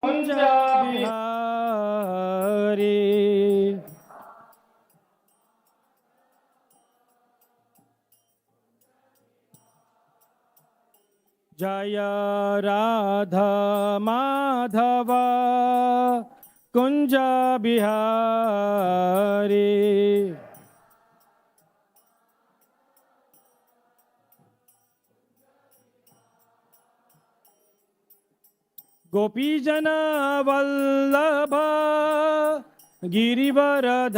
कुंज बिहारी। जय राधा माधव कुंज बिहारी। गोपीजन वल्लभ गिरिवरधारी।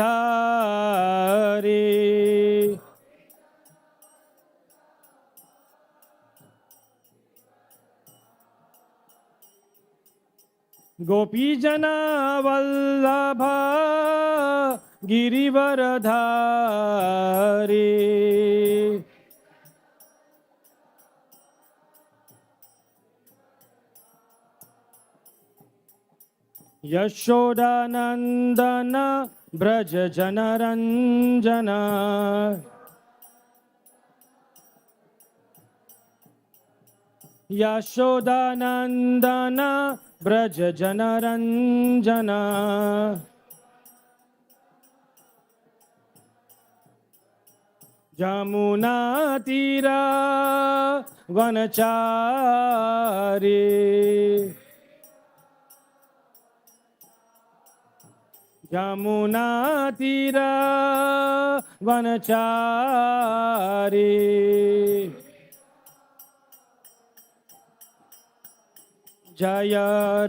गोपीजन वल्लभ गिरिवरधारी। यशोदानंदन ब्रज जनरंजन। यशोदानंदन ब्रज जनरंजन। जमुना तीरा वनचारी। यमुना तीरा वनचारी। जय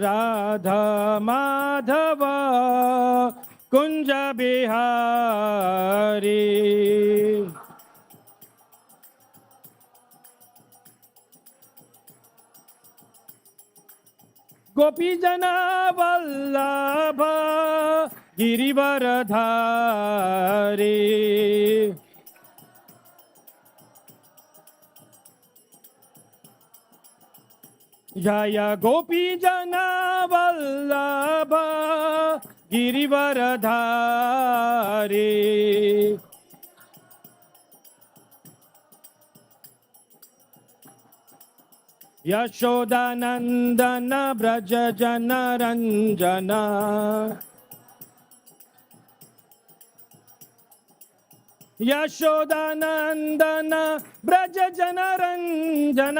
राधा माधव कुंज बिहारी। गोपीजन वल्लभ गिरिवरधारी। जय गोपीजन वल्लभ गिरिवरधारी। यशोदानंदन ब्रज जनरंजन। यशोदानंदन ब्रज जनरंजन।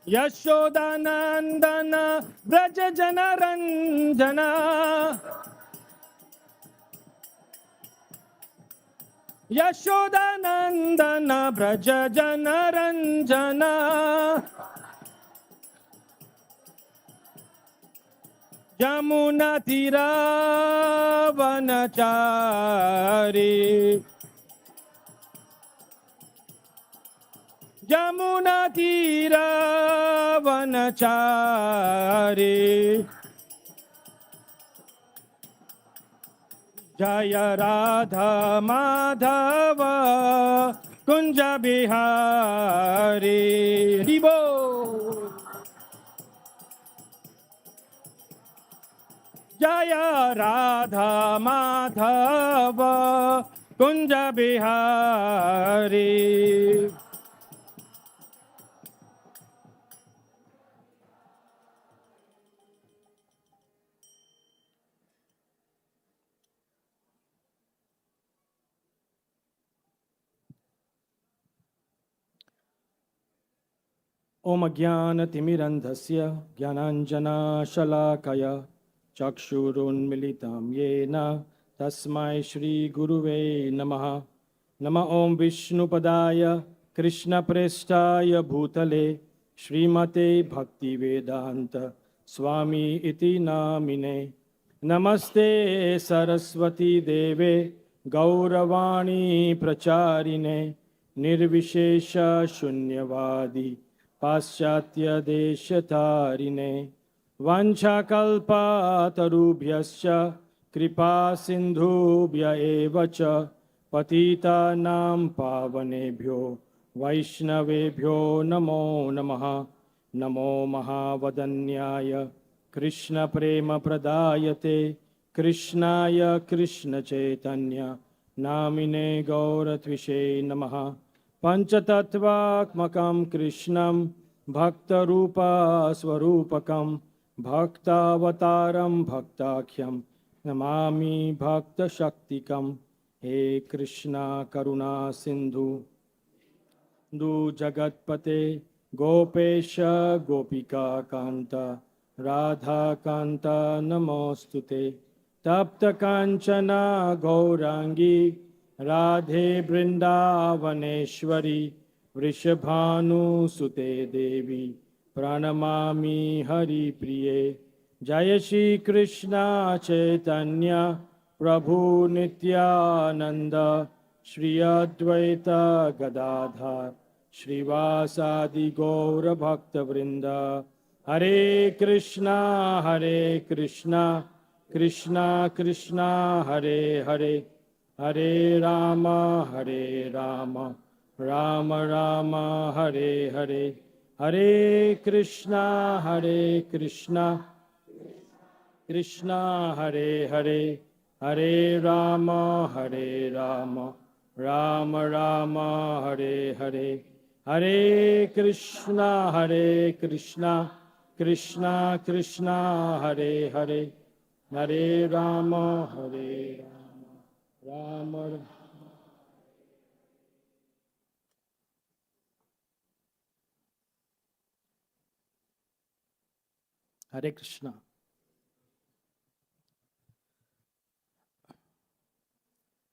यशोदानंदन ब्रज जनरंजन। यशोदानंदन ब्रज जनरंजन। यमुना तीरा वनचारी। यमुना तीरा वनचारी। जय राधा माधव कुंज बिहारी। दिबो जय राधा माधव कुंज बिहारी। ओम ज्ञानतिमिरन्धस्य ज्ञानाञ्जनशलाकया चक्षुरुन्मिलितं येन तस्मै श्रीगुरुवे नमः। नमः ओम विष्णुपदाय कृष्णप्रेष्ठाय भूतले श्रीमते भक्तिवेदांत स्वामी इति नामिने। नमस्ते सरस्वती देवे गौरवाणी प्रचारिणे निर्विशेष शून्यवादी पाश्चात्य देशतारिणे। वाञ्छाकल्पतरुभ्यश्च कृपा सिन्धुभ्य एव च पतितानां पावनेभ्यो वैष्णवेभ्यो नमो नमः। नमो महावदन्याय कृष्णप्रेमप्रदायते कृष्णाय कृष्णचैतन्य नामिने गौरत्विषे नमः। पंचतत्वात्मकं कृष्णं Bhaktarupa Swarupakam Bhaktavataram Bhaktakhyam Namami Bhakta Shaktikam. He Krishna Karuna Sindhu Du Jagatpate Gopesha Gopika Kanta Radha Kanta Namostute Tapta Kanchana Gaurangi Radhe Brindavaneshwari Vrishabhanu Sute Devi Pranamami Hari Priye Jaya Shri Krishna Chaitanya Prabhu Nityananda Shri Advaita Gadadhar Shrivasadi Gaura Bhakta Vrinda Hare Krishna Krishna Krishna Hare Hare Hare Rama Rama Rama Hare Hare Hare Krishna Krishna Hare Hare Hare Rama Rama Rama Hare Hare Hare Krishna Krishna Krishna Hare Hare Hare Rama Rama Hare Krishna.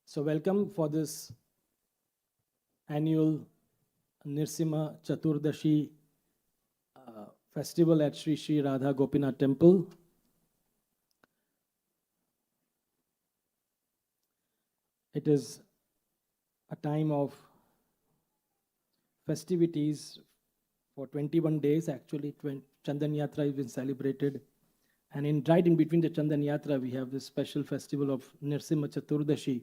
So welcome for this annual Narsimha Chaturdashi festival at Sri Sri Radha Gopinath Temple. It is a time of festivities for 21 days. Actually, Chandan Yatra has been celebrated. And right in between the Chandan Yatra, we have this special festival of Narsimha Chaturdashi,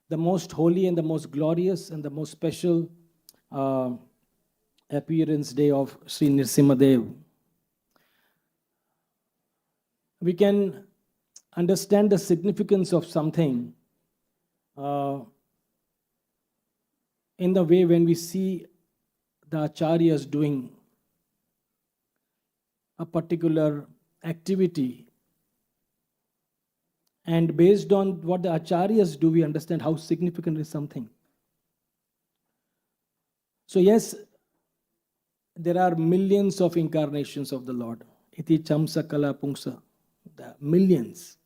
the most holy and the most glorious and the most special appearance day of Sri Narsimhadeva. We can understand the significance of something in the way when we see the acharyas doing a particular activity, and based on what the acharyas do, we understand how significant is something. So yes, there are millions of incarnations of the Lord. Iti chamsa kala pungsa. The millions,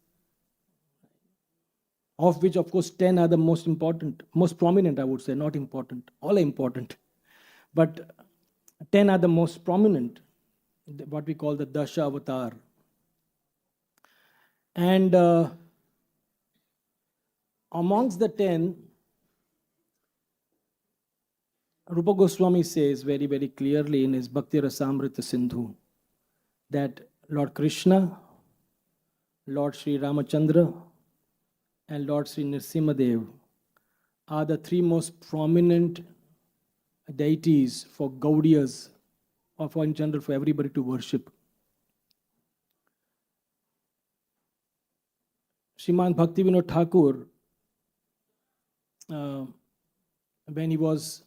of which of course 10 are the most important, most prominent, I would say, not important. All are important. But 10 are the most prominent, what we call the Dasha Avatar. And amongst the 10, Rupa Goswami says very, very clearly in his Bhakti Rasamrita Sindhu that Lord Krishna, Lord Sri Ramachandra, and Lord Sri Narsimhadev are the three most prominent deities for Gaudiyas, or for in general for everybody to worship. Sriman Bhaktivinoda Thakur, when he was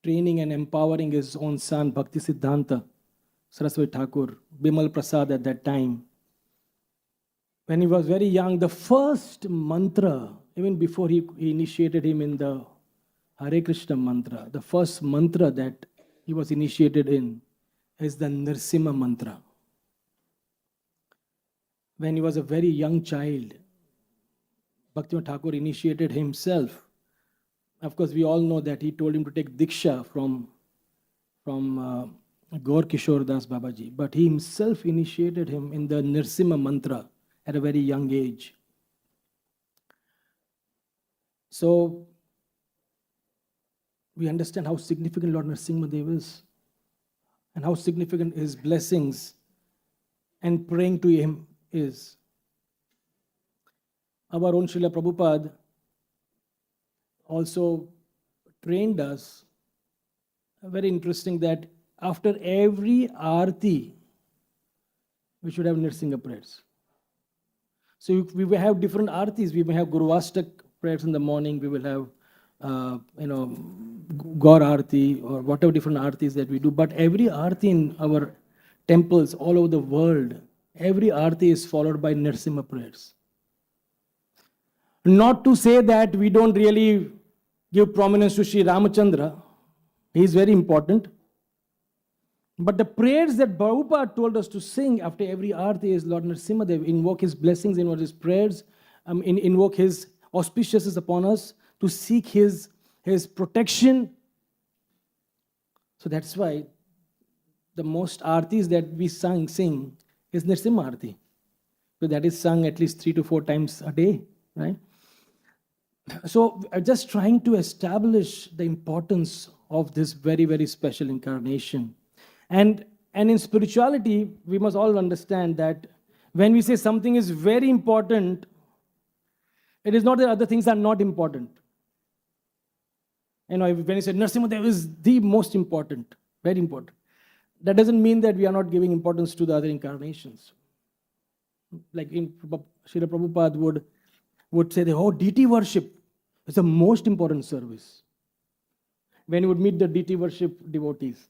training and empowering his own son, Bhakti Siddhanta Saraswati Thakur, Bimal Prasad at that time, when he was very young, the first mantra, even before he initiated him in the Hare Krishna mantra, the first mantra that he was initiated in is the Narsimha mantra. When he was a very young child, Bhaktivinoda Thakur initiated himself. Of course, we all know that he told him to take Diksha from Gaur Kishore Das Babaji, but he himself initiated him in the Narsimha mantra at a very young age. So we understand how significant Lord Narsimhadev is and how significant his blessings and praying to him is. Our own Srila Prabhupada also trained us, very interesting, that after every arti, we should have Nrsimha prayers. So we will have different artis. We may have Guruvastak prayers in the morning. We will have Gaur Aarti or whatever different aartis that we do. But every aarti in our temples all over the world, every aarti is followed by Narsimha prayers. Not to say that we don't really give prominence to Sri Ramachandra. He is very important. But the prayers that Prabhupada told us to sing after every aarti is Lord Narsimhadev, invoke his blessings, invoke his prayers, invoke his auspiciousness upon us, to seek his protection. So that's why the most aartis that we sing is Narsimha Aarti. So that is sung at least 3 to 4 times a day, right? So I'm just trying to establish the importance of this very, very special incarnation. And in spirituality, we must all understand that when we say something is very important, it is not that other things are not important. When you say Narsimhadev is the most important, very important, that doesn't mean that we are not giving importance to the other incarnations. Like Srila Prabhupada would say that, deity worship is the most important service. When you would meet the deity worship devotees.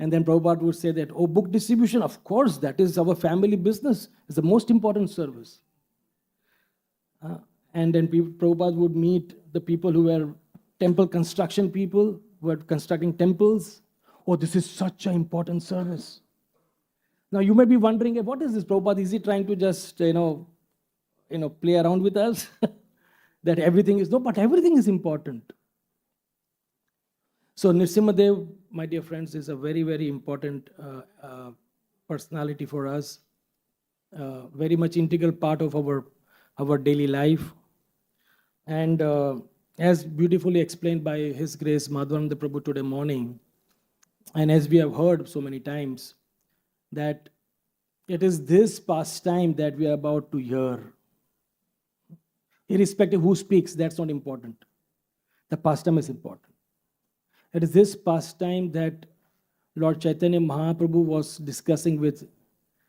And then Prabhupada would say that, book distribution, of course, that is our family business. It's the most important service. And then Prabhupada would meet the people who were temple construction people, who were constructing temples. This is such an important service. Now you may be wondering, what is this Prabhupada? Is he trying to just, play around with us? That everything is, no, but everything is important. So Narsimhadev, my dear friends, is a very, very important personality for us. Very much integral part of our daily life. And as beautifully explained by His Grace Madhavananda Prabhu today morning, and as we have heard so many times, that it is this pastime that we are about to hear. Irrespective of who speaks, that's not important. The pastime is important. It is this pastime that Lord Chaitanya Mahaprabhu was discussing with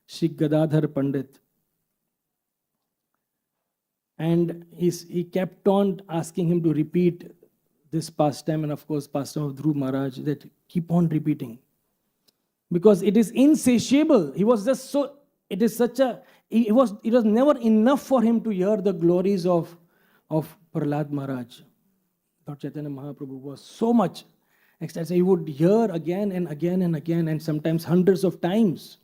Shri Gadadhar Pandit. And he kept on asking him to repeat this pastime, and of course pastime of Dhruv Maharaj, that keep on repeating. Because it is insatiable. He was just so, it was never enough for him to hear the glories of Prahlada Maharaj. Lord Chaitanya Mahaprabhu was so much excited. He would hear again and again and again, and sometimes hundreds of times.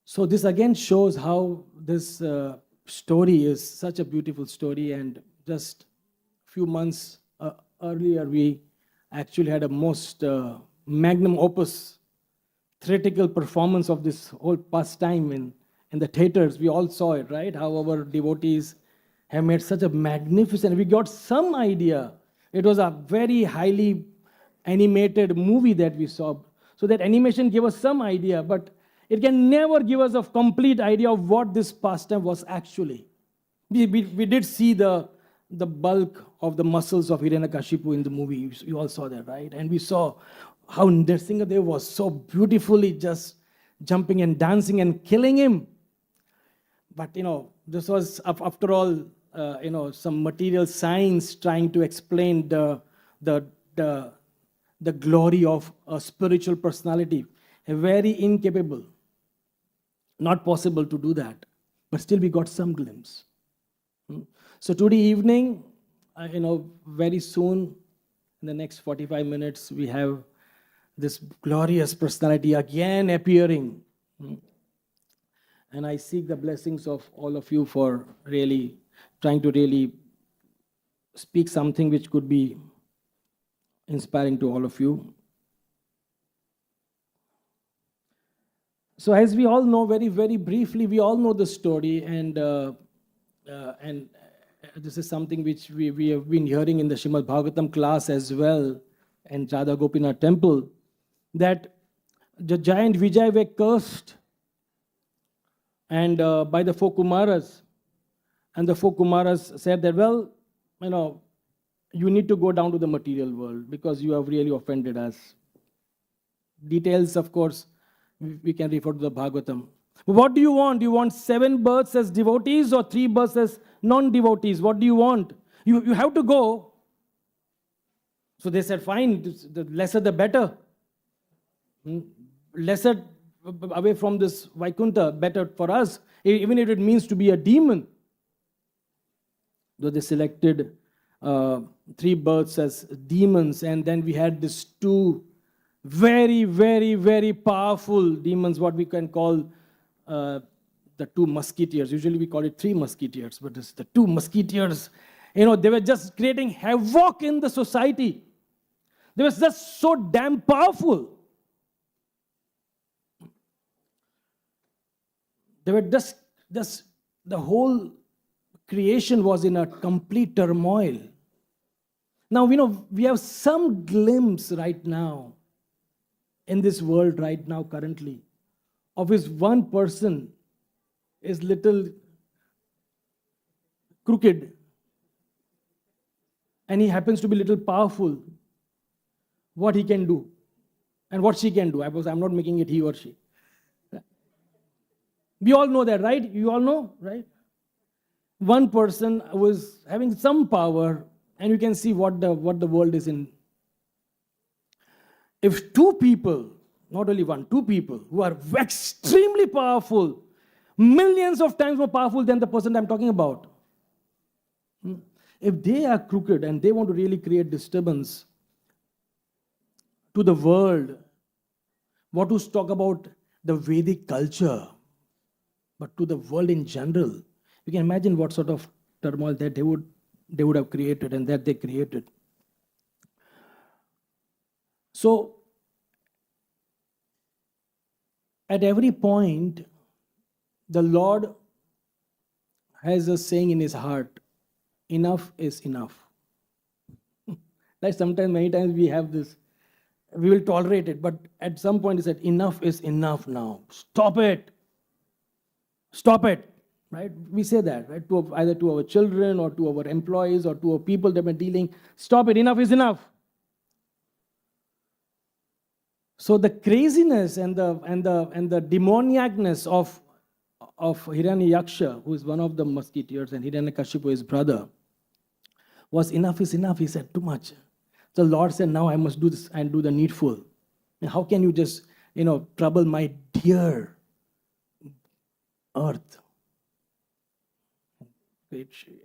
So this again shows how this story is such a beautiful story. And just a few months earlier, we actually had a most magnum opus theatrical performance of this whole pastime in the theaters. We all saw it, right? How our devotees have made such a magnificent, we got some idea. It was a very highly animated movie that we saw. So that animation gave us some idea, but it can never give us a complete idea of what this pastime was actually. We did see the bulk of the muscles of Hiranyakashipu in the movie. You all saw that, right? And we saw how Narsimhadev was so beautifully just jumping and dancing and killing him. But, this was, after all, some material science trying to explain the glory of a spiritual personality. Very incapable. Not possible to do that. But still we got some glimpse. So today evening, very soon, in the next 45 minutes, we have this glorious personality again appearing. And I seek the blessings of all of you for really trying to really speak something which could be inspiring to all of you. So as we all know, very, very briefly, we all know the story, and this is something which we have been hearing in the Srimad Bhagavatam class as well, and Radha Gopinath temple, that the giant Vijay were cursed and by the 4 Kumaras, and the 4 Kumaras said that, well, you need to go down to the material world because you have really offended us. Details, of course, we can refer to the Bhagavatam. What do you want? Do you want 7 births as devotees or 3 births as non-devotees? What do you want? You have to go. So they said, fine, the lesser the better. Lesser away from this Vaikuntha, better for us, even if it means to be a demon. Though they selected 3 births as demons, and then we had these 2 very, very, very powerful demons, what we can call the 2 musketeers. Usually we call it 3 musketeers, but it's the 2 musketeers. They were just creating havoc in the society. They were just so damn powerful. They were just the whole creation was in a complete turmoil. Now, we have some glimpse right now in this world right now currently of his one person is little crooked and he happens to be little powerful. What he can do and what she can do. I'm not making it he or she. We all know that, right? You all know, right? One person was having some power, and you can see what the world is in. If 2 people, not only 1, 2 people who are extremely powerful, millions of times more powerful than the person I'm talking about, if they are crooked and they want to really create disturbance to the world, what to talk about the Vedic culture, but to the world in general, you can imagine what sort of turmoil that they would have created and that they created. So, at every point, the Lord has a saying in his heart, enough is enough. Like sometimes, many times we have this, we will tolerate it, but at some point he said, enough is enough now. Stop it. Stop it. Right? We say that, right? Either to our children or to our employees or to our people that we're dealing. Stop it. Enough is enough. So the craziness and the demoniacness of Hiranyaksha, who is one of the musketeers, and Hiranyakashipu, his brother, was enough is enough. He said, too much. The Lord said, now I must do this and do the needful. And how can you just, trouble my dear earth?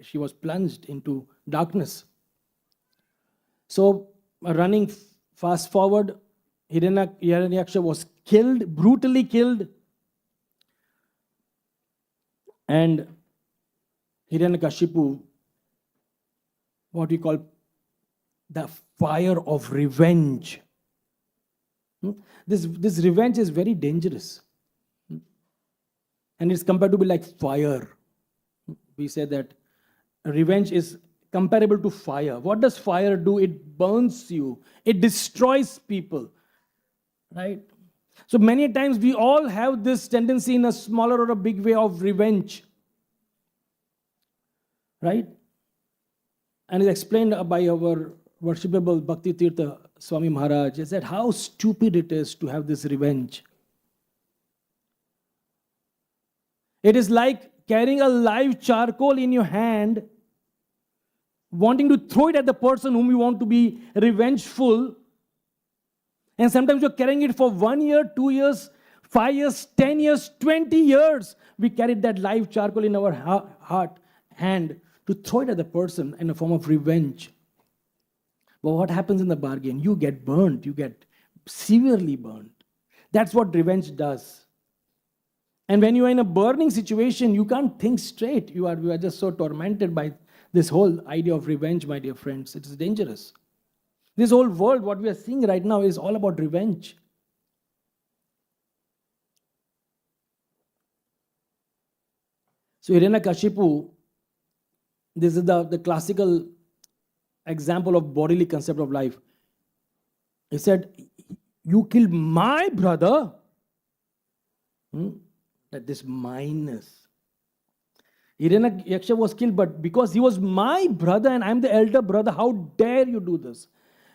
She was plunged into darkness. So, running fast forward, Hiranyaksha was killed, brutally killed. And Hiranyakashipu, what we call the fire of revenge. This revenge is very dangerous. And it's compared to be like fire. We say that revenge is comparable to fire. What does fire do? It burns you. It destroys people. Right? So many times we all have this tendency in a smaller or a big way of revenge. Right? And it's explained by our worshipable Bhakti Tirtha Swami Maharaj. He said how stupid it is to have this revenge. It is like carrying a live charcoal in your hand, wanting to throw it at the person whom you want to be revengeful. And sometimes you're carrying it for 1 year, 2 years, 5 years, 10 years, 20 years. We carried that live charcoal in our hand to throw it at the person in a form of revenge. But what happens in the bargain? You get burnt. You get severely burnt. That's what revenge does. And when you are in a burning situation, you can't think straight. You are just so tormented by this whole idea of revenge, my dear friends. It is dangerous. This whole world, what we are seeing right now, is all about revenge. So Hiranyakashipu, this is the classical example of bodily concept of life. He said, you killed my brother. That this mineness. Hiranyaksha was killed, but because he was my brother and I'm the elder brother, how dare you do this?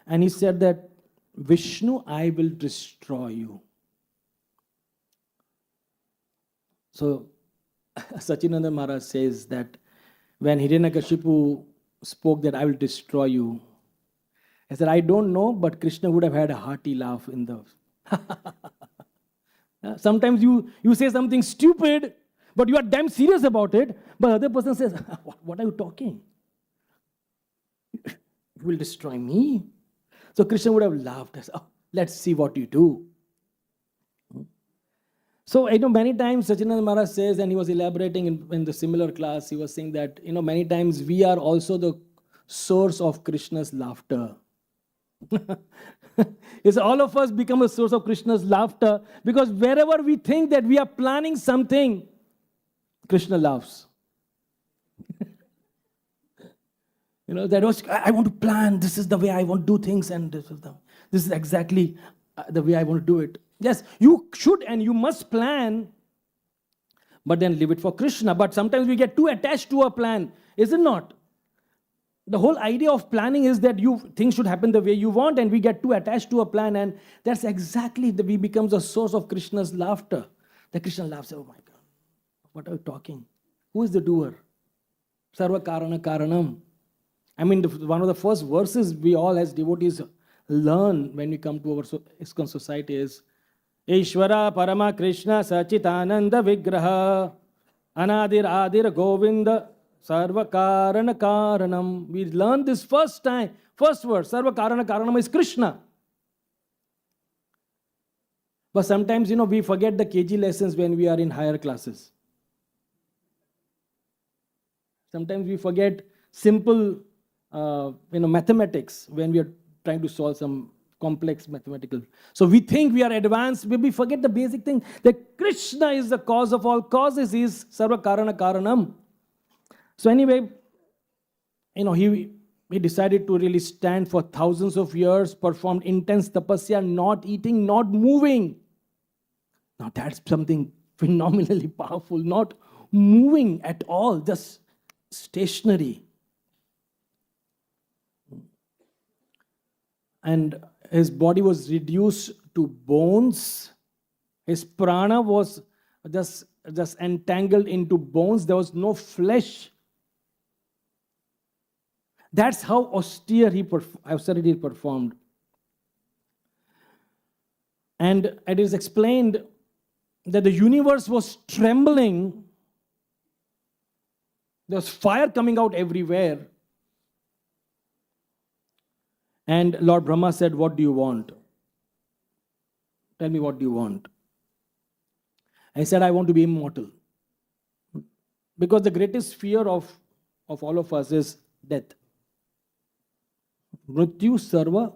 And he said that, Vishnu, I will destroy you. So, Sachinanda Maharaj says that when Hiranyakashipu spoke that I will destroy you. I said, I don't know, but Krishna would have had a hearty laugh in the... Sometimes you say something stupid, but you are damn serious about it, but the other person says, what are you talking? You will destroy me? So Krishna would have laughed. I said, oh, let's see what you do. So, many times Sachinanda Maharaj says, and he was elaborating in the similar class, he was saying that, many times we are also the source of Krishna's laughter. It's all of us become a source of Krishna's laughter, because wherever we think that we are planning something, Krishna laughs. That was, I want to plan, this is the way I want to do things, and this is exactly the way I want to do it. Yes, you should and you must plan, but then leave it for Krishna. But sometimes we get too attached to a plan, is it not? The whole idea of planning is that things should happen the way you want, and we get too attached to a plan, and that's exactly we becomes a source of Krishna's laughter. The Krishna laughs, oh my God, what are you talking? Who is the doer? Sarva karana karanam. I mean, one of the first verses we all as devotees learn when we come to our ISKCON society is Ishvara Parama Krishna Sachitananda Vigraha Anadir Adir Govinda Sarva Karana Karanam. We learn this first verse, Sarva Karana Karanam is Krishna. But sometimes, we forget the KG lessons when we are in higher classes. Sometimes we forget simple mathematics when we are trying to solve some complex mathematical. So we think we are advanced, we forget the basic thing, that Krishna is the cause of all causes, he is Sarva Karana Karanam. So anyway, he decided to really stand for thousands of years, performed intense tapasya, not eating, not moving. Now that's something phenomenally powerful, not moving at all, just stationary. And his body was reduced to bones. His prana was just entangled into bones. There was no flesh. That's how austerity he performed. And it is explained that the universe was trembling. There was fire coming out everywhere. And Lord Brahma said, what do you want? Tell me, what do you want? I said, I want to be immortal. Because the greatest fear of all of us is death. Mrityu sarva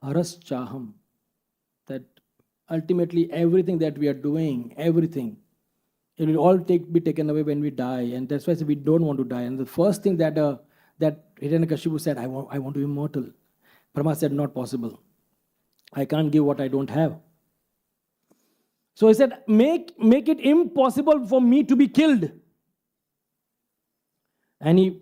haras chaham. That ultimately everything that we are doing, everything, it will all be taken away when we die. And that's why we don't want to die. And the first thing that Hiranyakashipu said, I want to be immortal. Brahma said, not possible. I can't give what I don't have. So he said, make it impossible for me to be killed. And he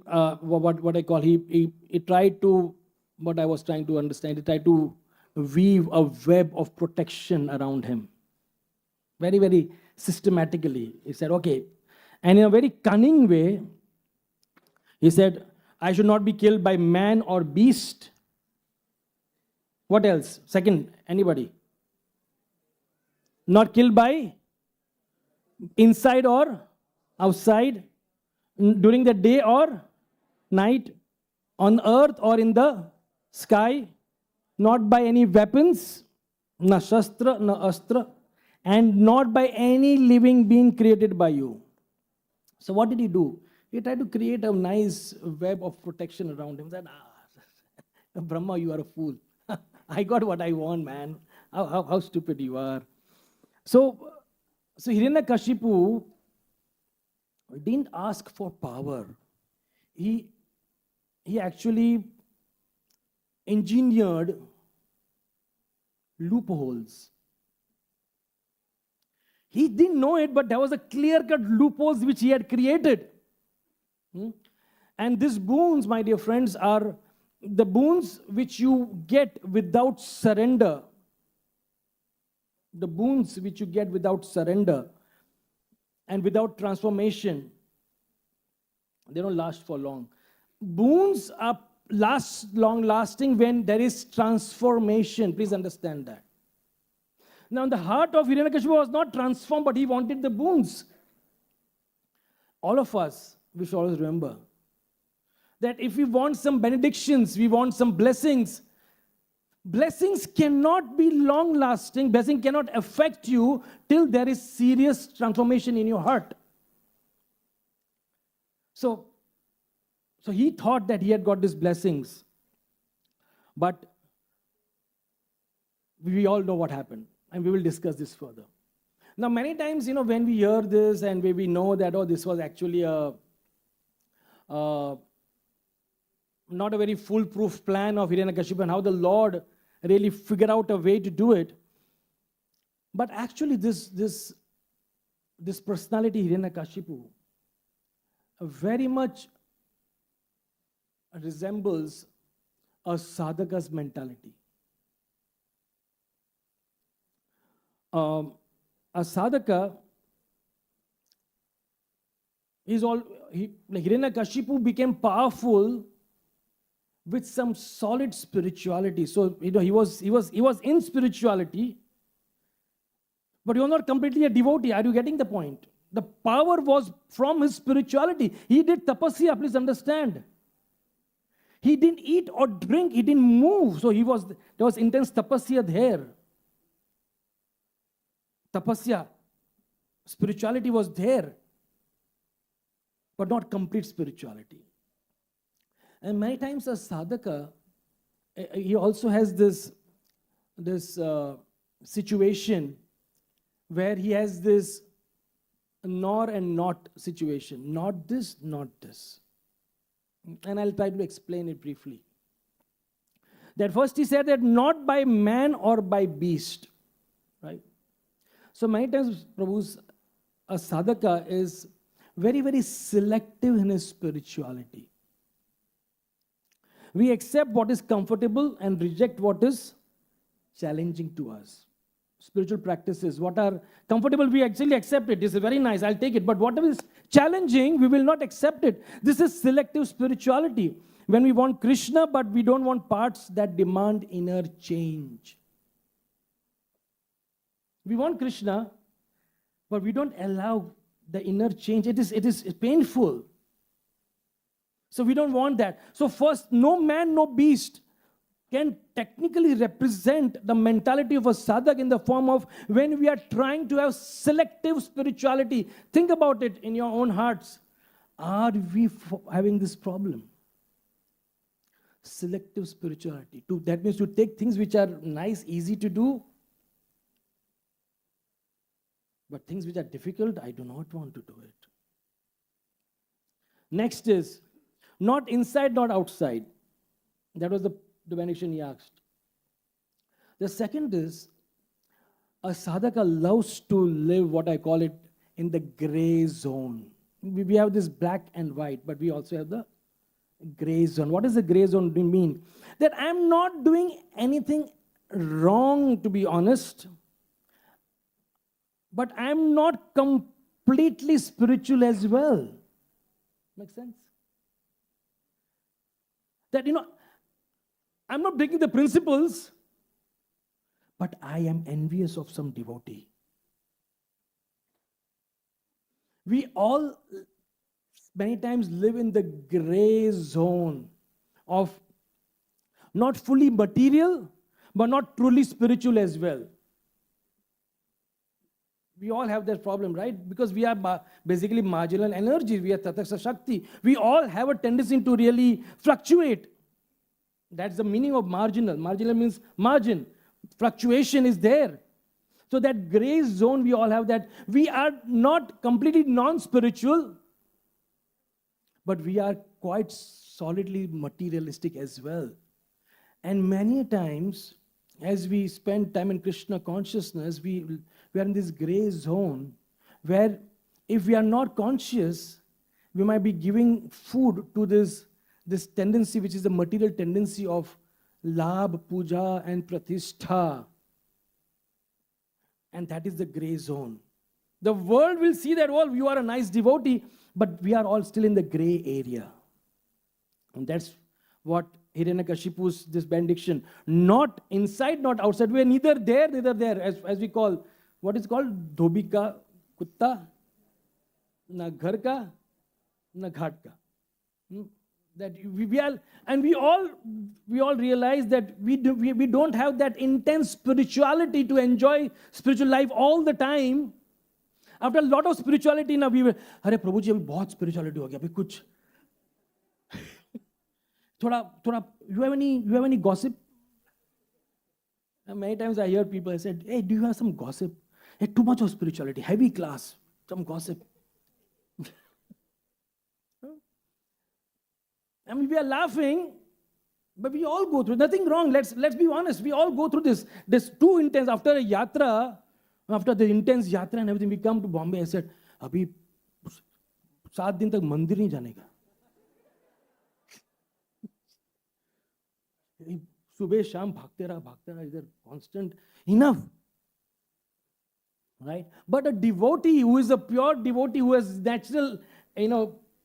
tried to, what I was trying to understand, he tried to weave a web of protection around him. Very, very systematically. He said, okay. And in a very cunning way, he said, I should not be killed by man or beast. What else? Second, anybody? Not killed by inside or outside, during the day or night, on earth or in the sky, not by any weapons, na shastra, na astra, and not by any living being created by you. So what did he do? He tried to create a nice web of protection around him. He said, Brahma, you are a fool. I got what I want, man. How stupid you are. So Hiranyakashipu didn't ask for power. He actually engineered loopholes. He didn't know it, but there was a clear-cut loopholes which he had created. And these boons, my dear friends, are the boons which you get without surrender. The boons which you get without surrender and without transformation, they don't last for long. boons are long lasting when there is transformation. Please understand that. Now, the heart of Hiranyakashipu was not transformed, but he wanted the boons. All of us, we should always remember that if we want some benedictions, we want some blessings, blessings cannot be long lasting. Blessing cannot affect you till there is serious transformation in your heart. So he thought that he had got these blessings. But we all know what happened. And we will discuss this further. Now, many times, when we hear this and we know that, this was actually not a very foolproof plan of Hiranyakashipu and how the Lord really figured out a way to do it. But actually, this personality, Hiranyakashipu, very much resembles a sadhaka's mentality. A sadhaka Hiranyakashipu became powerful with some solid spirituality. So he was in spirituality, but he was not completely a devotee. Are you getting the point? The power was from his spirituality. He did tapasya, please understand. He didn't eat or drink, he didn't move. So there was intense tapasya there. Tapasya, spirituality was there, but not complete spirituality. And many times a sadhaka, he also has this situation where he has this nor and not situation. Not this, not this. And I'll try to explain it briefly. That first he said that not by man or by beast. Right? So many times, Prabhu's, a sadhaka is very, very selective in his spirituality. We accept what is comfortable and reject what is challenging to us. Spiritual practices, what are comfortable, we actually accept it. This is very nice, I'll take it. But whatever is challenging, we will not accept it. This is selective spirituality. When we want Krishna, but we don't want parts that demand inner change. We want Krishna, but we don't allow the inner change. It is painful. So we don't want that. So first, no man, no beast can technically represent the mentality of a sadhak in the form of when we are trying to have selective spirituality. Think about it in your own hearts. Are we having this problem? Selective spirituality. That means to take things which are nice, easy to do, but things which are difficult, I do not want to do it. Next is, not inside, not outside. That was the benediction he asked. The second is, a sadhaka loves to live, what I call it, in the gray zone. We have this black and white, but we also have the gray zone. What does the gray zone mean? That I'm not doing anything wrong, to be honest, but I'm not completely spiritual as well. Makes sense? That, I'm not breaking the principles, but I am envious of some devotee. We all many times live in the gray zone of not fully material, but not truly spiritual as well. We all have that problem, right? Because we are basically marginal energy. We are Tathaksa Shakti. We all have a tendency to really fluctuate. That's the meaning of marginal. Marginal means margin. Fluctuation is there. So that gray zone, we all have that. We are not completely non-spiritual, but we are quite solidly materialistic as well. And many times, as we spend time in Krishna consciousness, we are in this gray zone where if we are not conscious, we might be giving food to this tendency, which is the material tendency of labh, puja, and pratishtha. And that is the gray zone. The world will see that, well, you are a nice devotee, but we are all still in the gray area. And that's what Hiranyakashipu's this benediction. Not inside, not outside. We are neither there, as we call, what is called? Dhobi ka kutta, na ghar ka, na ghat ka. That we are, and we all realize that we don't have that intense spirituality to enjoy spiritual life all the time. After a lot of spirituality, now we were, अरे प्रभु जी अभी बहुत spirituality हो गया, अभी कुछ थोड़ा you have any gossip? And many times I hear people, I said, hey, do you have some gossip? Hey, too much of spirituality, heavy class, some gossip. I mean, we are laughing, but we all go through. Nothing wrong. Let's be honest. We all go through this too intense. After a yatra, after the intense yatra and everything, we come to Bombay. I said, "Abhi 7 दिन तक मंदिर नहीं जाने का." सुबह शाम भागते रहा इधर constant. Enough, right? But a devotee who is a pure devotee who has natural,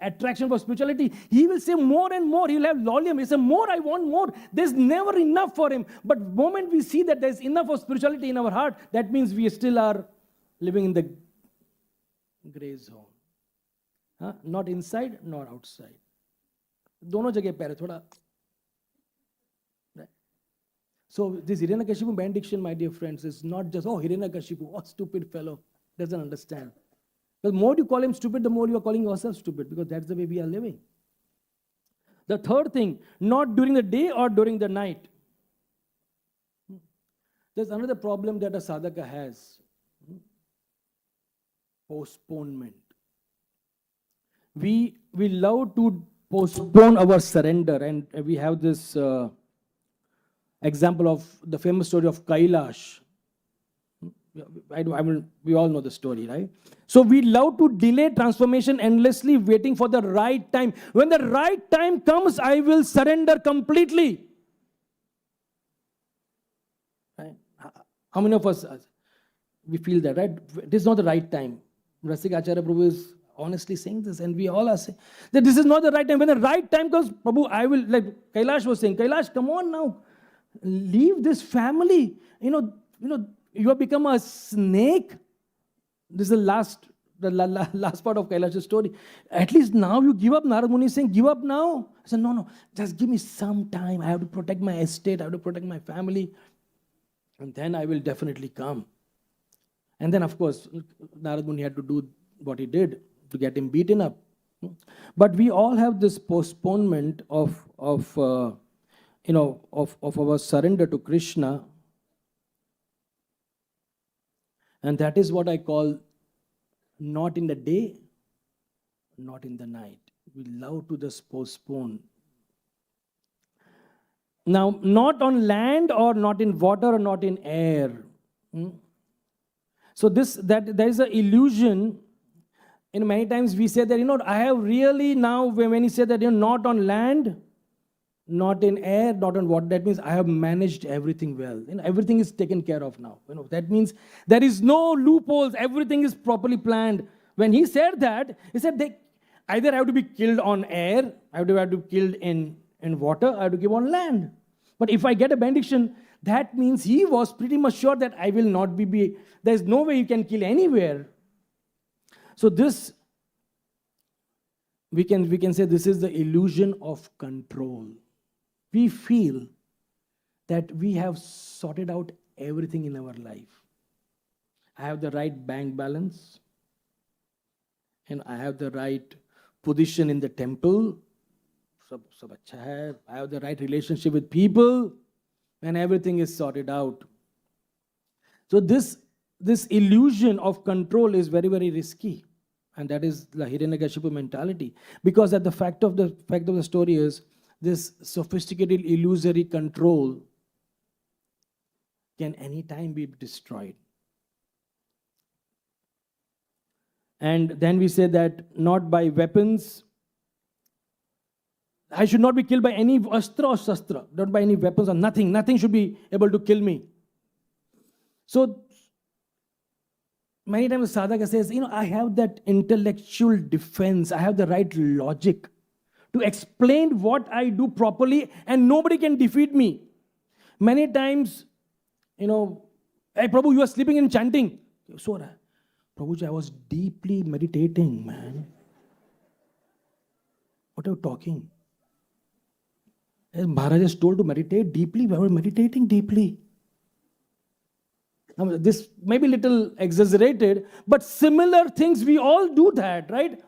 attraction for spirituality, he will say more and more. He will have volume. He say, more, I want more. There's never enough for him. But the moment we see that there's enough of spirituality in our heart, that means we still are living in the gray zone. Not inside, nor outside. दोनों जगह पैर थोड़ा. So this Hiranyakashipu benediction, my dear friends, is not just, Hiranyakashipu, what stupid fellow, doesn't understand. The more you call him stupid, the more you are calling yourself stupid, because that's the way we are living. The third thing, not during the day or during the night. There's another problem that a sadhaka has. Postponement. We love to postpone our surrender, and we have this example of the famous story of Kailash. We all know the story, right? So we love to delay transformation endlessly, waiting for the right time. When the right time comes, I will surrender completely. Right? How many of us, we feel that, right? It is not the right time. Rasika Acharya Prabhu is honestly saying this, and we all are saying that this is not the right time. When the right time comes, Prabhu, I will, like Kailash was saying, Kailash, come on now. Leave this family. You have become a snake. This is the last part of Kailash's story. At least now you give up. Narad Muni is saying, give up now. I said, no, just give me some time. I have to protect my estate. I have to protect my family. And then I will definitely come. And then, of course, Narad Muni had to do what he did to get him beaten up. But we all have this postponement of our surrender to Krishna. And that is what I call not in the day, not in the night. We love to just postpone. Now, not on land or not in water or not in air. So there is an illusion. Many times we say that, I have really now, when he said that, not on land, not in air, not on water, that means I have managed everything well. Everything is taken care of now. That means there is no loopholes. Everything is properly planned. When he said that, he said they either have to be killed on air, I have to be killed in water, I have to give on land. But if I get a benediction, that means he was pretty much sure that I will not be there's no way you can kill anywhere. So this, we can say this is the illusion of control. We feel that we have sorted out everything in our life. I have the right bank balance, and I have the right position in the temple. Sab acha hai. I have the right relationship with people, and everything is sorted out. So this illusion of control is very, very risky. And that is the Hiranyakashipu mentality. Because the fact of the story is, this sophisticated illusory control can anytime be destroyed. And then we say that not by weapons. I should not be killed by any astra or shastra, not by any weapons or nothing. Nothing should be able to kill me. So many times Sadhaka says, I have that intellectual defense. I have the right logic to explain what I do properly, and nobody can defeat me. Many times, hey Prabhu, you are sleeping and chanting. So, Prabhuji, I was deeply meditating, man. What are you talking? As Maharaj is told to meditate deeply, we were meditating deeply. Now, this may be a little exaggerated, but similar things, we all do that, right?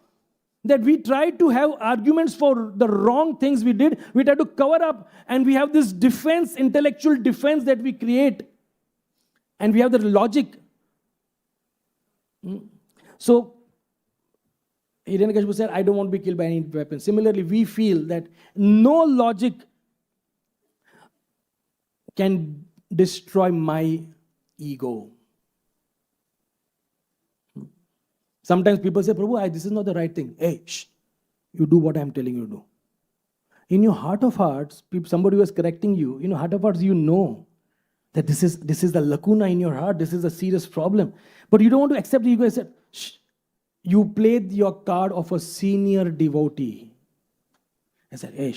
That we try to have arguments for the wrong things we did. We try to cover up, and we have this defense, intellectual defense that we create. And we have the logic. So, Hiranyakashipu said, I don't want to be killed by any weapon. Similarly, we feel that no logic can destroy my ego. Sometimes people say, Prabhu, this is not the right thing. Hey, you do what I'm telling you to do. In your heart of hearts, somebody was correcting you. In your heart of hearts, you know that this is the lacuna in your heart. This is a serious problem. But you don't want to accept the ego. I said, you played your card of a senior devotee. I said, hey,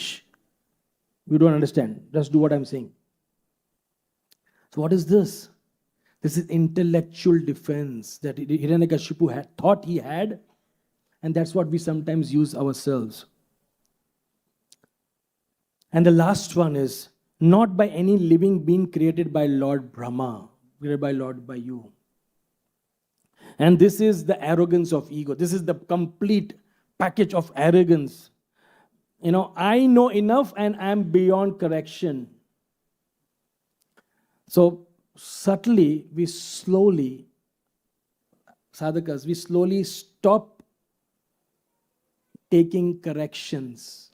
you don't understand. Just do what I'm saying. So what is this? This is intellectual defense that Hiranyakashipu thought he had, and that's what we sometimes use ourselves. And the last one is, not by any living being created by Lord Brahma, created by you. And this is the arrogance of ego. This is the complete package of arrogance. I know enough and I'm beyond correction. So subtly, we slowly stop taking corrections.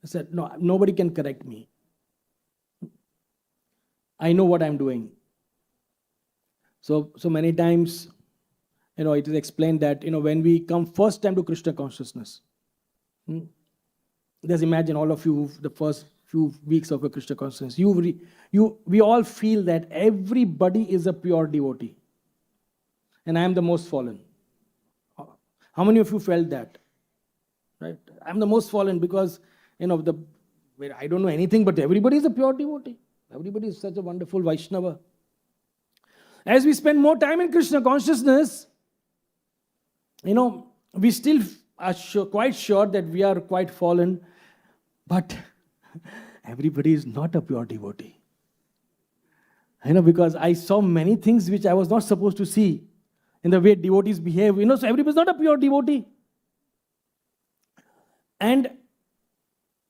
I said, no, nobody can correct me. I know what I'm doing. So many times, it is explained that, when we come first time to Krishna consciousness, just imagine all of you, the first few weeks of a Krishna consciousness, we all feel that everybody is a pure devotee. And I am the most fallen. How many of you felt that? Right? I'm the most fallen because, I don't know anything, but everybody is a pure devotee. Everybody is such a wonderful Vaishnava. As we spend more time in Krishna consciousness, we still are quite sure that we are quite fallen, but everybody is not a pure devotee. Because I saw many things which I was not supposed to see in the way devotees behave. So everybody is not a pure devotee. And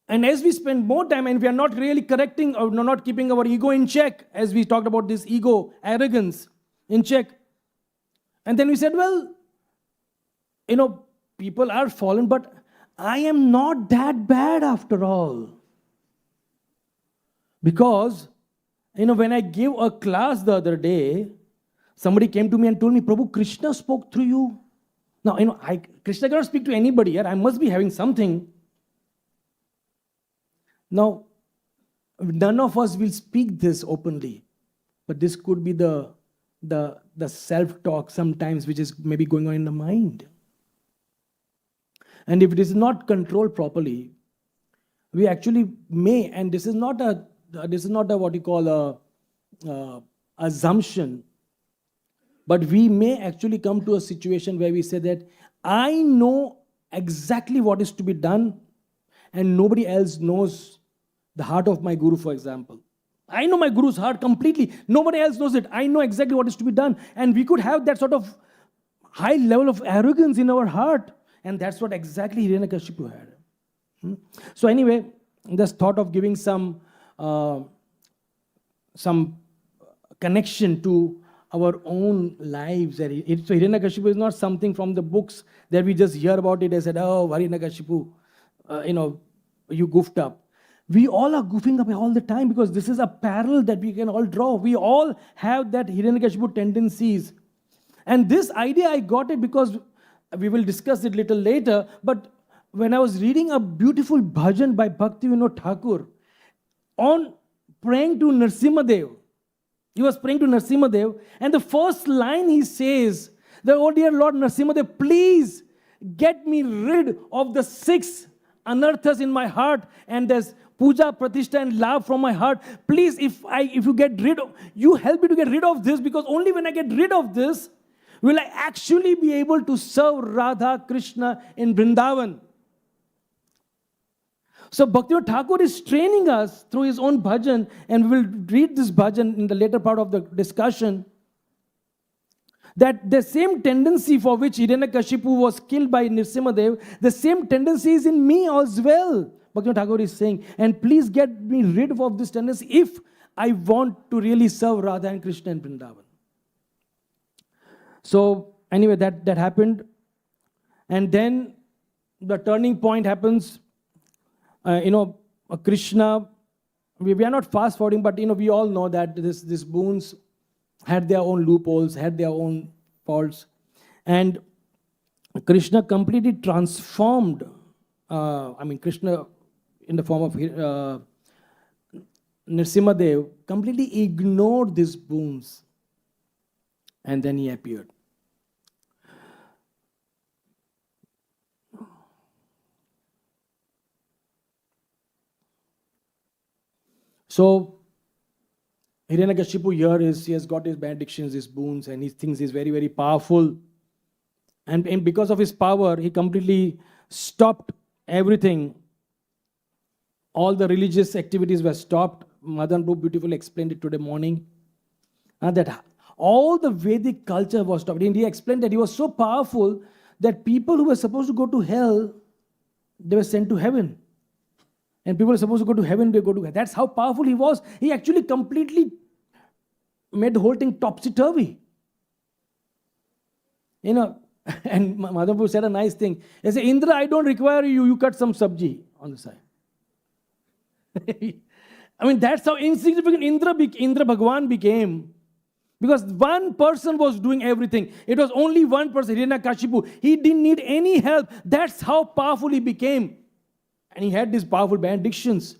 as we spend more time and we are not really correcting or not keeping our ego in check, as we talked about this ego, arrogance in check. And then we said, well, people are fallen, but I am not that bad after all. Because, when I gave a class the other day, somebody came to me and told me, Prabhu, Krishna spoke through you. Now, Krishna cannot speak to anybody here. I must be having something. Now, none of us will speak this openly, but this could be the self-talk sometimes which is maybe going on in the mind. And if it is not controlled properly, we actually may, and this is not a what you call a assumption, but we may actually come to a situation where we say that I know exactly what is to be done, and nobody else knows the heart of my guru, for example. I know my guru's heart completely. Nobody else knows it. I know exactly what is to be done. And we could have that sort of high level of arrogance in our heart. And that's what exactly Hiranyakashipu had. So anyway, this thought of giving some connection to our own lives. So Hiranyakashipu is not something from the books that we just hear about it and said, oh, Hiranyakashipu, you goofed up. We all are goofing up all the time because this is a parallel that we can all draw. We all have that Hiranyakashipu tendencies. And this idea, I got it because we will discuss it a little later, but when I was reading a beautiful bhajan by Bhaktivinoda Thakur on praying to Narsimhadeva, he was praying to Narsimhadeva, and the first line he says, oh dear Lord Narsimhadeva, please get me rid of the 6 anarthas in my heart, and there's puja, pratishtha, and love from my heart. Please, if you get rid of, you help me to get rid of this, because only when I get rid of this, will I actually be able to serve Radha, Krishna in Vrindavan. So Bhaktivinoda Thakur is training us through his own bhajan, and we will read this bhajan in the later part of the discussion, that the same tendency for which Hiranyakashipu was killed by Narsimhadeva, the same tendency is in me as well. Bhaktivinoda Thakur is saying, and please get me rid of this tendency if I want to really serve Radha and Krishna in Vrindavan. So anyway, that happened. And then the turning point happens. Krishna, we are not fast forwarding, but we all know that these boons had their own loopholes, had their own faults. And Krishna completely transformed, Krishna in the form of Narsimhadeva completely ignored these boons. And then he appeared. So, Hiranyakashipu here he has got his benedictions, his boons, and he thinks he's very, very powerful. And because of his power, he completely stopped everything. All the religious activities were stopped. Madan Prabhu beautifully explained it today morning. That all the Vedic culture was stopped. And he explained that he was so powerful that people who were supposed to go to hell, they were sent to heaven. And people are supposed to go to heaven, they go to heaven. That's how powerful he was. He actually completely made the whole thing topsy-turvy. And Madhavu said a nice thing. He said, Indra, I don't require you, you cut some sabji on the side. That's how insignificant Indra Bhagwan became. Because one person was doing everything. It was only one person, Hiranyakashipu. He didn't need any help. That's how powerful he became. And he had these powerful benedictions.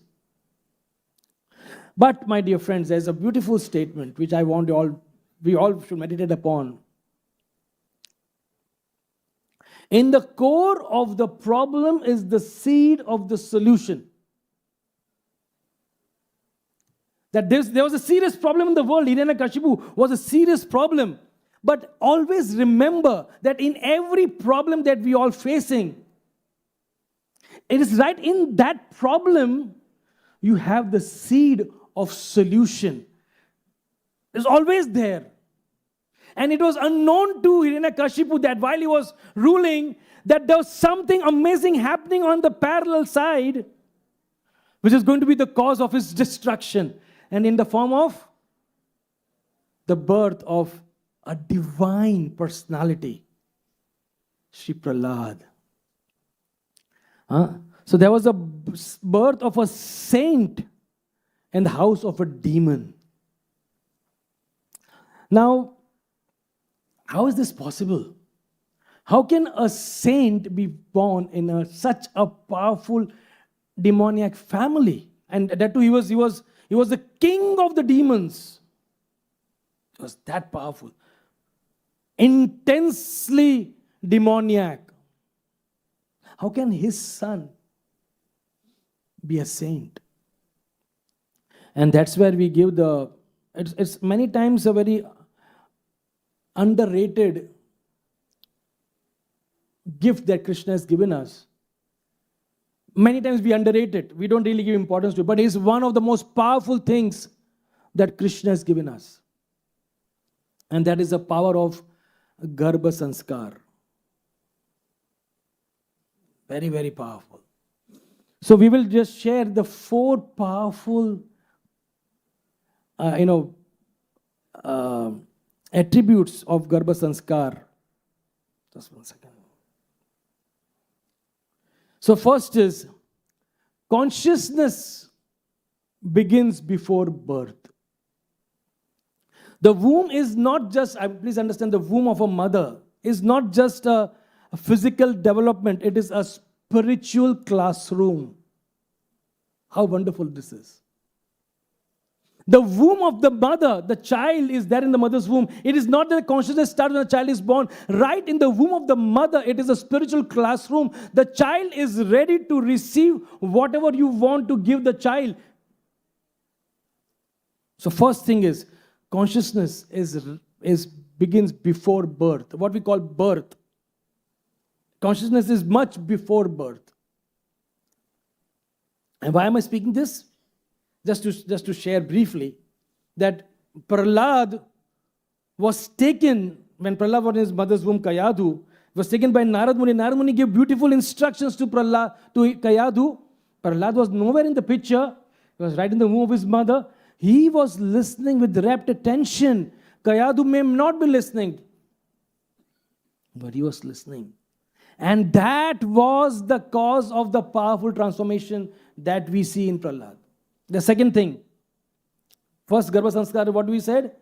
But, my dear friends, there's a beautiful statement which I want we all should meditate upon. In the core of the problem is the seed of the solution. That there was a serious problem in the world. Hiranyakashipu was a serious problem. But always remember that in every problem that we all facing, it is right in that problem you have the seed of solution. It's always there. And it was unknown to Hiranyakashipu that while he was ruling, that there was something amazing happening on the parallel side, which is going to be the cause of his destruction. And in the form of the birth of a divine personality, Sri Prahlada. So there was a birth of a saint in the house of a demon. Now, how is this possible? How can a saint be born in such a powerful demoniac family? And that too, he was the king of the demons. He was that powerful. Intensely demoniac. How can his son be a saint? And that's where we give it's many times a very underrated gift that Krishna has given us. Many times we underrate it. We don't really give importance to it. But it's one of the most powerful things that Krishna has given us. And that is the power of Garbha Sanskar. Very, very powerful. So we will just share the 4 powerful, attributes of Garbha Sanskar. Just one second. So first is, consciousness begins before birth. The womb is not just, please understand, the womb of a mother is not just a physical development, it is a spiritual classroom. How wonderful this is. The womb of the mother, the child is there in the mother's womb. It is not that the consciousness starts when the child is born. Right in the womb of the mother, it is a spiritual classroom. The child is ready to receive whatever you want to give the child. So first thing is, consciousness begins before birth. What we call birth. Consciousness is much before birth. And why am I speaking this? Just to share briefly, that Prahlad was taken, when Prahlad was in his mother's womb, Kayadhu, was taken by Narad Muni. Narad Muni gave beautiful instructions to Kayadhu. Prahlad was nowhere in the picture. He was right in the womb of his mother. He was listening with rapt attention. Kayadhu may not be listening, but he was listening. And that was the cause of the powerful transformation that we see in Prahlad. The second thing, first Garbha Sanskar, what we said?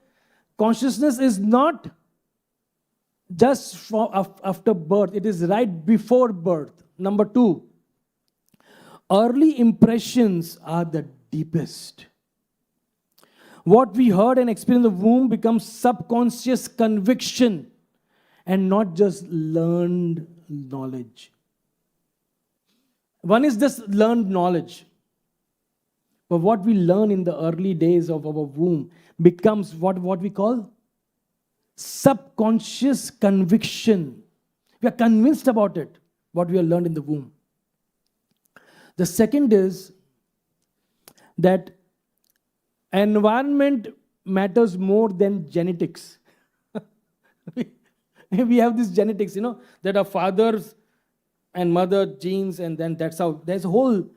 Consciousness is not just after birth, it is right before birth. Number two, early impressions are the deepest. What we heard and experienced in the womb becomes subconscious conviction and not just learned knowledge. One is just learned knowledge. But what we learn in the early days of our womb becomes what we call subconscious conviction. We are convinced about it, what we have learned in the womb. The second is that environment matters more than genetics. We have this genetics, that our fathers and mother genes, and then that's how there's a whole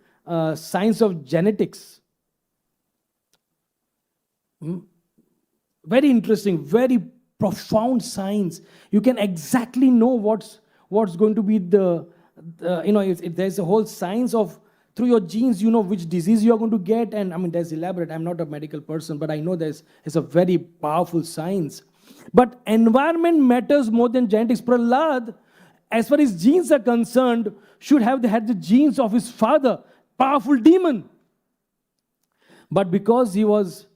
science of genetics. Very interesting, very profound science. You can exactly know what's going to be there's a whole science of, through your genes, you know which disease you are going to get. And I mean, there's elaborate. I'm not a medical person, but I know it's a very powerful science. But environment matters more than genetics. Prahlad, as far as genes are concerned, should have had the genes of his father, powerful demon. But because he was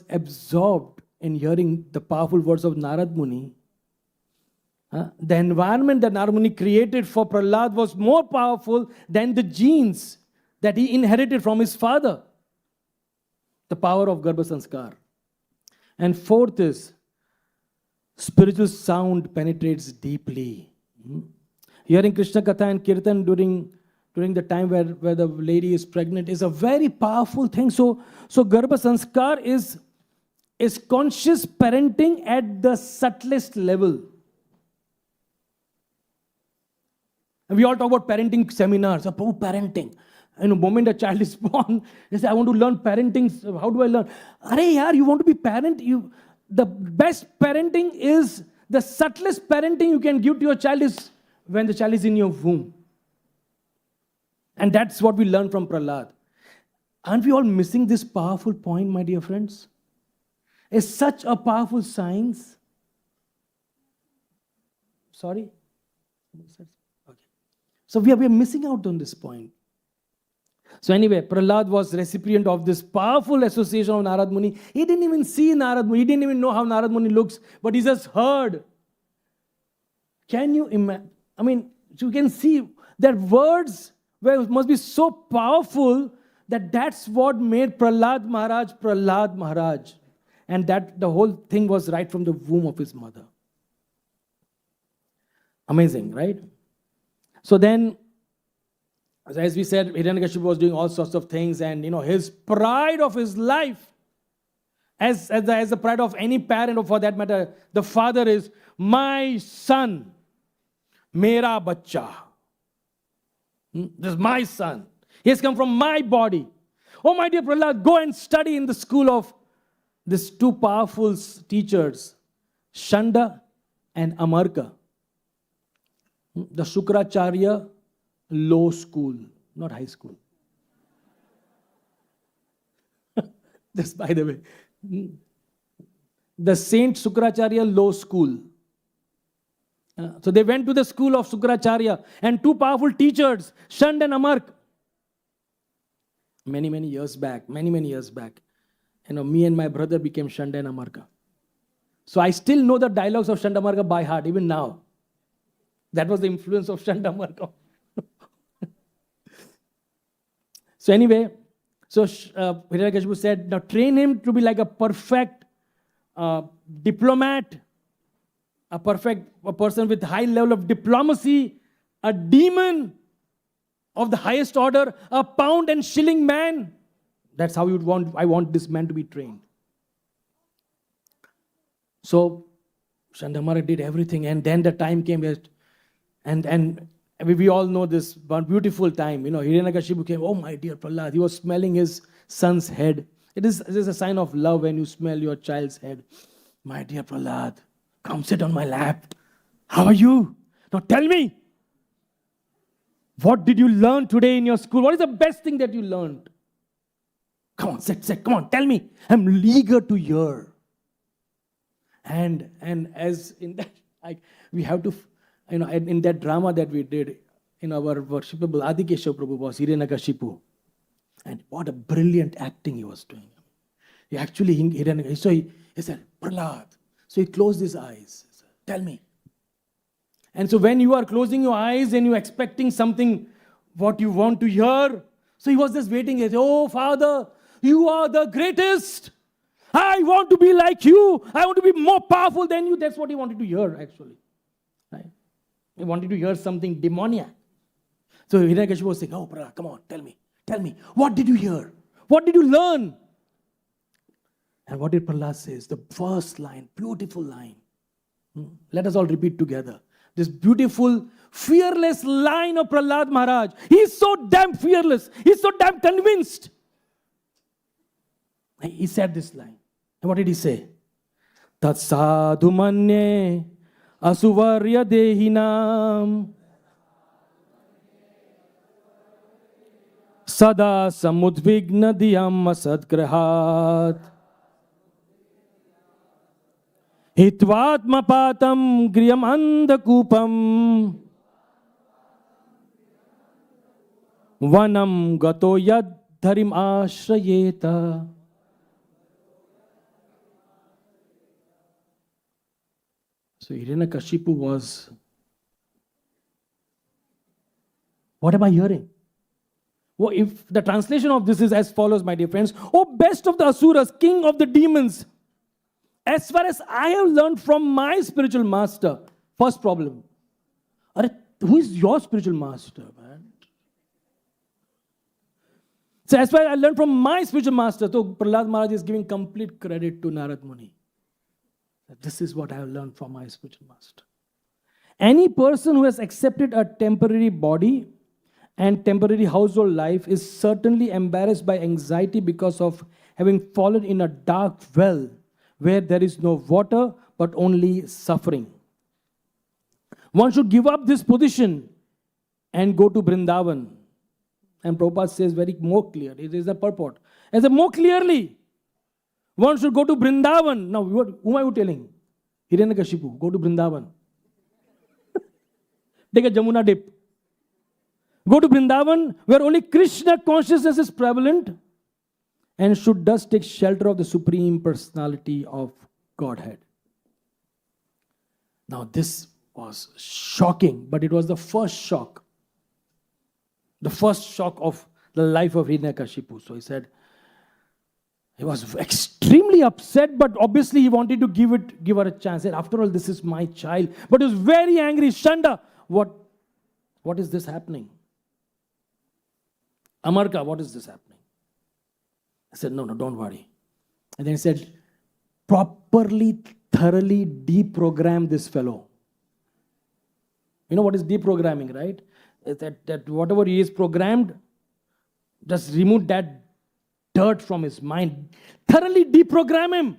absorbed in hearing the powerful words of Narad Muni, the environment that Narad Muni created for Prahlad was more powerful than the genes that he inherited from his father. The power of Garbha Sanskar. And fourth is, spiritual sound penetrates deeply. Hearing Krishna Katha and Kirtan during the time where the lady is pregnant is a very powerful thing. So Garbha Sanskar is conscious parenting at the subtlest level. And we all talk about parenting seminars. Prabhu, parenting. And the moment a child is born, they say, I want to learn parenting. How do I learn? Arey yaar, you want to be parent? The best parenting is, the subtlest parenting you can give to your child is when the child is in your womb. And that's what we learn from Prahlad. Aren't we all missing this powerful point, my dear friends? It's such a powerful science. Sorry? Okay. So we are missing out on this point. So anyway, Prahlad was recipient of this powerful association of Narad Muni. He didn't even see Narad Muni. He didn't even know how Narad Muni looks. But he just heard. Can you imagine? I mean, you can see that words must be so powerful that's what made Prahlad Maharaj. And that the whole thing was right from the womb of his mother. Amazing, right? So then, as we said, Hiranyakashipu was doing all sorts of things, and his pride of his life, as the pride of any parent, or for that matter, the father, is my son, mera bachcha. This is my son. He has come from my body. Oh, my dear Prahlad, go and study in the school of these two powerful teachers, Shanda and Amarka. The Shukracharya low school, not high school. Just by the way. The Saint Shukracharya low school. So they went to the school of Shukracharya, and two powerful teachers, Shand and Amark. Many years back. me and my brother became Shanda and Amarka. So I still know the dialogues of Shanda Amarka by heart, even now. That was the influence of Shanda Amarka. So anyway, Hiranyakashipu said, now train him to be like a perfect diplomat, a person with high level of diplomacy, a demon of the highest order, a pound and shilling man. That's how I want this man to be trained. So Shandamara did everything, and then the time came, and we all know this one beautiful time. Hiranyakashipu came, oh my dear Prahlad, he was smelling his son's head. It is a sign of love when you smell your child's head. My dear Prahlad, come sit on my lap. How are you? Now tell me, what did you learn today in your school? What is the best thing that you learned? Come on, sit, come on, tell me. I'm eager to hear. And as in that, we have to, in that drama that we did, our worshipable ISKCON Prabhu was Hiranyakashipu. And what a brilliant acting he was doing. He actually, so he said, Prahlad. So he closed his eyes. He said, tell me. And so when you are closing your eyes and you're expecting something, what you want to hear, so he was just waiting. He said, oh, Father, you are the greatest. I want to be like you. I want to be more powerful than you. That's what he wanted to hear, actually. Right? He wanted to hear something demoniac. So Hiranyakashipu was saying, oh, Prahlad, come on, tell me. What did you hear? What did you learn? And what did Prahlad say? The first line, beautiful line. Let us all repeat together. This beautiful, fearless line of Prahlad Maharaj. He's so damn fearless. He's so damn convinced. He said this line. And what did he say? Tat sadhu manye asuvarya dehinam sada samudvigna diyam asadgrahat hitvatmapatam griyam andakupam vanam gato yad dharim ashrayeta. So Hiranyakashipu was, what am I hearing? Well, if the translation of this is as follows, my dear friends. Oh, best of the Asuras, king of the demons. As far as I have learned from my spiritual master, first problem. Who is your spiritual master, man? So as far as I learned from my spiritual master, so Prahlad Maharaj is giving complete credit to Narad Muni. This is what I have learned from my spiritual master. Any person who has accepted a temporary body and temporary household life is certainly embarrassed by anxiety because of having fallen in a dark well where there is no water but only suffering. One should give up this position and go to Vrindavan. And Prabhupada says very more clear. It is the purport. As a more clearly, one should go to Vrindavan. Now, whom are you telling? Hiranyakashipu, go to Vrindavan. Take a Jamuna dip. Go to Vrindavan, where only Krishna consciousness is prevalent and should thus take shelter of the Supreme Personality of Godhead. Now, this was shocking, but it was the first shock. The first shock of the life of Hiranyakashipu. So he said, he was extremely upset, but obviously he wanted to give her a chance. And after all, this is my child. But he was very angry. Shanda, what is this happening? Amarka, what is this happening? I said, no, don't worry. And then he said, properly, thoroughly deprogram this fellow. You know what is deprogramming, right? It's that whatever he is programmed, just remove that dirt from his mind. Thoroughly deprogram him.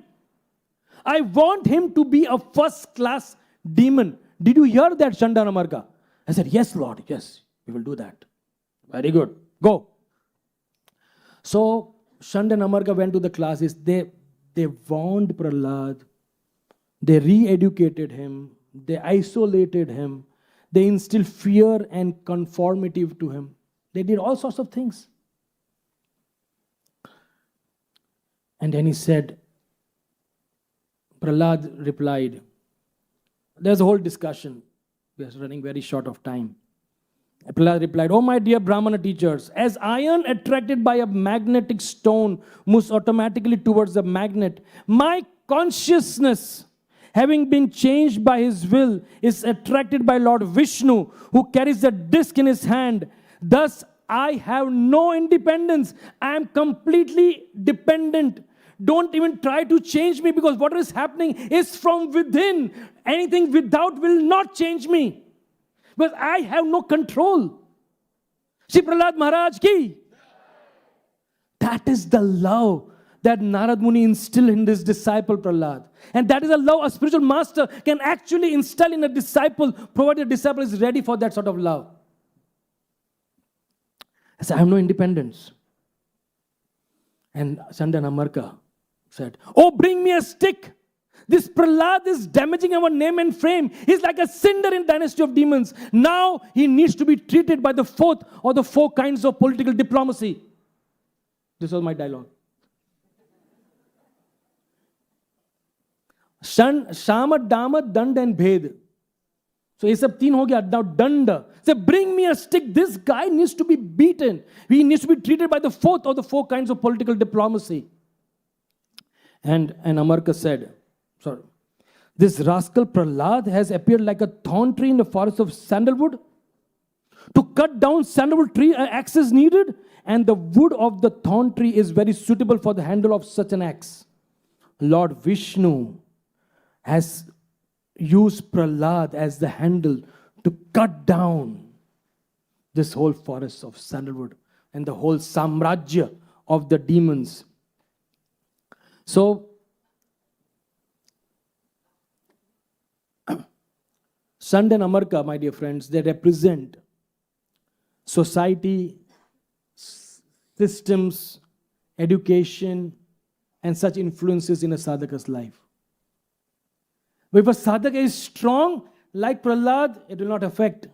I want him to be a first-class demon. Did you hear that, Shanda and Amarka? I said, yes, Lord, yes, we will do that. Very good. Go. So, Shanda and Amarka went to the classes. They warned Prahlad. They re-educated him. They isolated him. They instilled fear and conformity to him. They did all sorts of things. And then he said, Prahlad replied, there's a whole discussion. We are running very short of time. Prahlad replied, oh my dear Brahmana teachers, as iron attracted by a magnetic stone moves automatically towards the magnet, my consciousness, having been changed by his will, is attracted by Lord Vishnu, who carries the disc in his hand. Thus, I have no independence. I am completely dependent. Don't even try to change me, because what is happening is from within. Anything without will not change me, because I have no control. Shri Prahlad Maharaj ki. That is the love that Narad Muni instilled in his disciple Prahlad. And that is a love a spiritual master can actually instill in a disciple, provided the disciple is ready for that sort of love. I said, I have no independence. And Chandan Amarka said, oh, bring me a stick. This Prahlad is damaging our name and fame. He's like a cinder in dynasty of demons. Now he needs to be treated by the fourth or the four kinds of political diplomacy. This was my dialogue. Shama, Dama, Dand and Bhed. So ये सब तीन हो गया. Now Danda. Say, bring me a stick. This guy needs to be beaten. He needs to be treated by the fourth or the four kinds of political diplomacy. And Amarka said, sorry, this rascal Prahlad has appeared like a thorn tree in the forest of sandalwood. To cut down sandalwood tree, an axe is needed, and the wood of the thorn tree is very suitable for the handle of such an axe. Lord Vishnu has used Prahlad as the handle to cut down this whole forest of sandalwood and the whole samrajya of the demons. So, Sand and Amarka, my dear friends, they represent society, systems, education, and such influences in a sadhaka's life. But if a sadhaka is strong, like Prahlad, it will not affect.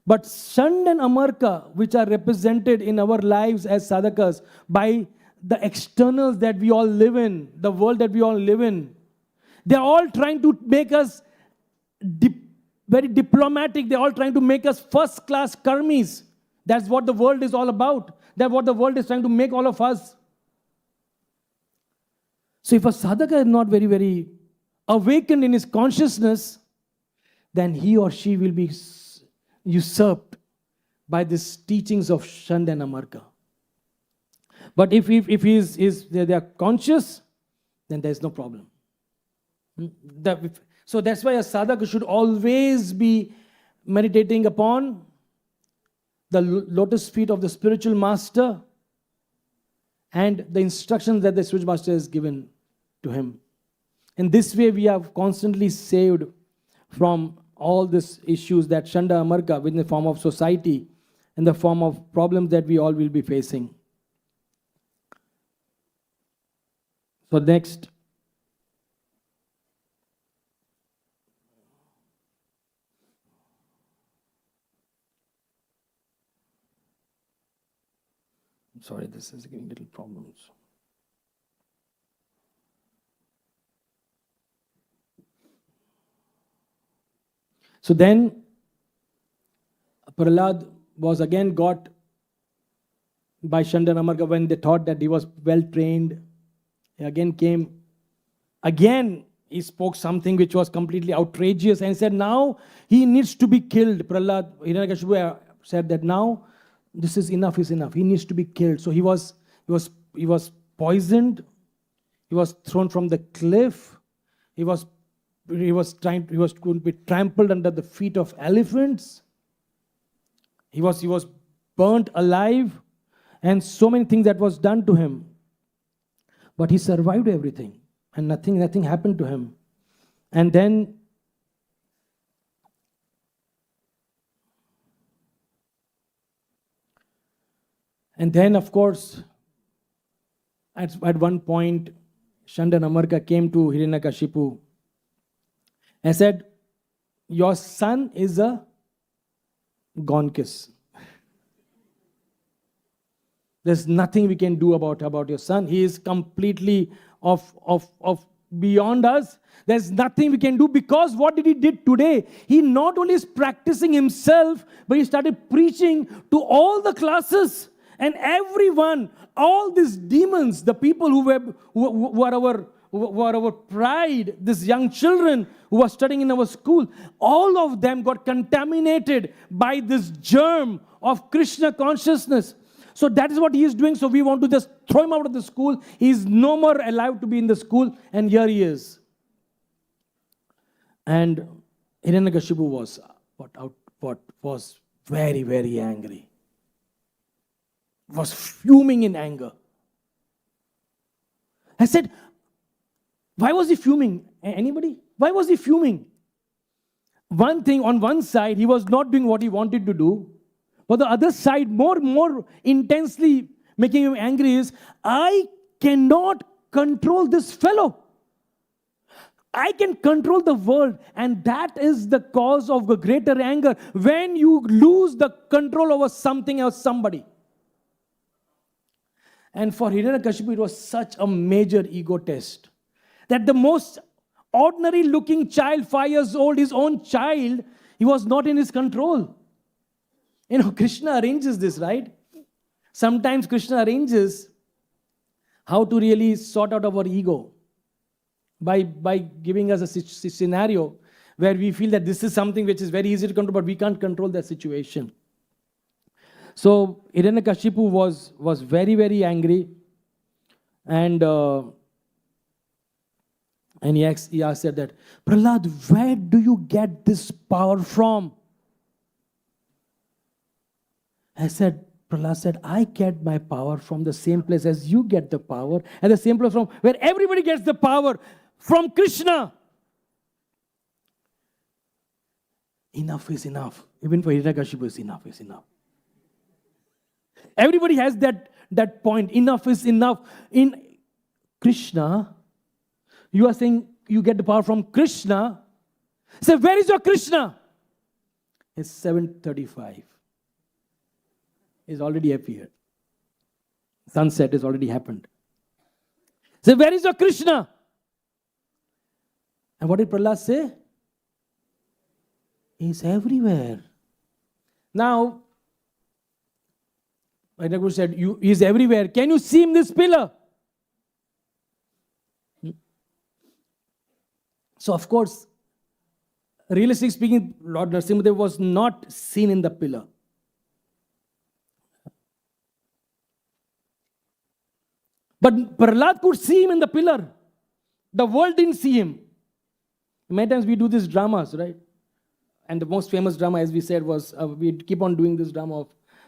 But Sand and Amarka, which are represented in our lives as sadhakas by the externals that we all live in, the world that we all live in, they're all trying to make us very diplomatic. They're all trying to make us first-class karmis. That's what the world is all about. That's what the world is trying to make all of us. So if a sadhaka is not very, very awakened in his consciousness, then he or she will be usurped by these teachings of Shand and Amarka. But if they are conscious, then there is no problem. So that's why a sadhaka should always be meditating upon the lotus feet of the spiritual master and the instructions that the spiritual master has given to him. In this way, we are constantly saved from all these issues that Shanda Amarka, in the form of society, in the form of problems that we all will be facing. So next. Sorry, this is giving little problems. So then, Prahlad was again got by Shanda and Amarka when they thought that he was well trained. He again came. Again, he spoke something which was completely outrageous and said, now he needs to be killed. Prahlad, Hiranyakashipu said that now this is enough is enough. He needs to be killed. So he was poisoned. He was thrown from the cliff. He was going to be trampled under the feet of elephants. He was burnt alive, and so many things that was done to him. But he survived everything, and nothing happened to him. And then of course, at one point, Shanda and Amarka came to Hiranyakashipu and said, your son is a Gonkis. There's nothing we can do about your son. He is completely of beyond us. There's nothing we can do, because what did he did today? He not only is practicing himself, but he started preaching to all the classes and everyone, all these demons, the people who were our pride, these young children who were studying in our school, all of them got contaminated by this germ of Krishna consciousness. So that is what he is doing. So we want to just throw him out of the school. He is no more allowed to be in the school. And here he is. And Hiranyakashipu was very, very angry. Was fuming in anger. I said, why was he fuming? Anybody? Why was he fuming? One thing, on one side, he was not doing what he wanted to do. But the other side, more intensely making him angry is, I cannot control this fellow. I can control the world. And that is the cause of the greater anger, when you lose the control over something or somebody. And for Hiranyakashipu, it was such a major ego test, that the most ordinary looking child, 5 years old, his own child, he was not in his control. You know, Krishna arranges this, right? Sometimes Krishna arranges how to really sort out our ego by giving us a scenario where we feel that this is something which is very easy to control, but we can't control that situation. So Hiranyakashipu was very, very angry, and he asked that, Prahlad, where do you get this power from? Prahlad said, I get my power from the same place as you get the power, and the same place from where everybody gets the power, from Krishna. Enough is enough. Even for Hiranyakashipu, enough is enough. Everybody has that point. Enough is enough. In Krishna, you are saying you get the power from Krishna. Say, where is your Krishna? It's 7:35. It's already appeared. Sunset has already happened. Say, where is your Krishna? And what did Prahlad say? He's everywhere. Now, Hiranyakashipu said, he's everywhere. Can you see him in this pillar? So, of course, realistically speaking, Lord Narsimhadeva was not seen in the pillar. But Prahlad could see him in the pillar. The world didn't see him. Many times we do these dramas, right? And the most famous drama, as we said, was we keep on doing this drama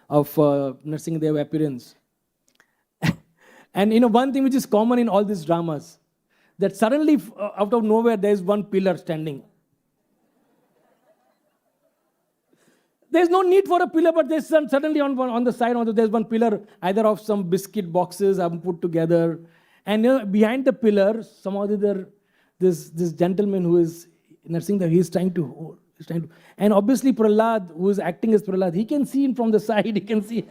of Narsimhadeva appearance. And one thing which is common in all these dramas, that suddenly out of nowhere there is one pillar standing. There's no need for a pillar, but there's suddenly on the side, there's one pillar, either of some biscuit boxes are put together. And behind the pillar, somehow this gentleman who is Narsimhadeva, he's trying to. And obviously Prahlad, who is acting as Prahlad, he can see him from the side, he can see.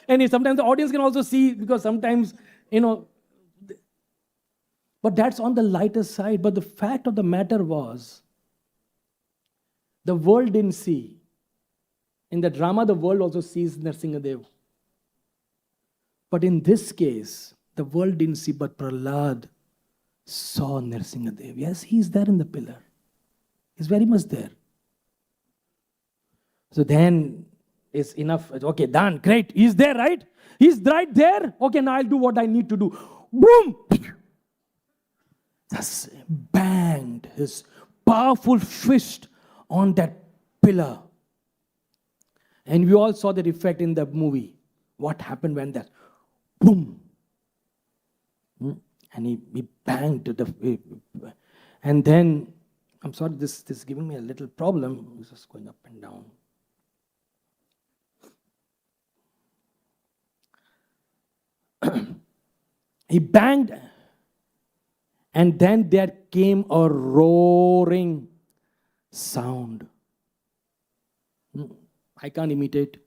And sometimes the audience can also see, because sometimes, but that's on the lighter side. But the fact of the matter was, the world didn't see. In the drama, the world also sees Narsimhadeva. But in this case, the world didn't see, but Prahlad saw Narsimhadeva. Yes, he's there in the pillar. He's very much there. So then it's enough. Okay, done. Great. He's there, right? He's right there. Okay, now I'll do what I need to do. Boom! Just banged his powerful fist on that pillar. And we all saw that effect in the movie. What happened when that boom? And he banged the. And then, I'm sorry, this is giving me a little problem. It's just going up and down. He banged, and then there came a roaring sound. I can't imitate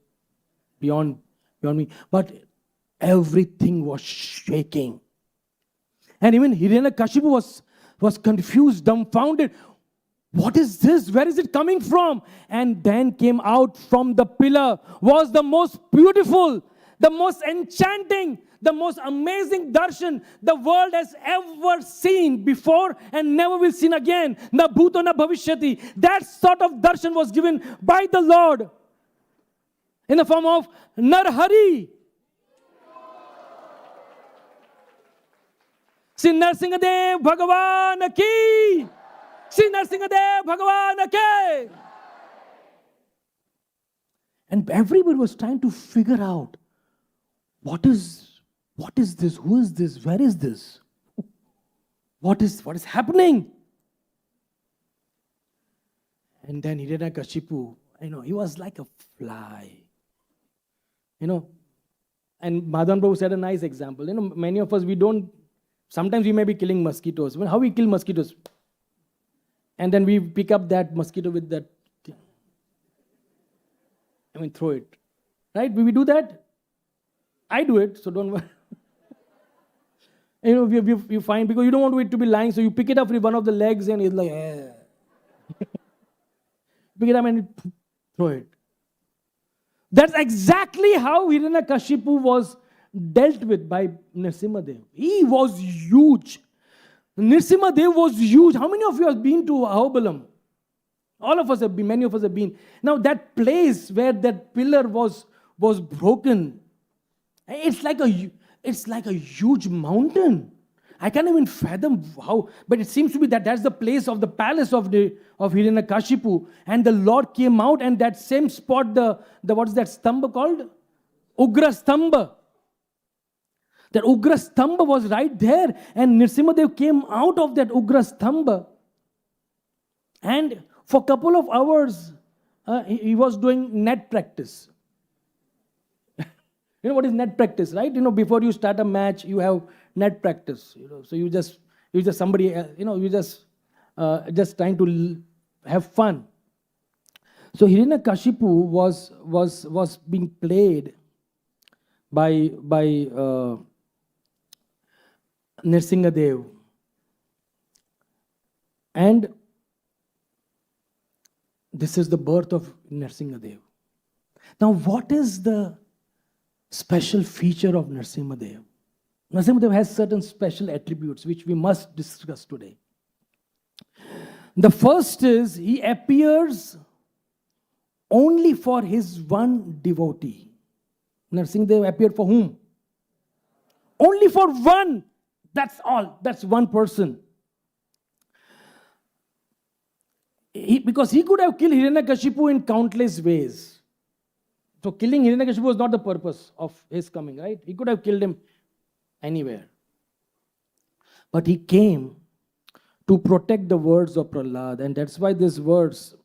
beyond me. But everything was shaking. And even Hiranyakashipu was confused, dumbfounded. What is this? Where is it coming from? And then came out from the pillar was the most beautiful, the most enchanting, the most amazing darshan the world has ever seen before and never will see again. Na bhuto na bhavishyati. That sort of darshan was given by the Lord in the form of Narhari. Sri Narsimhadeva Bhagavan ki. Sri Narsimhadeva Bhagavan ki. And everybody was trying to figure out what is this? Who is this? Where is this? What is happening? And then Hiranyakashipu, he was like a fly. And Madhan Prabhu said a nice example. Many of us, sometimes we may be killing mosquitoes. How we kill mosquitoes? And then we pick up that mosquito with that thing. Throw it. Right? We do that? I do it, so don't worry. You find, because you don't want it to be lying, so you pick it up with one of the legs and it's like, pick it up and throw it. That's exactly how Hiranyakashipu was dealt with by Narsimhadeva. He was huge. Narsimhadeva was huge. How many of you have been to Ahobalam? All of us have been, many of us have been. Now that place where that pillar was broken, it's like a huge mountain. I can't even fathom how, but it seems to be that's the place of the palace of Hiranyakashipu. And the Lord came out, and that same spot, the what is that stamba called? Ugra Stamba. That Ugra Stamba was right there, and Narsimhadev came out of that Ugra Stamba. And for a couple of hours, he was doing net practice. You know what is net practice, right? Before you start a match, you have net practice. So you just somebody, you just trying to have fun. So Hiranyakashipu was being played by Narsimhadev. And this is the birth of Narsimhadev. Now, what is the special feature of Narsimhadev? Narsimhadev has certain special attributes which we must discuss today. The first is he appears only for his one devotee. Narsimhadev appeared for whom? Only for one. That's all. That's one person. Because he could have killed Hiranyakashipu in countless ways. So killing Hiranyakashipu was not the purpose of his coming, right? He could have killed him anywhere. But he came to protect the words of Prahlada. And that's why this verse,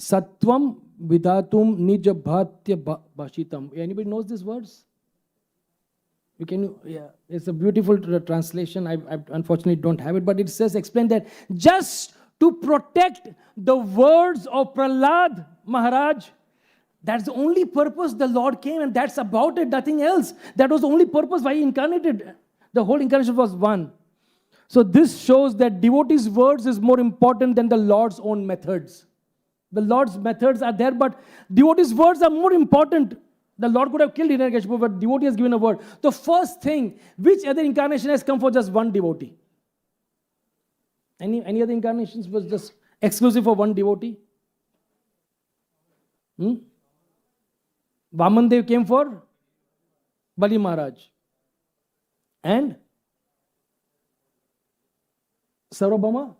Sattvam Vidatum Nija Bhatya Bhashitam. Anybody knows this verse? It's a beautiful translation. I unfortunately don't have it, but it says, explain that just to protect the words of Prahlada Maharaj. That's the only purpose the Lord came, and that's about it, nothing else. That was the only purpose why he incarnated. The whole incarnation was one. So this shows that devotees' words is more important than the Lord's own methods. The Lord's methods are there, but devotees' words are more important. The Lord could have killed Hiranyakashipu, but devotee has given a word. The first thing, which other incarnation has come for just one devotee? Any other incarnations was just exclusive for one devotee? Vamandev came for Bali Maharaj. And Sarvabhauma?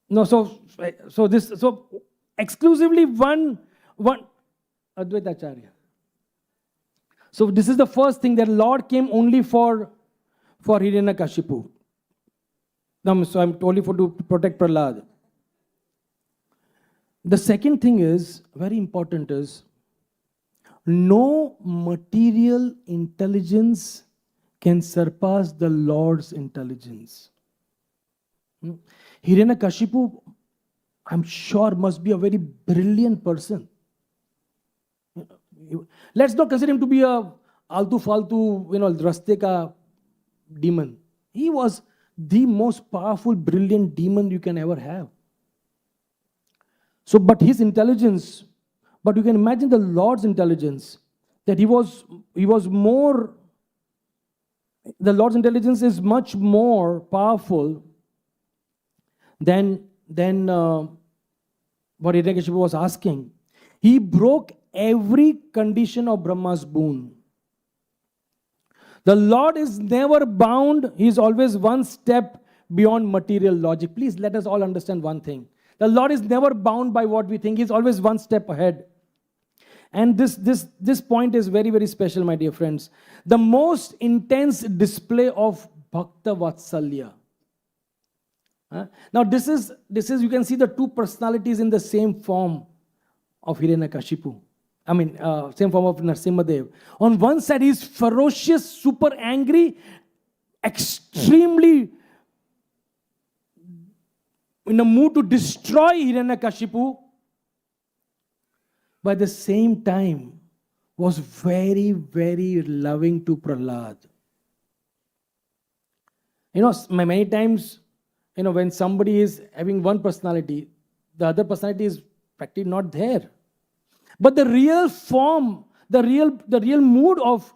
No, so exclusively one Advaita Acharya. So this is the first thing, that Lord came only for Hiranyakashipu. So I'm only to protect Prahlada. The second thing is, very important, is no material intelligence can surpass the Lord's intelligence. Hiranyakashipu I'm sure must be a very brilliant person. Let's not consider him to be a altu faltu, raste ka demon. He was the most powerful, brilliant demon you can ever have. So, but his intelligence, but you can imagine the Lord's intelligence, that he was more, the Lord's intelligence is much more powerful than what Hiranyakashipu was asking. He broke every condition of Brahma's boon. The Lord is never bound. He is always one step beyond material logic. Please let us all understand one thing. The Lord is never bound by what we think. He is always one step ahead. And this point is very, very special, my dear friends. The most intense display of Bhakta Vatsalya. Now this is you can see the two personalities in the same form of Hiranyakashipu. Same form of Narsimhadeva. On one side, he is ferocious, super angry, extremely in a mood to destroy Hiranyakashipu. But at the same time, was very, very loving to Prahlada. Many times, when somebody is having one personality, the other personality is practically not there. But the real form, the real mood of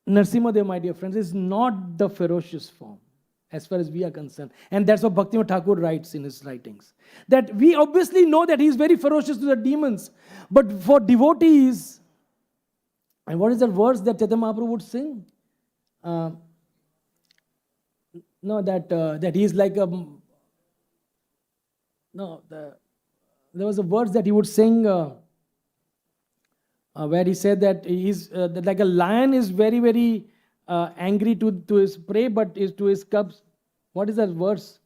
Narsimhadeva, my dear friends, is not the ferocious form, as far as we are concerned. And that's what Bhaktivinoda Thakur writes in his writings. That we obviously know that he is very ferocious to the demons. But for devotees, and what is that verse that Chaitanya Mahaprabhu would sing? That he is like a... there was a verse that he would sing... where he said that he's like a lion is very, very angry to his prey, but is to his cubs. What is that verse?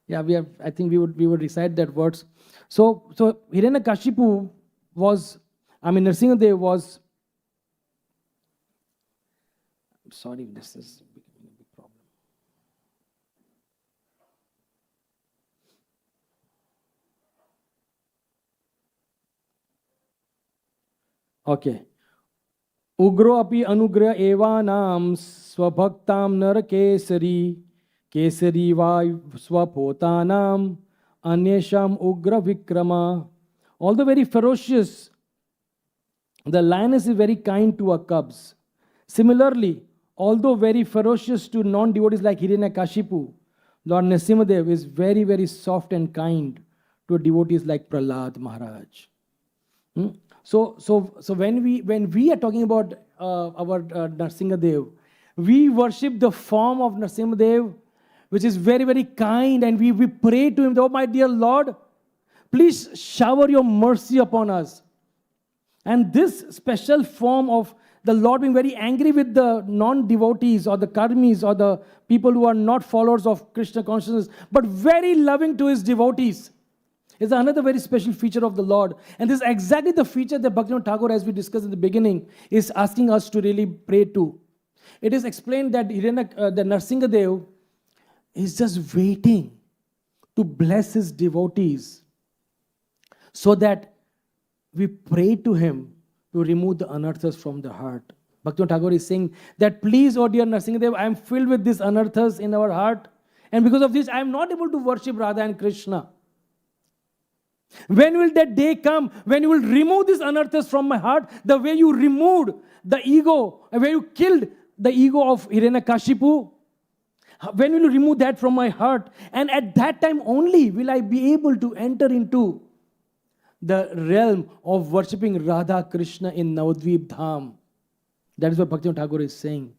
Yeah, I think we would recite that verse. So Hiranyakashipu was, Narsimhadeva was. I'm sorry, this is becoming a big problem. Okay. Ugro api anugrah evanam swabhaktam nar kesari va swapotanam anyesham ugra vikrama. Although very ferocious, the lioness is very kind to her cubs. Similarly, although very ferocious to non-devotees like Hiranyakashipu, Lord Narsimhadeva is very, very soft and kind to devotees like Prahlada Maharaj. So when we are talking about our Narsimhadeva, we worship the form of Narsimhadeva, which is very, very kind, and we pray to him, oh my dear Lord, please shower your mercy upon us. And this special form of the Lord being very angry with the non-devotees or the karmis or the people who are not followers of Krishna consciousness, but very loving to his devotees, is another very special feature of the Lord. And this is exactly the feature that Bhaktivinoda Thakur, as we discussed in the beginning, is asking us to really pray to. It is explained that the Narsimhadeva is just waiting to bless his devotees so that we pray to him to remove the anarthas from the heart. Bhaktivinoda Thakur is saying that, please, oh dear Narsimhadeva, I am filled with these anarthas in our heart, and because of this, I am not able to worship Radha and Krishna. When will that day come when you will remove these anarthas from my heart, the way you removed the ego, where you killed the ego of Hiranyakashipu? When will you remove that from my heart? And at that time only will I be able to enter into the realm of worshipping Radha Krishna in Navadvip Dham. That is what Bhaktivinoda Thakur is saying.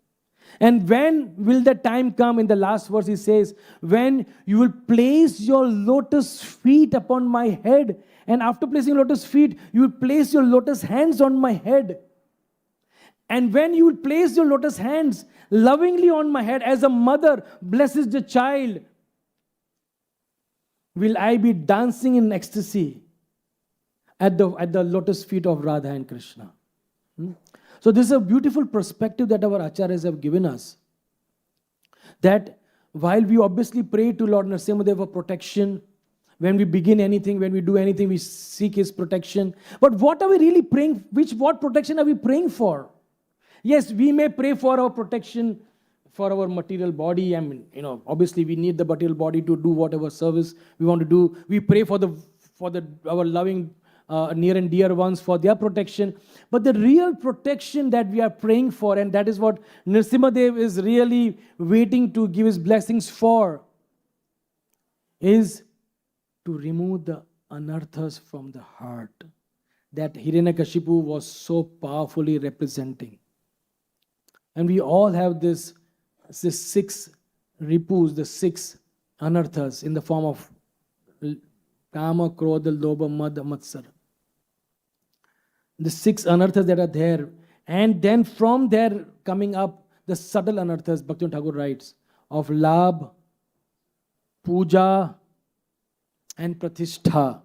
And when will the time come? In the last verse he says, when you will place your lotus feet upon my head, and after placing lotus feet, you will place your lotus hands on my head. And when you will place your lotus hands lovingly on my head, as a mother blesses the child, will I be dancing in ecstasy at the lotus feet of Radha and Krishna. So this is a beautiful perspective that our acharyas have given us. That while we obviously pray to Lord Narsimhadeva for protection, When we begin anything, when we do anything, we seek His protection. But what are we really praying? What protection are we praying for? Yes, we may pray for our protection for our material body. I mean, obviously we need the material body to do whatever service we want to do. We pray for our loving near and dear ones for their protection. But the real protection that we are praying for, and that is what Narsimhadeva is really waiting to give his blessings for, is to remove the anarthas from the heart that Hiranyakashipu was so powerfully representing. And we all have this 6 ripus, the 6 anarthas in the form of kama, krodha, lobha, mada, matsara. The 6 anarthas that are there. And then from there coming up the subtle anarthas, Bhaktivinoda Thakur writes, of labh, puja, and pratishtha.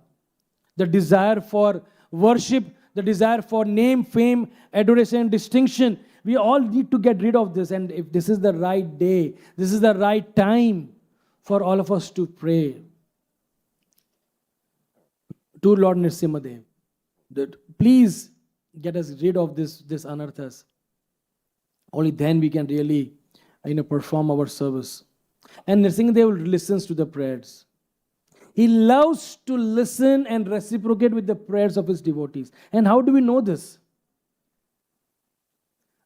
The desire for worship, the desire for name, fame, adoration, distinction. We all need to get rid of this. And if this is the right day, this is the right time for all of us to pray to Lord Narsimhadeva, that please get us rid of this anarthas. Only then we can really perform our service. And Narsimhadeva listens to the prayers. He loves to listen and reciprocate with the prayers of his devotees. And how do we know this?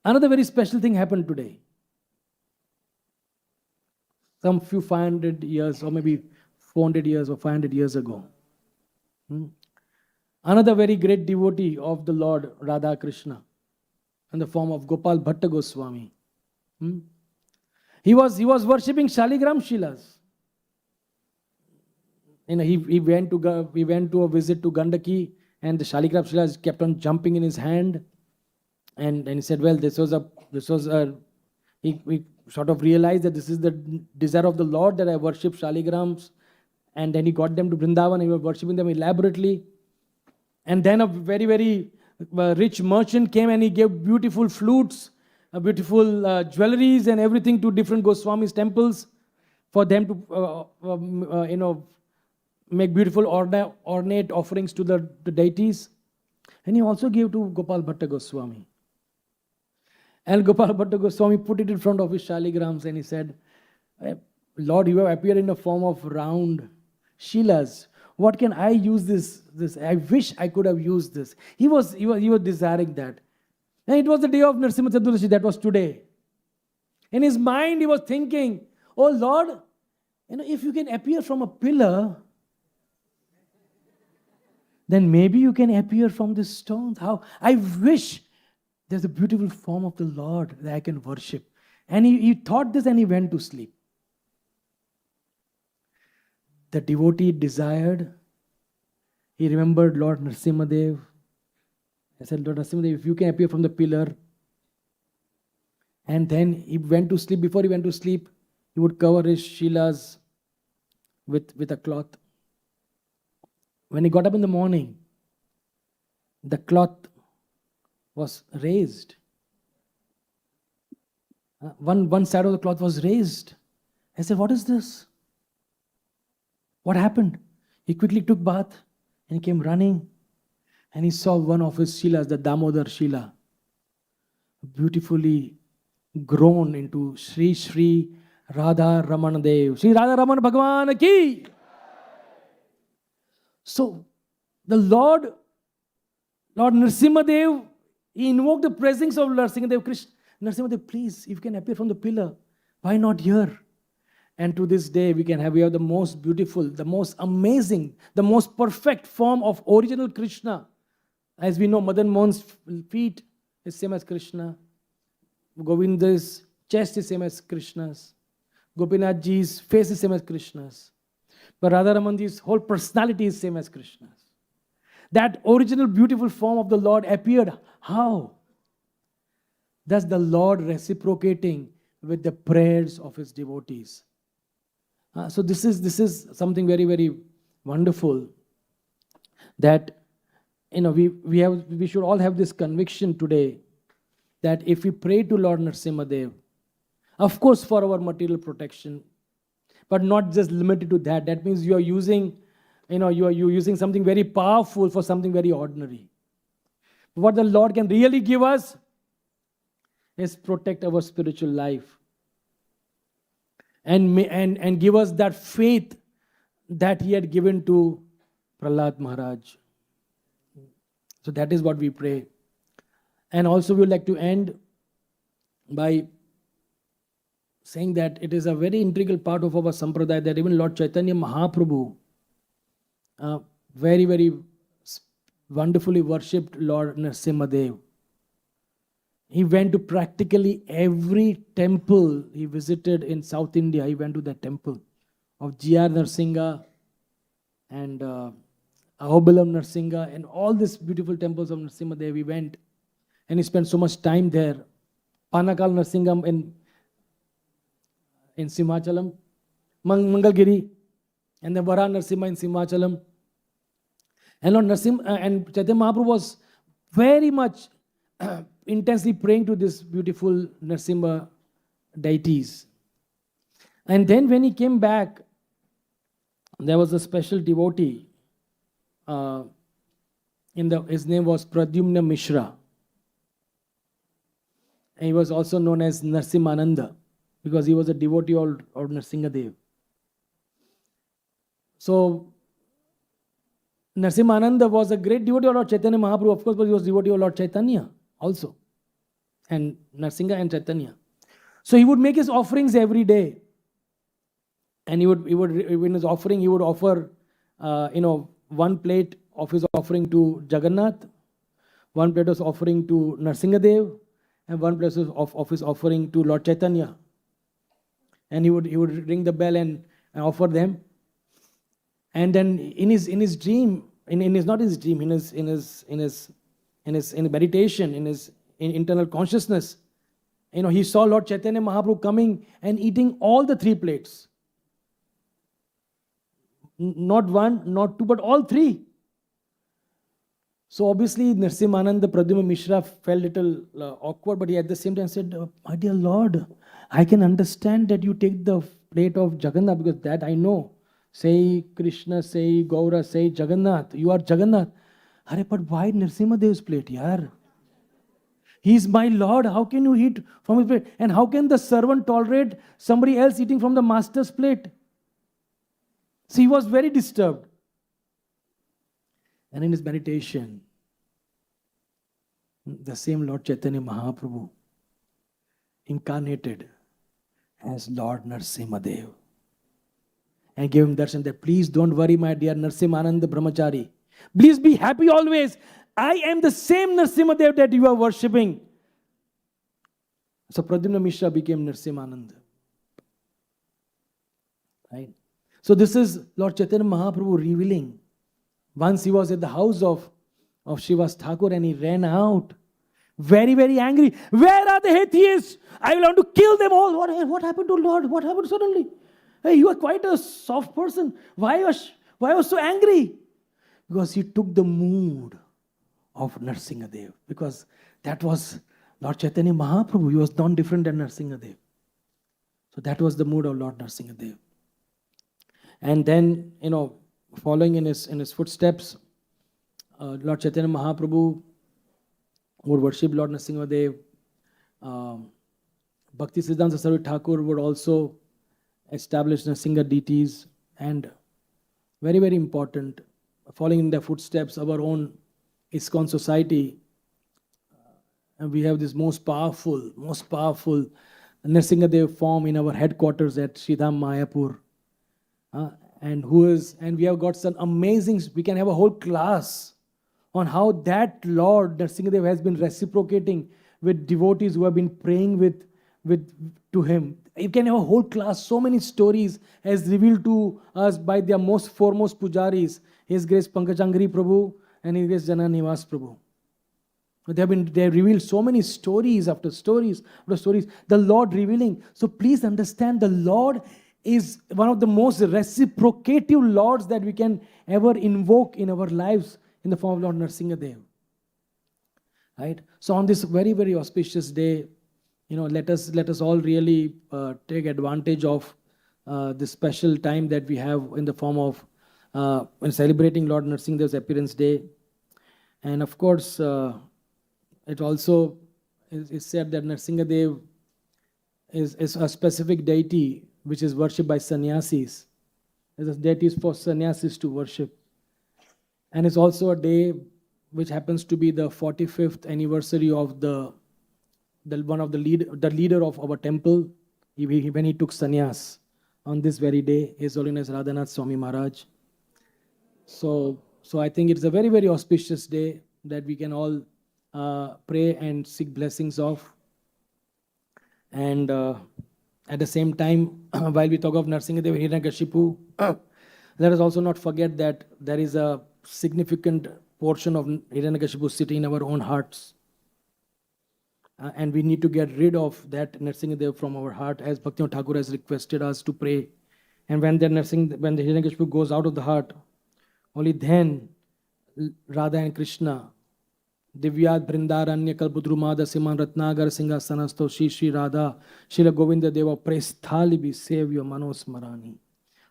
Another very special thing happened today. Some few 500 years, or maybe 400 years or 500 years ago. Another very great devotee of the Lord Radha Krishna, in the form of Gopal Bhatta Goswami. He was worshipping Shaligram Shilas. He went to a visit to Gandaki, and the Shaligram Shilas kept on jumping in his hand. And he said, well, he sort of realized that this is the desire of the Lord, that I worship Shaligrams. And then he got them to Vrindavan, he was worshipping them elaborately. And then a very, very rich merchant came and he gave beautiful flutes, beautiful jewelries and everything to different Goswamis' temples for them to, make beautiful ornate offerings to the deities. And he also gave to Gopal Bhatta Goswami. And Gopal Bhatta Goswami put it in front of his Shaligrams and he said, Lord, you have appeared in the form of round Shilas. What can I use this? I wish I could have used this. He was desiring that. And it was the day of Narsimha Chaturdashi, that was today. In his mind, he was thinking, oh Lord, if you can appear from a pillar, then maybe you can appear from this stone. How I wish there's a beautiful form of the Lord that I can worship. And he thought this and he went to sleep. The devotee desired. He remembered Lord Narsimhadeva. I said, Lord Narsimhadeva, if you can appear from the pillar. And then he went to sleep. Before he went to sleep, he would cover his Shilas with a cloth. When he got up in the morning, the cloth was raised. One side of the cloth was raised. I said, what is this? What happened? He quickly took bath and he came running and he saw one of his Shilas, the Damodar Shila, beautifully grown into Sri Sri Radha Ramana Dev. Sri Radha Ramana Bhagavan ki. So the Lord Narsimhadev, he invoked the presence of Narsimhadev. Krishna, Narsimhadev, please, if you can appear from the pillar, why not here? And to this day, we have the most beautiful, the most amazing, the most perfect form of original Krishna. As we know, Madan Mohan's feet is same as Krishna. Govinda's chest is same as Krishna's. Gopinath ji's face is same as Krishna's. But Radharamanji's whole personality is same as Krishna's. That original beautiful form of the Lord appeared. How? Thus the Lord reciprocating with the prayers of his devotees. So this is something very, very wonderful, that we should all have this conviction today, that if we pray to Lord Narsimhadev, of course for our material protection, but not just limited to that. That means you are using you're using something very powerful for something very ordinary. What the Lord can really give us is protect our spiritual life and give us that faith that He had given to Prahlada Maharaj. So that is what we pray. And also we would like to end by saying that it is a very integral part of our sampradaya that even Lord Chaitanya Mahaprabhu very, very wonderfully worshipped Lord Narsimhadeva. He went to practically every temple he visited in South India. He went to the temple of G.R. Narsinga and Ahobilam Narsinga and all these beautiful temples of Narsimhadeva. He went and he spent so much time there. Panakal Narsingam in Simhachalam, Mangalgiri, and the Vara Narsimha in Simhachalam. And Lord Narsimha and Chaitanya Mahaprabhu was very much intensely praying to this beautiful Narsimha deities. And then when he came back, there was a special devotee. His name was Pradyumna Mishra. And he was also known as Narsimhananda because he was a devotee of Narsimhadev. So Narsimhananda was a great devotee of Lord Chaitanya Mahaprabhu, of course, but he was a devotee of Lord Chaitanya also, and Narsinga and Chaitanya. So he would make his offerings every day, and he would in his offering he would offer, one plate of his offering to Jagannath, one plate of offering to Narsingadev, and one plate of his offering to Lord Chaitanya. And he would ring the bell and offer them. And then in his dream, in his meditation, in his internal consciousness, he saw Lord Chaitanya Mahaprabhu coming and eating all the 3 plates. Not one, not two, but all 3. So obviously Narsimhananda Pradyumna Mishra felt a little awkward, but he at the same time said, "My dear Lord, I can understand that you take the plate of Jagannath because that I know. Say Krishna, say Gaura, say Jagannath. You are Jagannath. Arey, but why Narsimhadev's plate, yaar? He's my Lord. How can you eat from his plate? And how can the servant tolerate somebody else eating from the master's plate?" So he was very disturbed. And in his meditation, the same Lord Chaitanya Mahaprabhu incarnated as Lord Narsimhadev and gave him darshan that, "Please don't worry, my dear Narsimhananda Brahmachari. Please be happy always. I am the same Narsimhadev that you are worshipping." So Pradyumna Mishra became Narsimhananda. Right? So this is Lord Chaitanya Mahaprabhu revealing. Once he was at the house of Srivas Thakur and he ran out, very, very angry. "Where are the atheists? I want to kill them all. What happened to Lord? What happened suddenly? Hey, you are quite a soft person. Why was so angry?" Because he took the mood of Narsingadev. Because that was Lord Chaitanya Mahaprabhu. He was not different than Narsingadev. So that was the mood of Lord Narsingadev. And then, following in his footsteps, Lord Chaitanya Mahaprabhu would worship Lord Narsimhadev. Bhakti Siddhanta Saraswati Thakur would also establish Narsinga deities. And very, very important, following in their footsteps, our own ISKCON society, and we have this most powerful Narsingadev form in our headquarters at Sridham Mayapur. And we have got some amazing, we can have a whole class on how that Lord Narsingadev has been reciprocating with devotees who have been praying to him. You can have a whole class, so many stories as revealed to us by their most foremost pujaris, His Grace Pankajangri Prabhu and His Grace Jananivas Prabhu. They have revealed so many stories after stories after stories, the Lord revealing. So please understand, the Lord is one of the most reciprocative Lords that we can ever invoke in our lives in the form of Lord Narsingadev. Right? So on this very, very auspicious day, let us all really take advantage of this special time that we have in the form of when celebrating Lord Narsimhadeva's appearance day. And of course, it also is said that Narsimhadev is a specific deity which is worshipped by sannyasis. There's a deity for sannyasis to worship. And it's also a day which happens to be the 45th anniversary of the leader of our temple, when he took sannyas. On this very day, His Holiness Radhanath Swami Maharaj. So I think it's a very, very auspicious day that we can all pray and seek blessings of. And at the same time, while we talk of Narsimhadeva Hiranyakashipu, let us also not forget that there is a significant portion of Hiranyakashipu sitting in our own hearts. And we need to get rid of that Narsimhadev from our heart, as Bhaktivinoda Thakur has requested us to pray. And when the Hiranyakashipu goes out of the heart, only then Radha and Krishna, Divyat Brindaranya Kalpudrumada Siman Ratnagar Singha Shri Radha Shila Govinda Deva Presthalibi Sevya Manosmarani.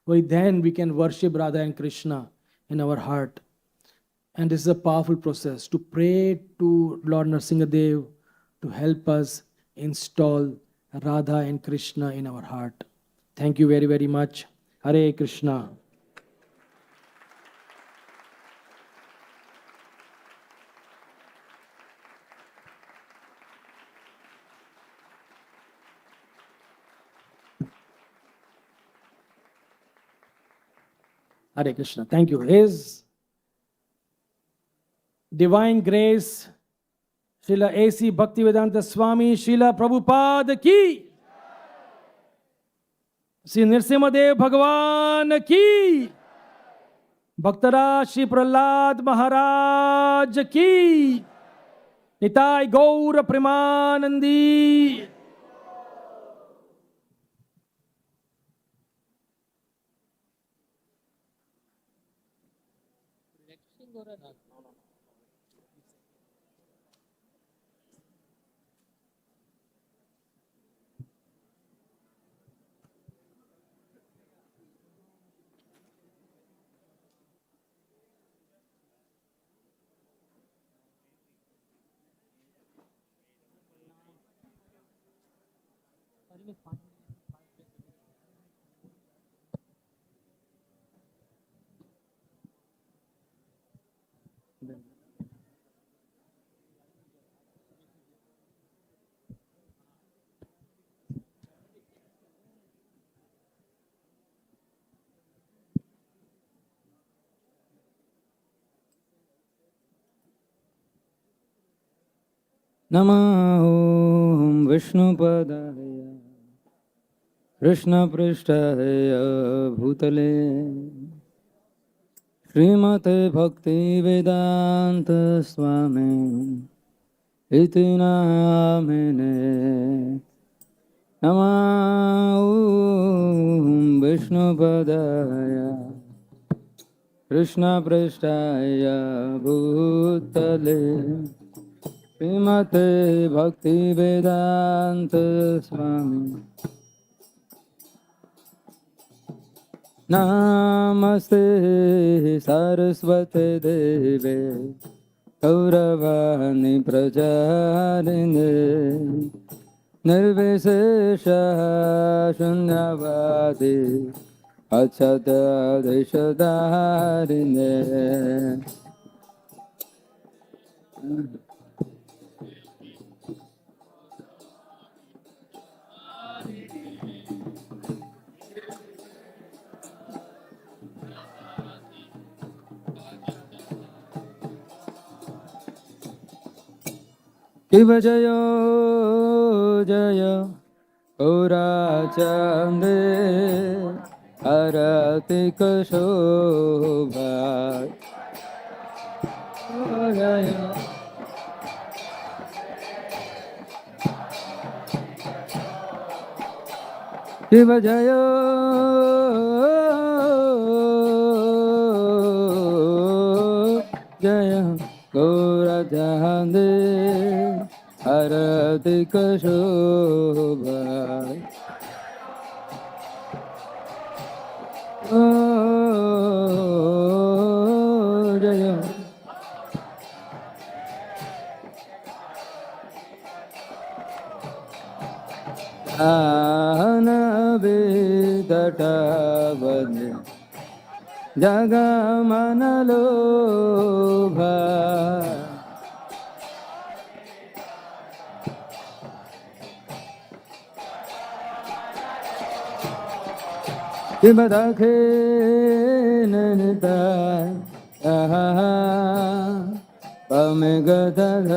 Only then we can worship Radha and Krishna in our heart. And this is a powerful process to pray to Lord Narsimhadev to help us install Radha and Krishna in our heart. Thank you very, very much. Hare Krishna. Hare Krishna. Thank you. His Divine Grace, Srila A.C. Bhaktivedanta Swami, Srila Prabhupada ki, Sri Narsimhadev Bhagavan ki, Bhaktaraj Shri Prahlada Maharaj ki, Nitai Gaura Premanandi. Namo Vishnupadaya Krishna Prishtaya Bhutale Srimate Bhakti Vedanta Swami Iti Namine Namo Vishnupadaya Krishna Prishtaya Bhutale Srimate Bhakti Vedanta Swami Namaste Saraswate Deve Kauravani Prajarine Nirvishesha Shunyavadi Achata Deshadarine. Shiva Jayo Jaya Ora Chande Arati Kashobha Jaya Shiva Jayo Jaya Ora Chande Arati Kashobha तटवने जगमनलोभा किमदखे Nandita पमेगदधर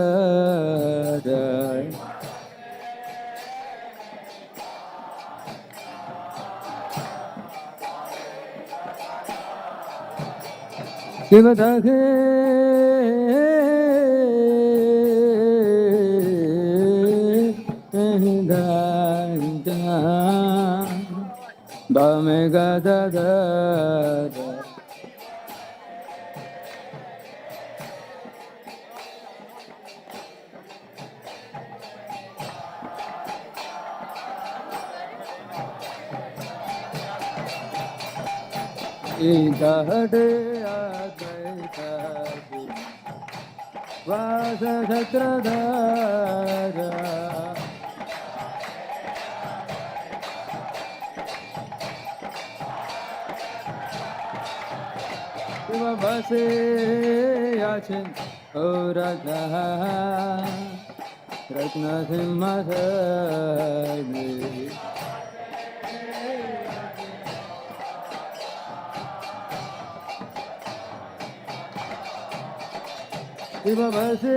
किमदखे Nandita Bamegada Idahade Advaita Vasa Satradhara Base Yachin Radha Narsimhadeva Base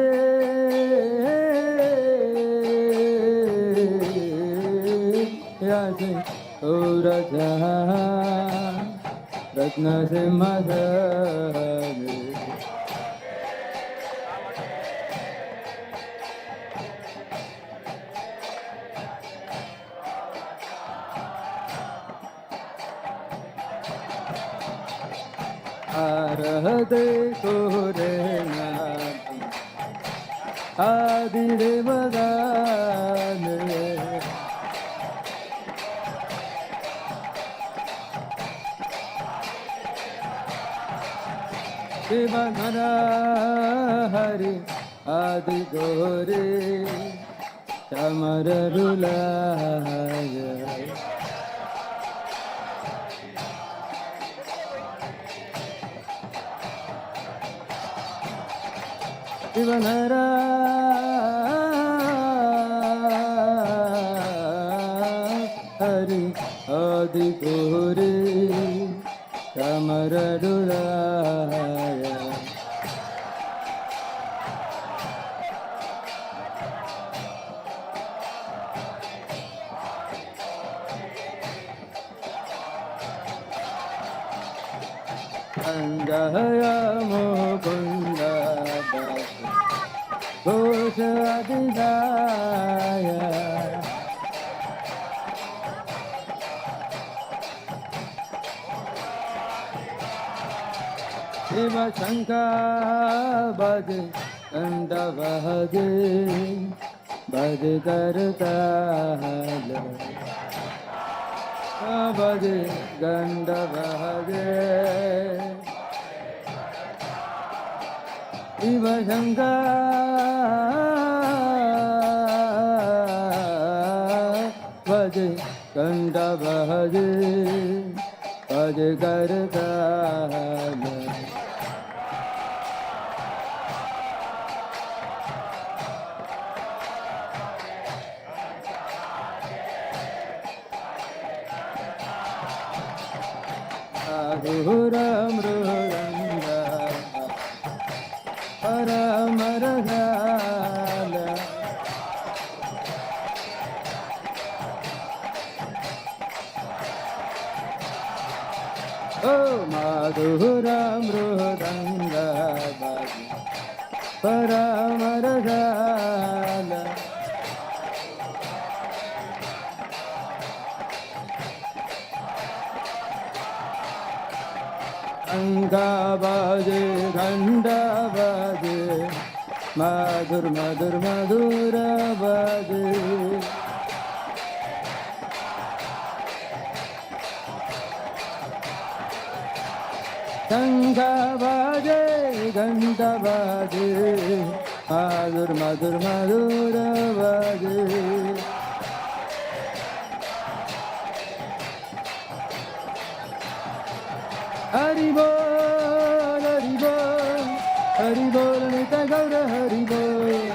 Yachin Radha Narsimhadeva Arahate Korena Adidevadane Shivanara Hari Adi Gore Tamararulaya Shivanara Hari Adi Gore Tamararulaya Angaya Mukunda Gosha Adidaya Shiva Shankar Bhaje Ganda Bhaje Bhaje Kartala Bhaje Ganda Bhaje Shiva Shankar Bhaje Ganda Bhaje Bhaje Kartala Adhura Mruganga Paramaragala Oh Madhura Mruganga Paramaragala Anga baje, ghanda baje, madhur madhur madhura baje. Anga baje, ghanda baje, madhur madhur madhura baje. Hari Bol, Hari Bol, Hari Bol, Nitai Gaura Hari Bol.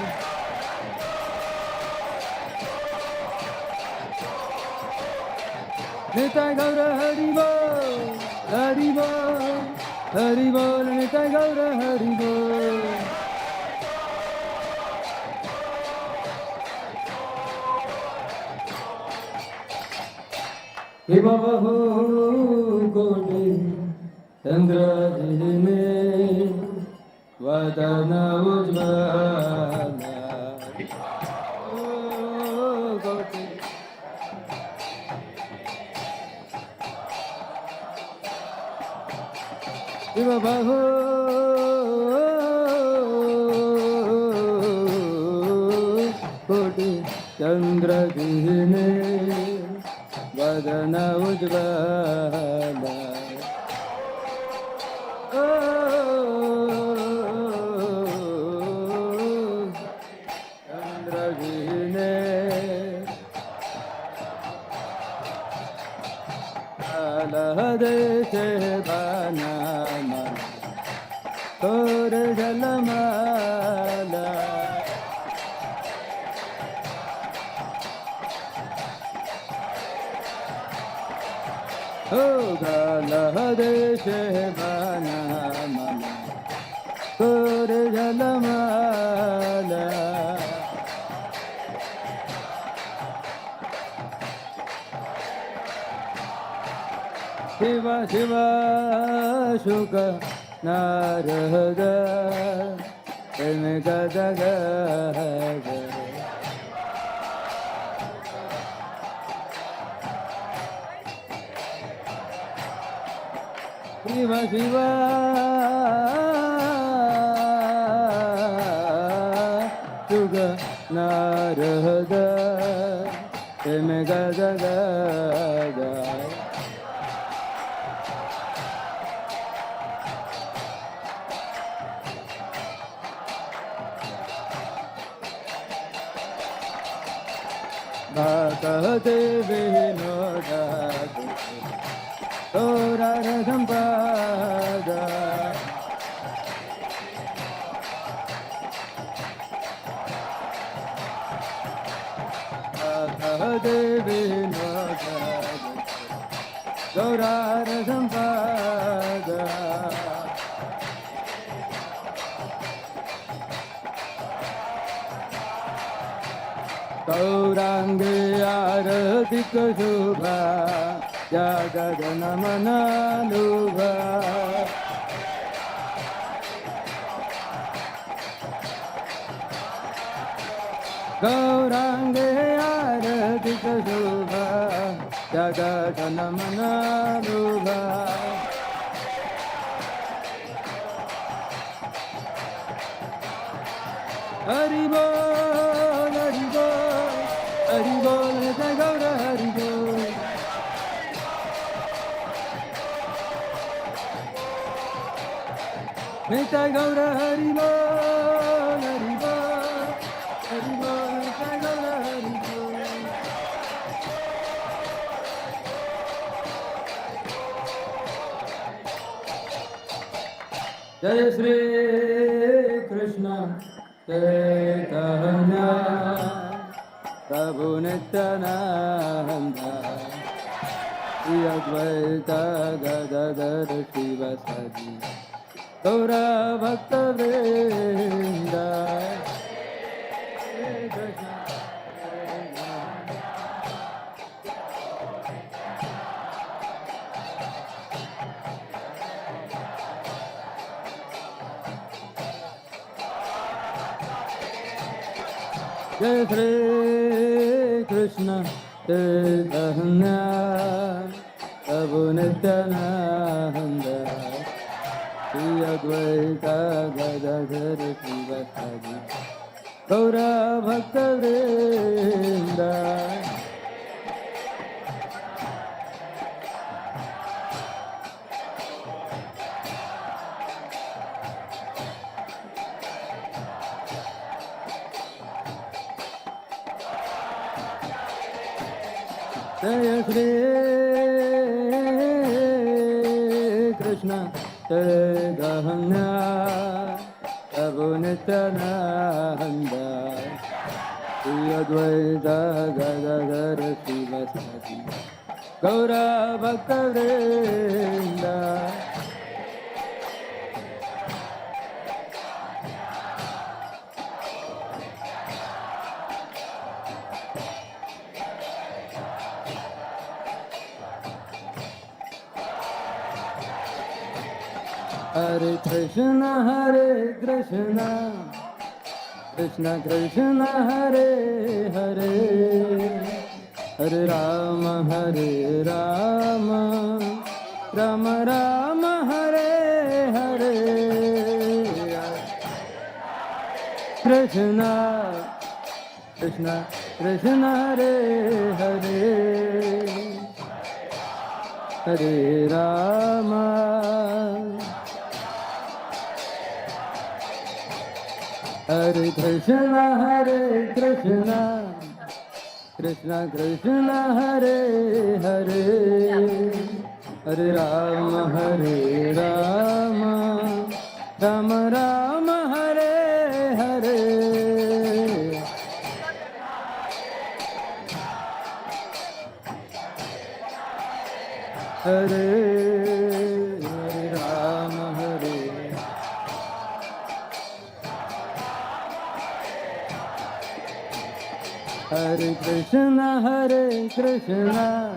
Nitai Gaura Hari Bol, Hari Bol, Hari Bol, Nitai Gaura Hari Bol. Himahu Koti Chandradhine Vadana Ujvala Koti Himahu Koti Chandradhine Vadana Ujvala Chandravine Alahadeshe Banamala Tore Jalamala Oh, Prahlada Banamala, Kore Jalamala. Shiva Shiva Shuka Narada, Emekadaga. Shiva Shiva Shuga Narada Emegadaga Bhakate Vinodadu Torara Sampada Devi Nodadu Torara Sampada Gaurangi Aratika Shubha Jagadana Mananuva Gaurangi Aratika Shubha Jagadana Mananuva Hari Bol, Hari Bol, Hari Bol, Jai Gaura Hari Bol. Nitai Gaura Hari Bol, Hari Bol, Hari Bol, Nitai Gaura Hari Bol. Jai Shri Krishna Chaitanya Prabhu Nityananda Shri Advaita Gadadhar Shivasadi Gaura Bhakta Vrinda Jai Shri Krishna Chaitanya Prabhu Nityananda Shri Advaita Gadadhar Shivasadi Gaura Bhakta Vrinda Jai Shri Krishna Jai Gahanya Prabhu Nityananda Shri Advaita Gadadhara Srivastati Gaura Bhaktavrinda Hare Krishna Krishna Krishna Hare Hare Hare Rama Rama Rama Hare Hare Krishna Krishna Krishna Hare Hare Hare Rama Hare Krishna Krishna Krishna Hare Hare Hare Rama Rama Rama Hare Hare Hare Rama Hare Krishna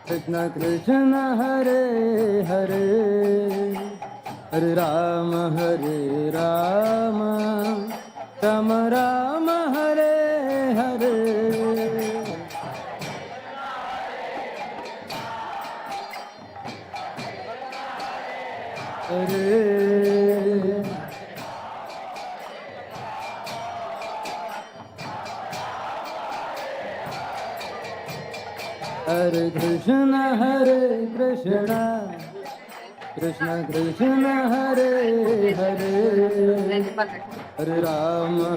Krishna Krishna Hare Hare Hare Rama Rama Rama Hare Hare Hare Hare Krishna Krishna Krishna Hare Hare Hare Rama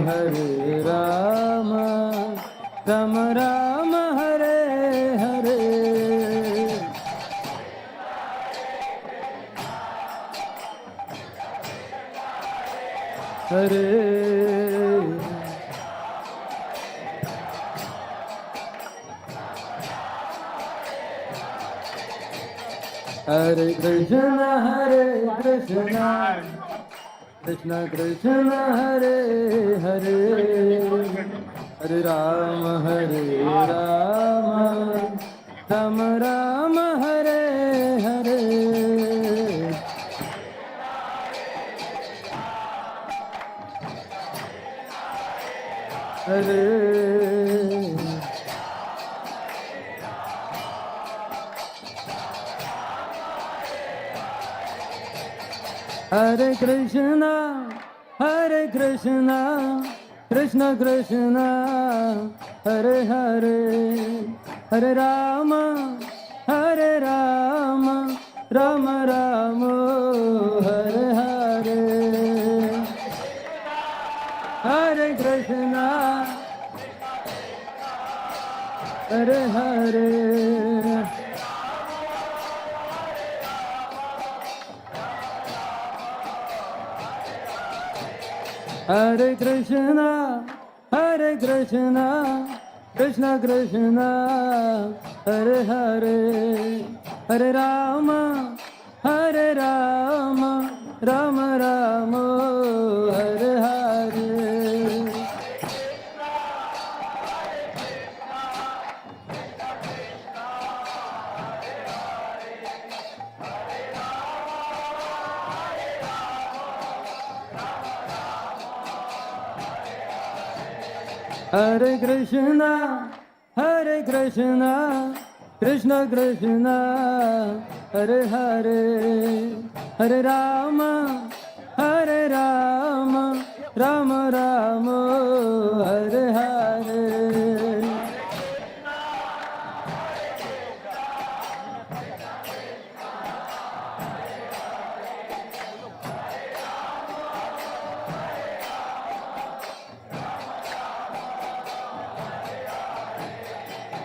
Rama Rama Hare Hare Hare Hare Krishna Krishna Krishna Hare Hare Hare Rama Rama Rama Hare Hare Hare Hare Krishna Krishna Krishna Hare Hare Hare Rama Rama Rama Hare Hare Hare Krishna Hare Hare Hare Krishna Krishna Krishna Hare Hare Hare Rama Rama Rama Hare Hare Hare Krishna Krishna Krishna Hare Hare Hare Rama Rama Rama Hare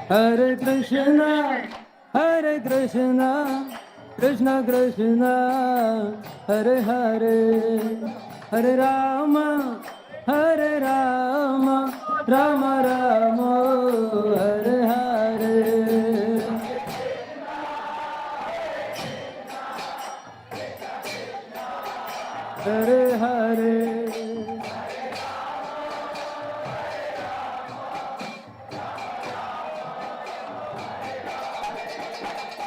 Hare Hare Krishna Krishna Krishna Hare Hare Hare Rama Hare Rama Rama Rama Hare Hare Hare Hare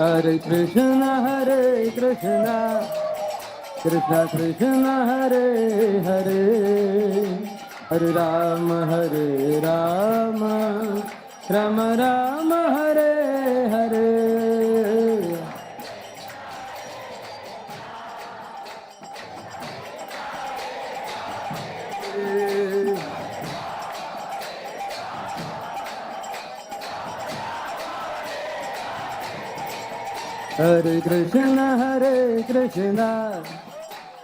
Hare Krishna Krishna Krishna Hare Hare Hare Rama Rama Rama Hare Hare Hare Krishna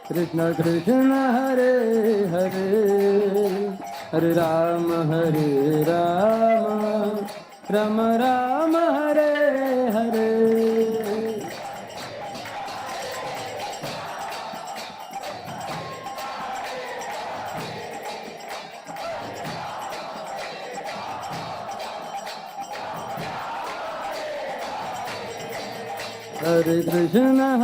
Krishna Krishna Hare Hare Hare Rama Rama Rama Hare Hare Hare Krishna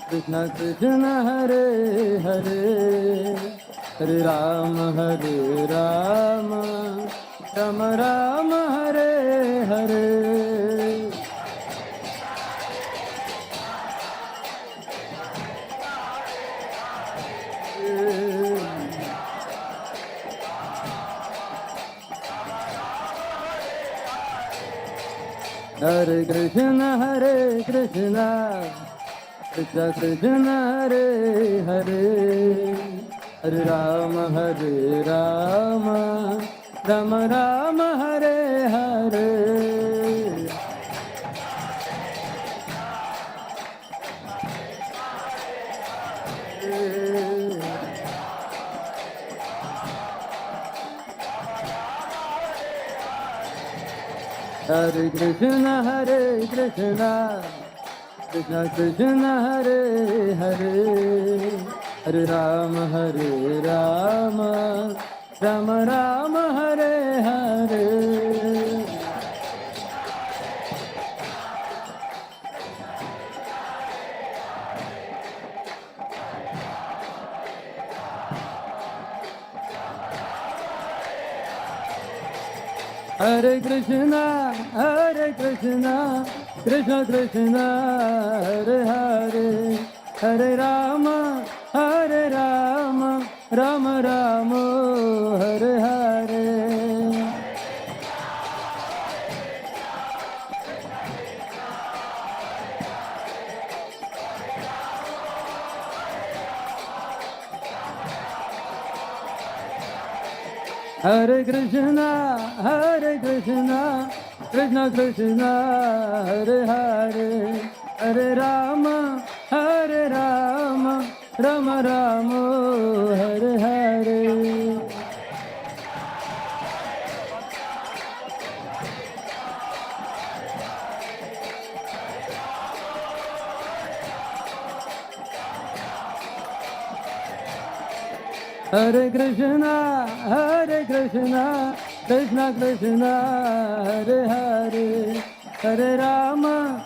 Krishna Krishna Hare Hare Hare Rama Rama Rama Hare Hare Hare Krishna Krishna Krishna Hare Hare Hare Rama Rama Rama Hare Hare Hare Krishna Krishna Krishna Hare Hare Hare Rama Rama Rama Hare Hare Hare Krishna Krishna Krishna Hare Hare Hare Rama Rama Rama Hare Hare Hare Krishna Krishna Krishna Hare Hare Hare Rama Rama Rama Hare Hare Hare Krishna Krishna Krishna Hare Hare Hare Rama Rama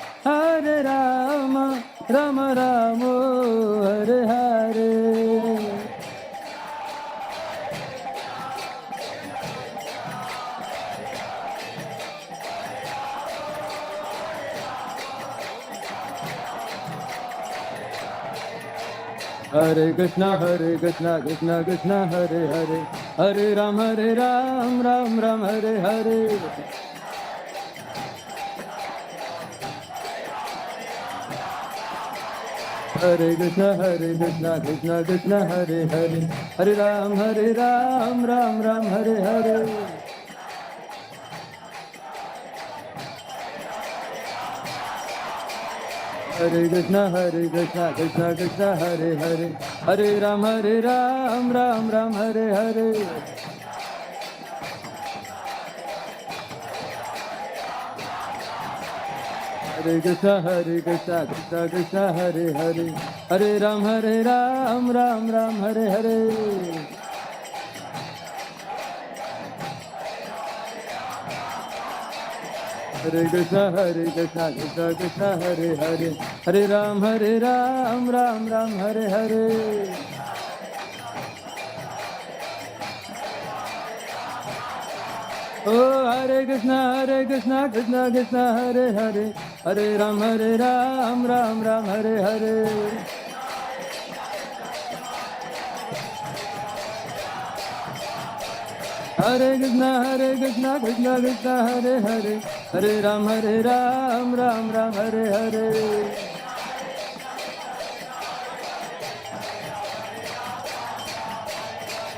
Rama Hare Hare Hare Krishna Krishna Krishna Hare Hare Hare Ram Ram Ram Hare Hare Hare Krishna Krishna Krishna Hare Hare Hare Ram Ram Ram Hare Hare Hare Krishna Krishna Hare Hare Hare Ram Ram Ram Hare Hare Hare Krishna, Krishna Krishna, Hare Hare, Hare Ram, Ram Ram, Hare Hare. Hare Krishna, Krishna Krishna, Hare Hare, Hare Ram, Ram Ram, Hare Hare. Oh, Hare Krishna, Krishna Krishna, Hare Hare, Hare Ram, Ram Ram, Hare Hare. Hare Krishna, Krishna Krishna, Hare Hare, Hare Ram, Ram Ram, Hare Hare.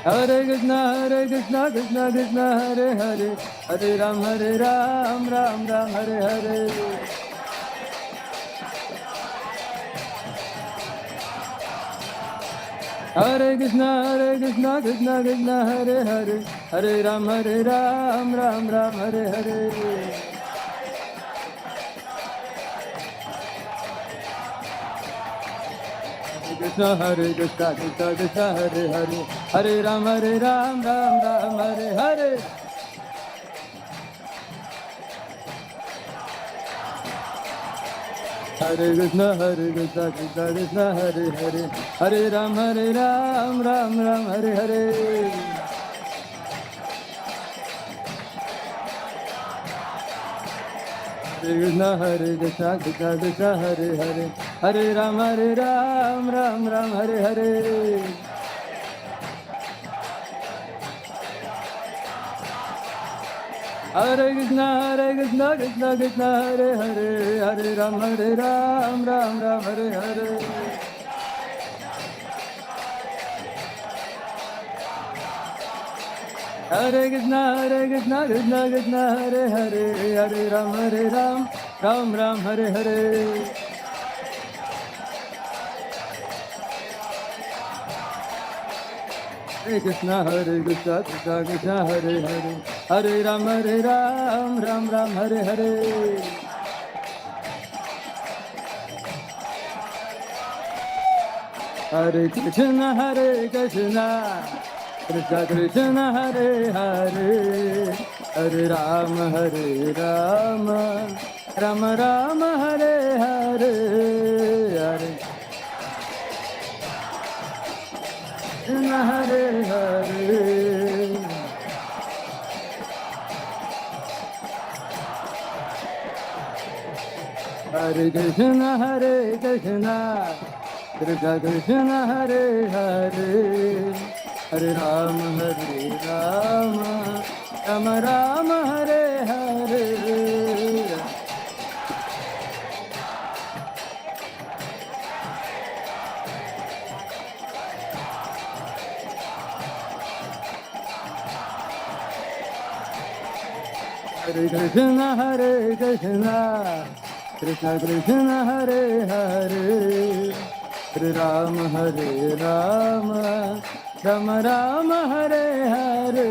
Hare Krishna, Krishna Krishna, Hare Hare, Hare Ram, Ram Ram, Hare Hare. Hare Krishna, Krishna Hare Hare, Hare Ram, Ram Ram, Hare Hare. Hare Krishna, Krishna Hare Hare, Hare Ram, Ram Ram, Hare Hare. Hare Krishna, Krishna Hare Hare, Hare Ram, Ram Ram, Hare Hare. Hare Krishna, Krishna Hare Hare, Hare Ram, Ram Ram, Hare Hare. Hare Krishna, Krishna Hare Hare, Hare Ram, Ram Ram, Hare Hare. Hare Krishna, Krishna Hare Hare, Hare Ram, Ram Ram, Hare Hare. Hare Krishna, Krishna Hare Hare, Hare Ram, Ram Ram, Hare Hare. Hare Krishna, Krishna Krishna, Hare Hare, Hare Ram, Ram Ram, Hare Hare. Hare Krishna, Hare Hare. Hare Krishna, Krishna Krishna, Hare Hare, Hare Ram, Ram Ram, Hare Hare. Hare Krishna, Krishna Krishna, Hare Hare, Hare Ram, Ram Ram, Hare Hare.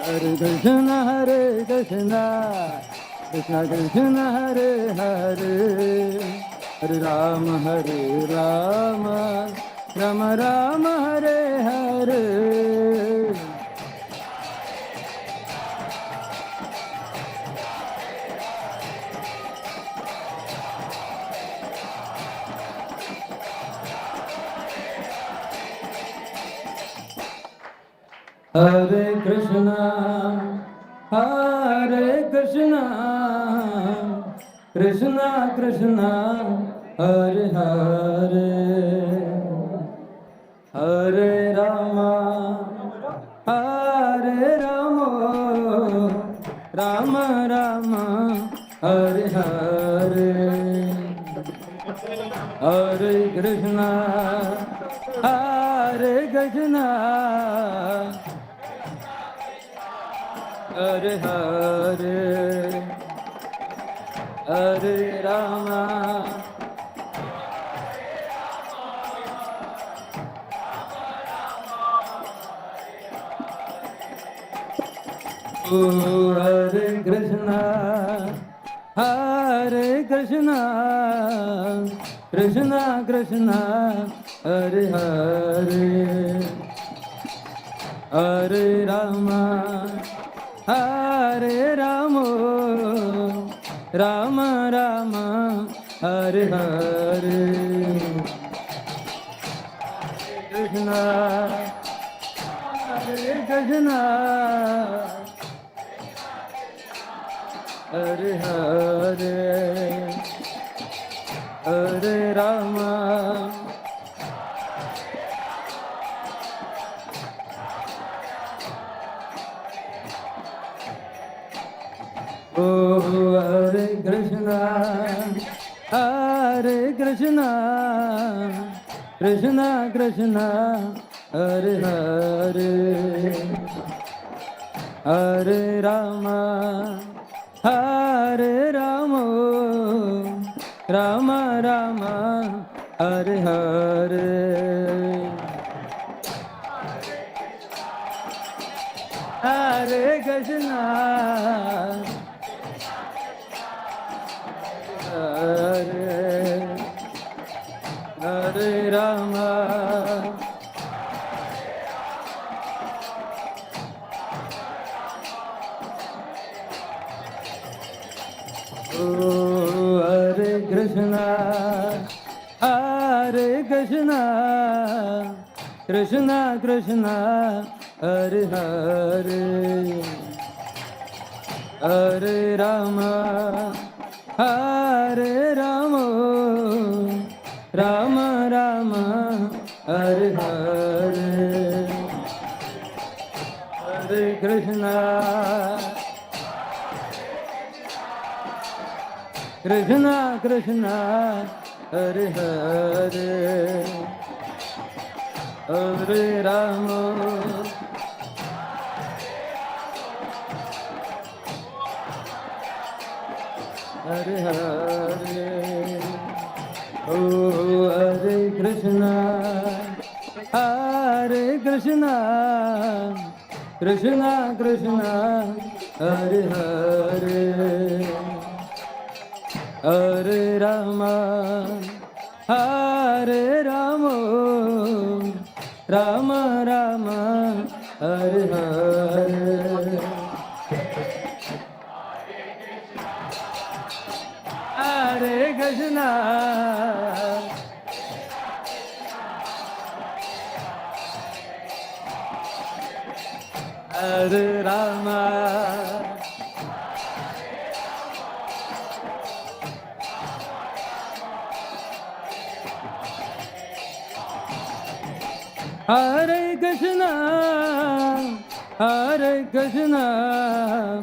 Hare Krishna, Krishna Krishna, Hare Hare, Hare Ram, Ram Ram, Hare Hare. Hare Krishna, Krishna Krishna, Hare Hare, Hare Rama, Rama Rama, Hare Hare. Hare Krishna, Hare Hare, Hare Rama, Oh, Hare Krishna, Hare Krishna, Krishna Krishna, Hare Hare, Hare Rama, Hare Rama, Rama Rama, Hare Hare, Krishna, Hare Krishna, Hare Hare, Hare Rama, Oh, Hare Krishna, Hare Krishna, Krishna Krishna, Hare Hare, Hare Rama, Hare Rama, Rama Rama, Hare Hare, Hare Krishna, Hare Hare Rama, Oh, Hare Krishna, Hare Krishna, Krishna Krishna, Hare Hare, Hare Rama, Hare Rama, Rama Rama, Hare Hare, Hare Krishna, Krishna Krishna, Hare Hare, Hare Rama, Hare Hare, Oh, Hare Krishna, Hare Krishna, Krishna Krishna, Hare Hare, Hare Rama, Hare Rama, Rama Rama, Hare Hare, Hare Krishna, Hare Rama, Hare Krishna, Hare Krishna,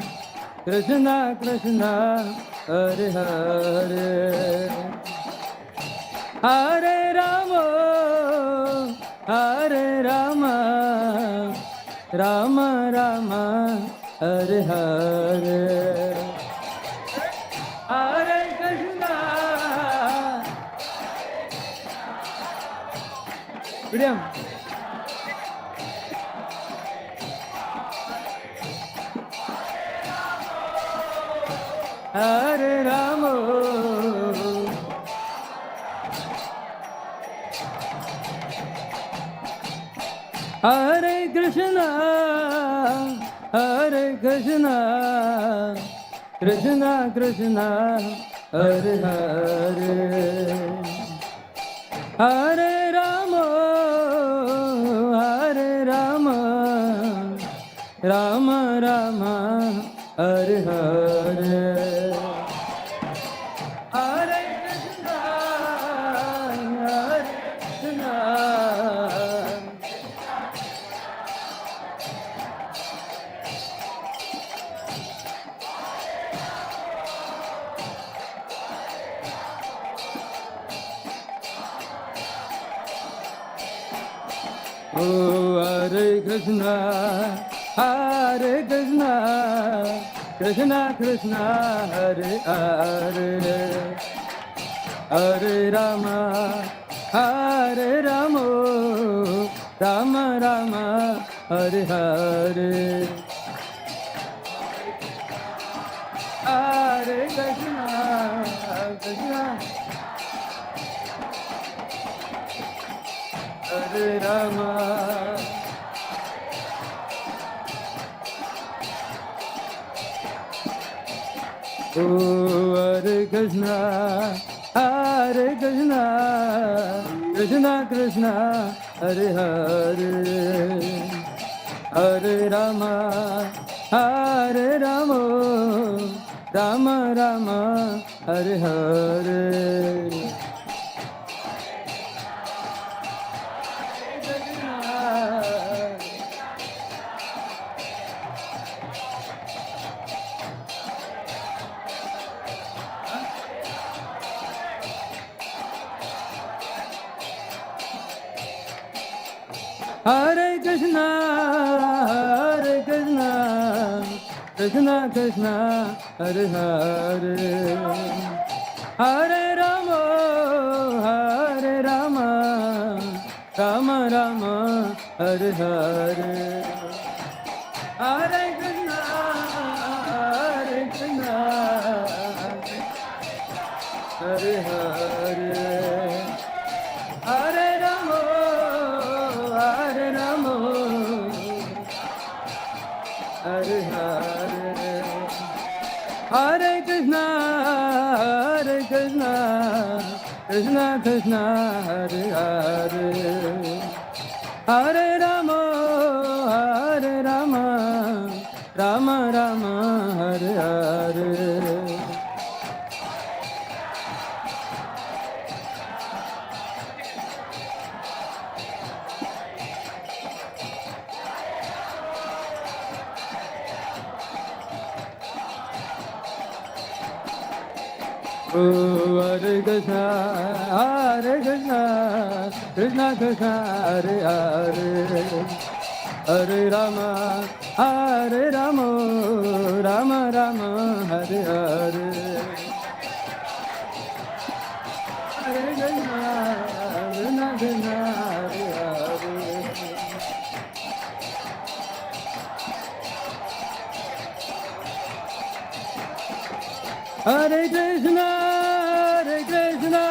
Krishna Krishna, Hare Hare, Hare Rama, Hare Rama, Rama Rama, Hare Hare, Hare Krishna, William. Hare Rama, Hare Krishna, Hare Krishna, Krishna Krishna, Hare Hare, Hare Rama, Hare Rama, Rama Rama, Hare Hare, Hare Krishna, Hare Krishna, Oh, Hare Krishna, Hare Krishna, Krishna Krishna, Hare Hare, Hare Rama, Hare Rama, Rama Rama, Hare Hare, Krishna, Hare Rama, oh Hare Krishna, Hare Krishna, Krishna Krishna, Hare Hare, Hare Rama, Hare Rama, Rama Rama, Hare Hare. Hare Krishna, Hare Krishna, Krishna Krishna, Hare Hare, Hare Rama, Hare Rama, Rama Rama, Hare Hare, Hare Krishna, Hare Krishna, Hare Hare, Hare Rama, Hare Rama, Hare Hare, Hare Krishna, Hare Krishna, Krishna Krishna, Hare Hare, Hare Rama, Hare Rama, Rama Rama, Hare Hare. Oh, Hare Krishna, Hare Krishna, Krishna Krishna, Hare Hare, Hare Rama, Hare Rama, Rama Rama, Hare Hare, Hare Krishna, Krishna Krishna, Hare Hare. Hare Krishna, Hare Krishna,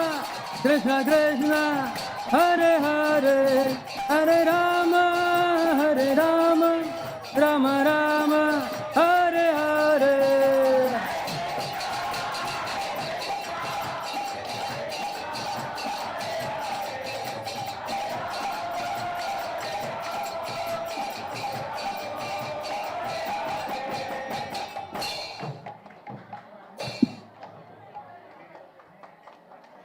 Krishna Krishna, Hare Hare, Hare Rama, Hare Rama, Rama Rama, Hare Hare.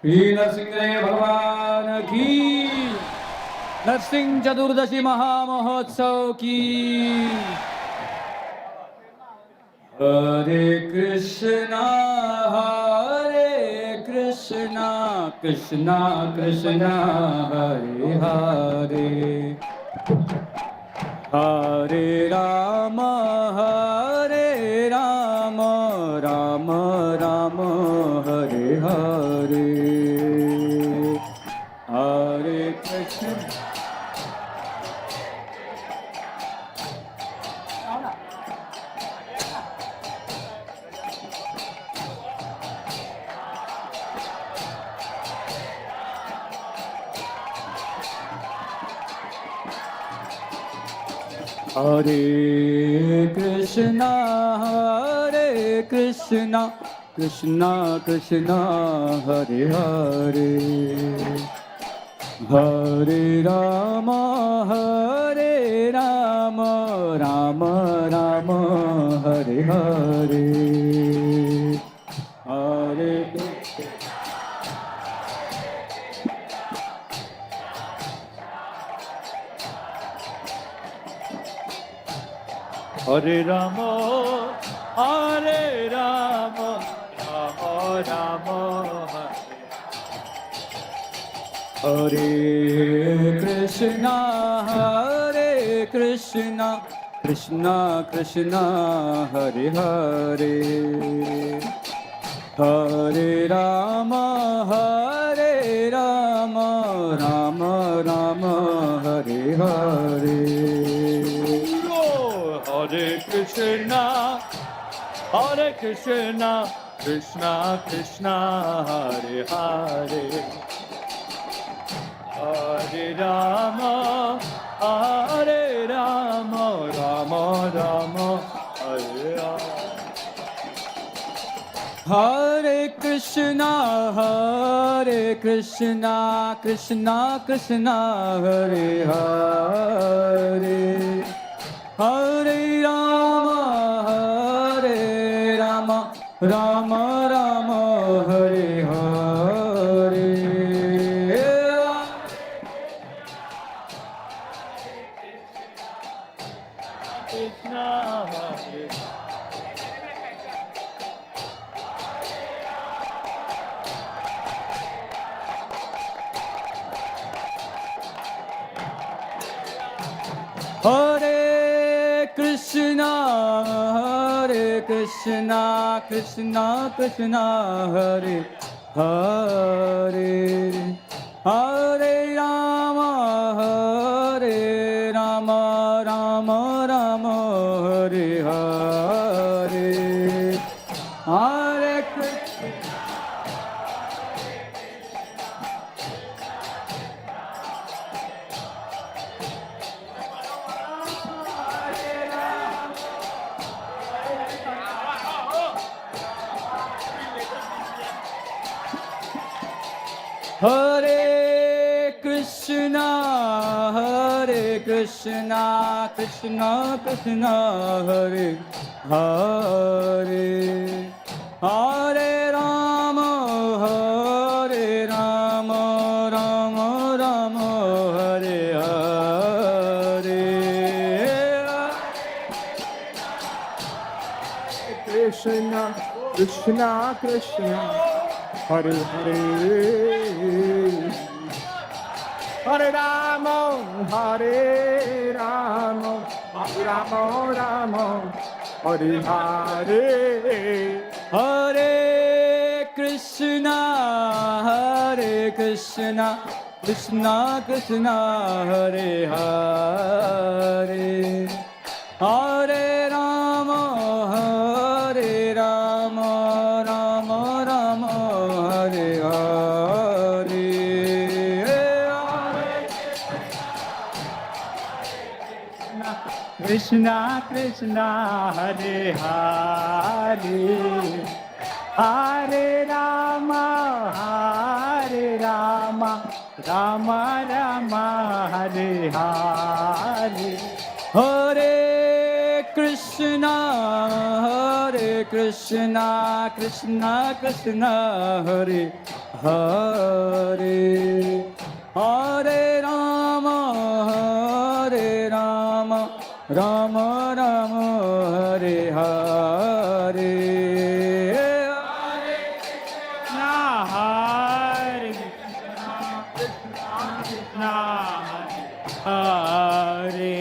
Shri Narasimhadeva भगवान की, नरसिंह चतुर्दशी महामहोत्सव की। हरे कृष्णा कृष्णा कृष्णा हरे हरे, हरे राम राम राम हरे हरे, हरे कृष्ण। हरे कृष्णा कृष्णा कृष्णा हरे हरे, हरे राम राम राम हरे हरे, हरे Hare Rama, Hare Rama, Rama Rama, हरे कृष्णा कृष्णा कृष्णा हरे हरे, हरे Ram Ram Ram Hare Hare, Hare Krishna, Hare Krishna, Krishna Krishna Hare Hare Hare Rama Hare Rama Rama Rama Hare Hare Hare Krishna Krishna Krishna Hare Hare Hare Rama Rama Rama Hare Hare Krishna Hare Hare Krishna Krishna Krishna Hare Hare Hare Rama Rama Rama Hare Hare Hare Krishna Hare Krishna Krishna Krishna Hare Hare Hare Rama Rama Rama Hare Hare Krishna Krishna Krishna Hare Hare Hare Rama Hare Rama Rama Rama Hare Hare Hare Krishna Krishna Krishna Hare Hare Hare Rama Rama Rama Hare Hare Krishna Krishna Hare Hare Hare Rama Rama Rama Hare Hare Hare Krishna Krishna Krishna Hare Hare Hare Rama Rama Rama Hare Hare Krishna Hare Krishna Hare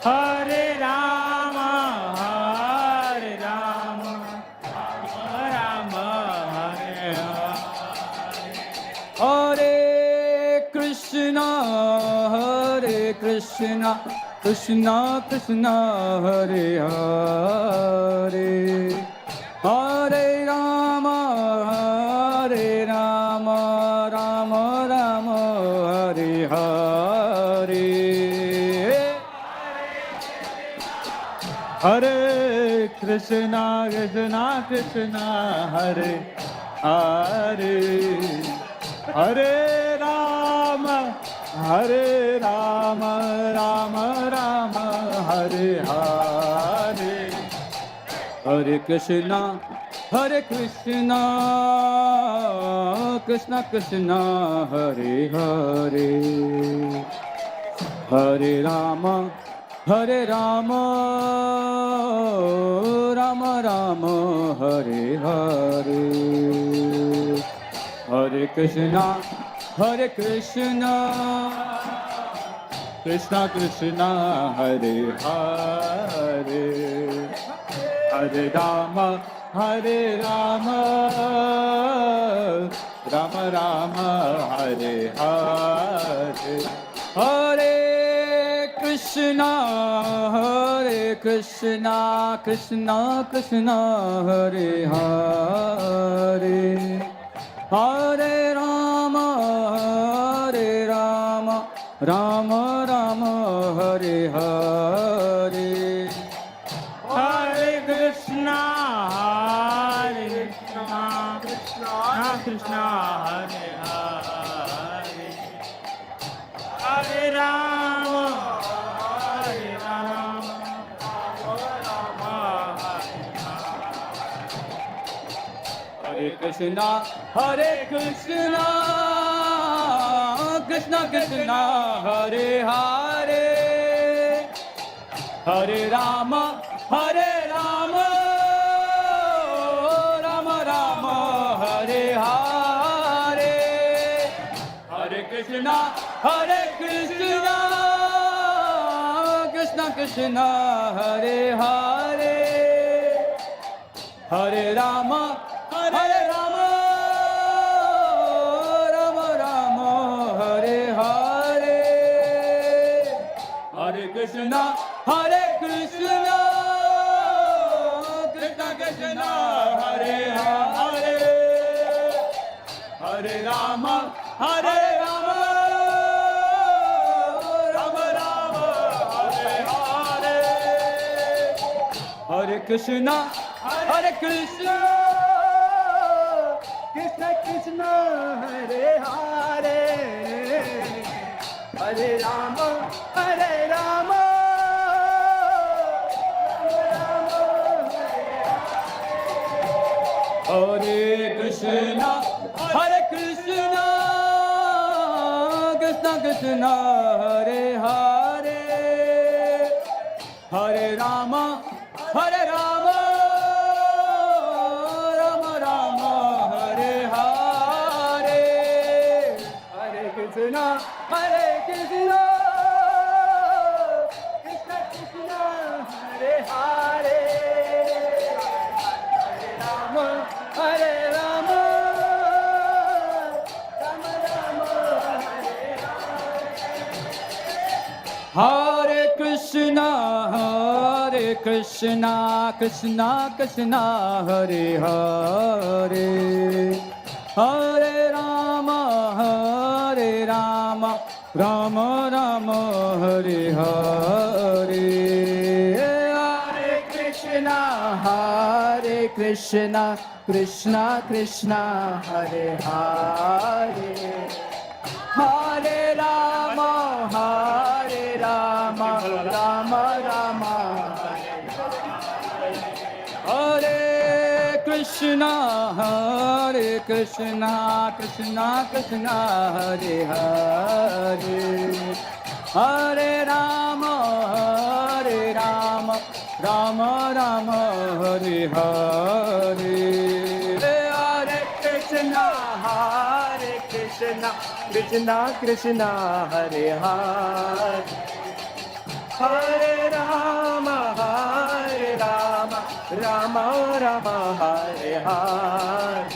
Hare Rama Rama Hare Hare Krishna Krishna Krishna Hare Hare Hare Rama Rama Rama Hare Hare Hare Krishna Krishna Krishna Hare Hare Hare Rama Rama Rama Hare Hare Hare Krishna Krishna Krishna Hare Hare Hare Rama Rama Rama Hare Hare Hare Krishna Krishna Krishna Hare Hare Hare Rama Rama Rama Hare Hare Hare Krishna Krishna, Krishna Krishna, Hare Hare, Hare Rama, Hare Rama, Rama Rama, Hare Hare. Hare Krishna, Krishna Krishna, Hare Hare, Hare Rama, Hare Rama, Rama Hare Krishna, Hare Krishna, Krishna Krishna, Hare Hare, Hare Rama, Hare Rama, Rama Rama, Hare Hare, Hare Krishna, Hare Krishna, Krishna Krishna, Hare Hare, Hare Rama, Hare Rama, Rama Rama, Hare Hare, Hare Krishna, Hare Krishna, Krishna Krishna, Hare Hare, Hare Rama, Hare Rama, Rama Rama, Hare Hare, Hare Krishna, Hare Krishna, Krishna Krishna, Hare Hare, Hare Rama, Hare Rama, Hare Krishna, Hare Krishna, Krishna Krishna, Hare Hare, Hare Rama, Hare Rama, Rama Rama, Hare Hare, Hare Krishna, Hare Krishna, Krishna Krishna, Hare Hare, Hare Rama, Hare Rama, Rama Rama, Hare Krishna, Hare Krishna, Krishna Krishna, Hare Hare, Hare Rama, Hare Rama, Rama Rama, Hare Hare, Hare Krishna, Hare Krishna, Krishna Krishna, Hare Hare, Hare Rama, Hare Rama, Rama Rama, Hare Krishna, Hare Krishna, Krishna Krishna, Hare Hare, Hare Rama, Hare Rama, Rama Rama, Hare Hare, Hare Krishna, Hare Krishna, Krishna Krishna, Hare Hare, Hare Rama, Hare Rama, Rama Rama, Hare Hare,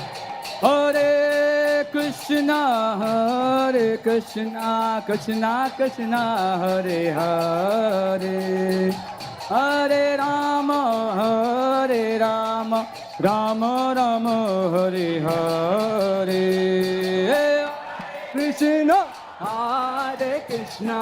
Hare Krishna, Hare Krishna, Krishna Krishna, Hare Hare, Hare Rama, Hare Rama, Rama Rama, Hare Hare, Krishna, Hare Krishna,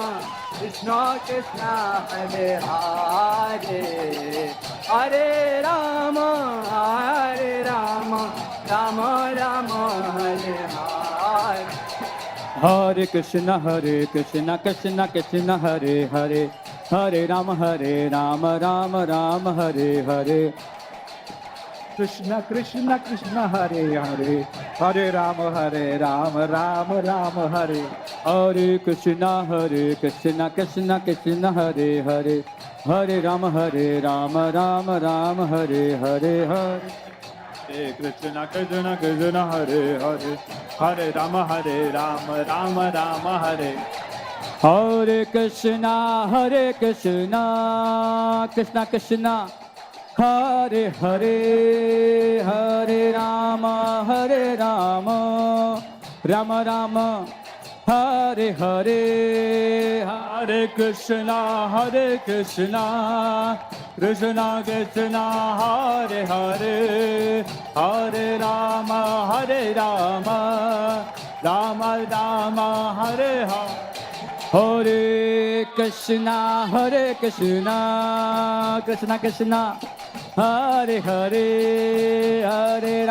Krishna Krishna, Hare Hare, Hare Rama, Hare Rama, Rama Rama, Hare Hare, Hare Krishna, Krishna Krishna, Hare Hare, Hare Rama, Rama Rama, Hare Hare, Krishna Krishna Krishna, Hare Hare, Hare Rama, Rama Rama, Hare, Hare Krishna, Krishna Krishna, Hare Hare, Hare Rama, Rama Rama, Hare Hare, Hare Krishna Krishna Krishna, Hare Hare, Hare Rama, Rama Rama, Hare. Hare Krishna, Krishna Krishna, Hare Hare, Hare Rama, Rama Rama, Hare Hare, Hare Krishna, Krishna Krishna, Hare Hare, Hare Rama, Rama Rama, Hare Hare. Hare Krishna, Krishna Krishna, Hare Hare, Hare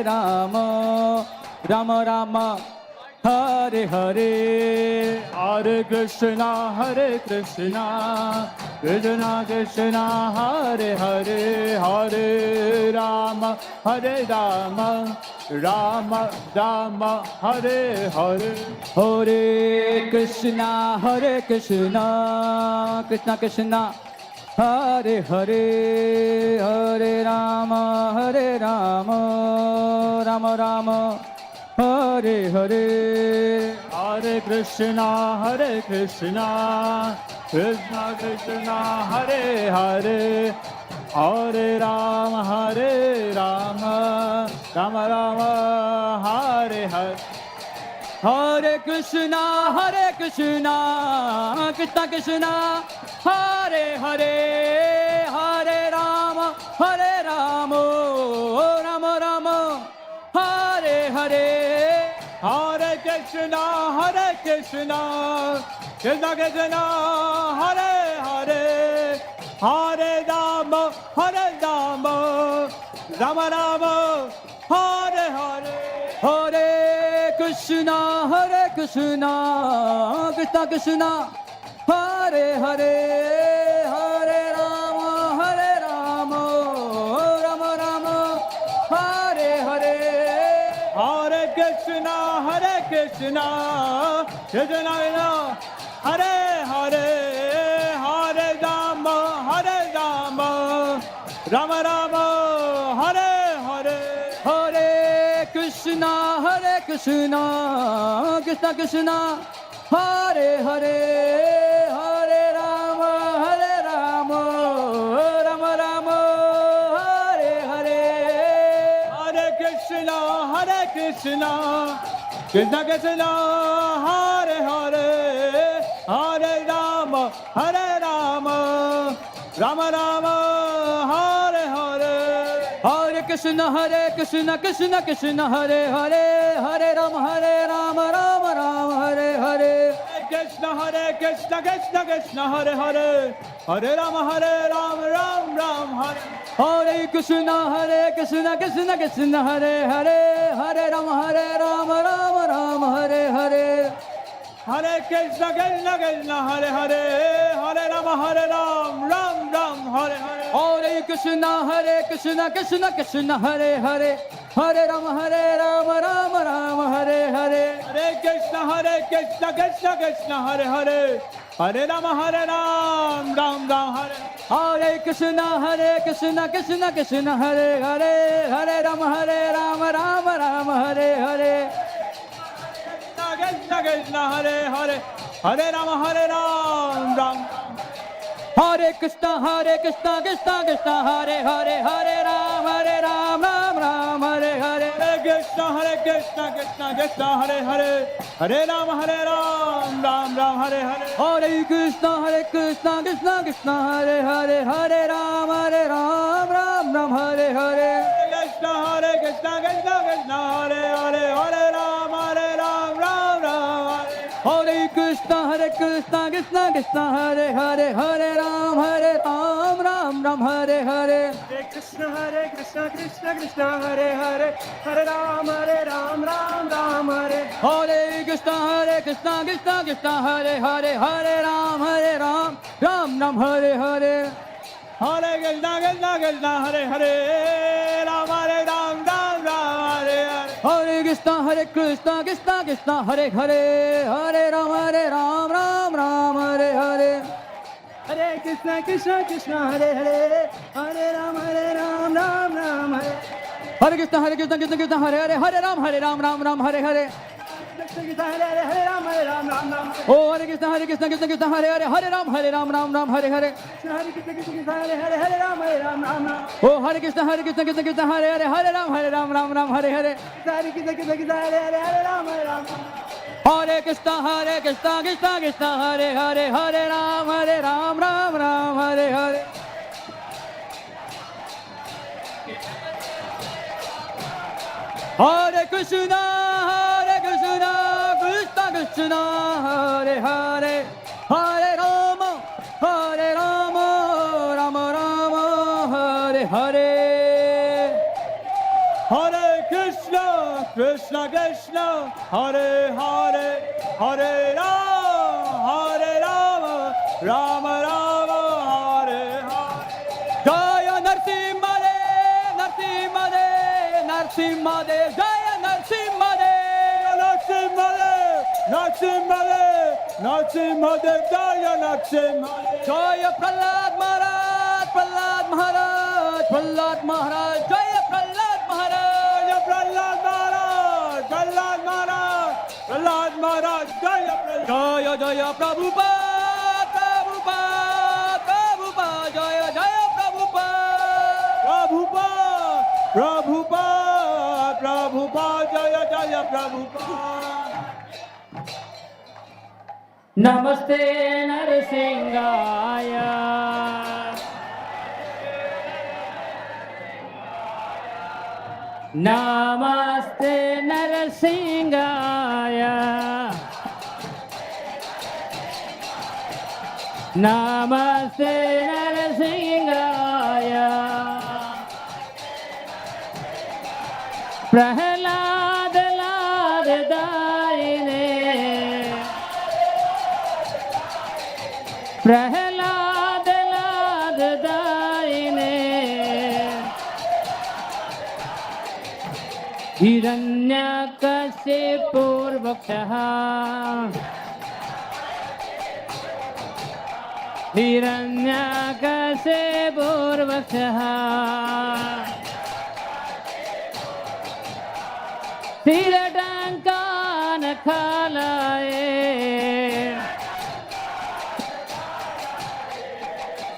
Rama, Rama Rama, Hare Hare. Hare Krishna, Krishna Krishna, Hare Hare, Hare Rama, Rama Rama, Hare Hare. Hare Krishna, Krishna Krishna, Hare Hare, Hare Rama, Rama Rama, Hare Hare. Hare Krishna, Krishna Krishna, Hare Hare, Hare Rama, Rama Rama, Hare Hare. Hare Krishna, Krishna Krishna, Hare Hare, Hare Rama, Rama Rama, Hare Hare. Hare Krishna, Krishna Krishna, Hare Hare, Hare Rama, Rama Rama, Hare Hare. Hare Krishna, Krishna Krishna, Hare Hare, Hare Rama, Rama Rama, Hare Hare. Hare Krishna, Krishna Krishna, Hare Hare, Hare Rama, Rama Rama, Hare Hare. Hare Krishna, Krishna Krishna, Hare Hare, Hare Rama, Rama Rama, Hare Hare. Hare Krishna, Krishna Krishna, Hare Hare, Hare Rama, Rama Rama, Hare Hare. Hare Krishna, Krishna Krishna, Hare Hare, Hare Rama, Rama Rama, Hare Hare. Krishna, Krishna Krishna, Hare Hare, Hare Rama, Ram Ram, Hare. Hare Krishna, Krishna Krishna, Hare Hare, Hare Rama, Rama Hare Hare. Hare Krishna, Krishna Hare Hare, Hare Rama, Ram Ram, Hare Hare. Hare Krishna, Krishna Krishna, Hare Hare, Hare Rama, Rama Hare Hare. Hare Krishna, Krishna Krishna, Hare Hare, Hare Rama, Ram Ram, Hare. Hare Krishna, Krishna Krishna, Hare Hare, Hare Rama, Rama Hare Hare. Krishna, Krishna Hare Hare, Hare Rama, Ram Ram. Hare Krishna, Krishna Krishna, Hare Hare, Hare Ram, Ram Ram, Hare Hare. Hare Krishna, Krishna Krishna, Hare Hare, Hare Rama, Ram Ram, Hare Hare. Hare Krishna, Krishna Krishna, Hare Hare, Hare Ram, Ram Ram, Hare Hare. Krishna, Krishna Krishna, Hare Hare, Hare Rama, Ram Ram, Hare. Hare Krishna, Krishna Krishna, Hare Hare, Hare Ram, Ram Ram, Hare Hare. Hare Krishna, Krishna Krishna, Hare Hare, Hare Rama, Ram Ram, Hare. Hare Krishna, Krishna Krishna, Hare Hare, Hare Ram, Ram Ram, Hare Hare. Hare Krishna, Krishna Hare Hare, Rama, Ram Ram, Hare Hare. Hare Krishna, Krishna Hare Hare, Hare Ram, Ram Hare Hare. Hare Krishna, Krishna Hare Hare, Hare Ram, Ram Hare. Hare Krishna, Krishna Hare Hare, Hare Ram, Ram Hare Hare. Oh, Hare Krishna, Krishna Hare Hare, Hare Ram, Ram Hare Hare. Oh, Hare Krishna, Krishna Hare Hare, Hare Ram, Ram Hare Hare. Hare Krishna, Krishna Krishna, Hare Hare, Hare Ram, Ram Ram, Hare Hare. Hare Krishna, Krishna Krishna, Hare Hare, Hare Rama, Rama Rama, Hare Hare. Hare Krishna, Krishna Krishna, Hare Hare, Hare Rama, Rama Rama, Hare Hare. Jaya Narsimhadeva, Narsimhadeva, Narsimhadeva, Jaya Narsimhadeva, Narsimhadev, Narsimhadev, Narsimhadev, Jaya Narsimhadev. Jaya Prahlada Maharaj, Prahlada Maharaj, Prahlada Maharaj, Jaya Prahlada Maharaj, Jaya Prahlad Maharaj, Prahlad Maharaj, Prahlad Maharaj, Jaya Prahlad. Jaya Jaya Prabhupada, Prabhupada, Prabhupada, Jaya Jaya Prabhupada. Prabhupada, Prabhupada, Prabhupada, Jaya Jaya Prabhupada. Namaste Narsimhaya. Namaste Narsimhaya. Namaste Narsimhaya. Prahlada Daine. Prahlada Daine. Hiranyakashipu Vakshaha. Hiranyakashipu Vakshaha. Sridama Khalaye.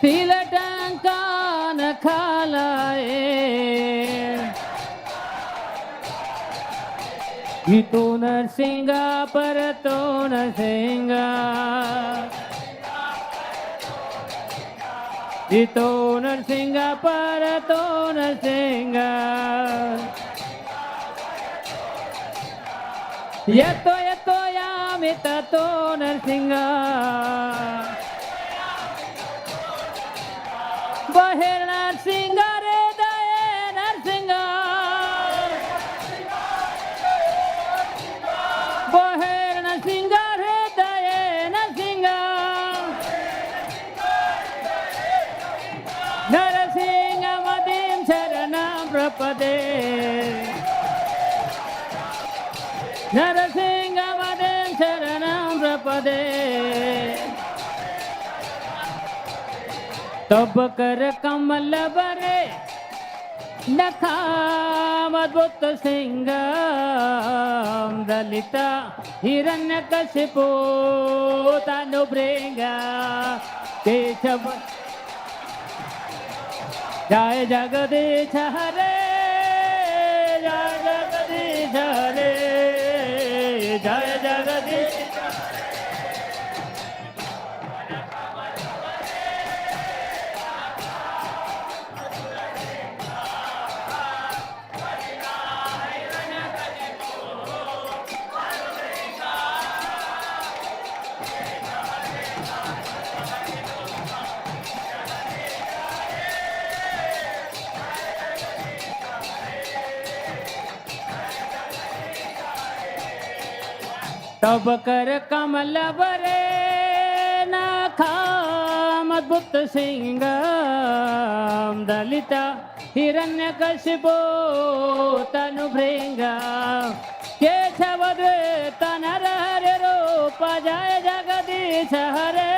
Sridama Khalaye. Ito Narsimha Parato Narsimha. Ito Narsimha Parato Narsimha. Yato yato yamitato Narsimha. Bahir Narsimha Redaya Narsimha. Bahir Narsimha Redaya Narsimha. Narsimha Madim Sharanam Prapade. Narsimha Madim Sharanam Prapade. तब कर कमल बरे नखाम अद्भुत सिंगम दलिता हिरण्यकशिपु तनुभृंगा केशव जय जगदीश हरे जय जगदीश हरे जय जगदीश तब कर कमल बरे नाखाम अद्भुत सिंगम दलिता हिरण्यकशिपु तनुभृंगा केशवद्वेत नर हरे रूप जय जगदीश हरे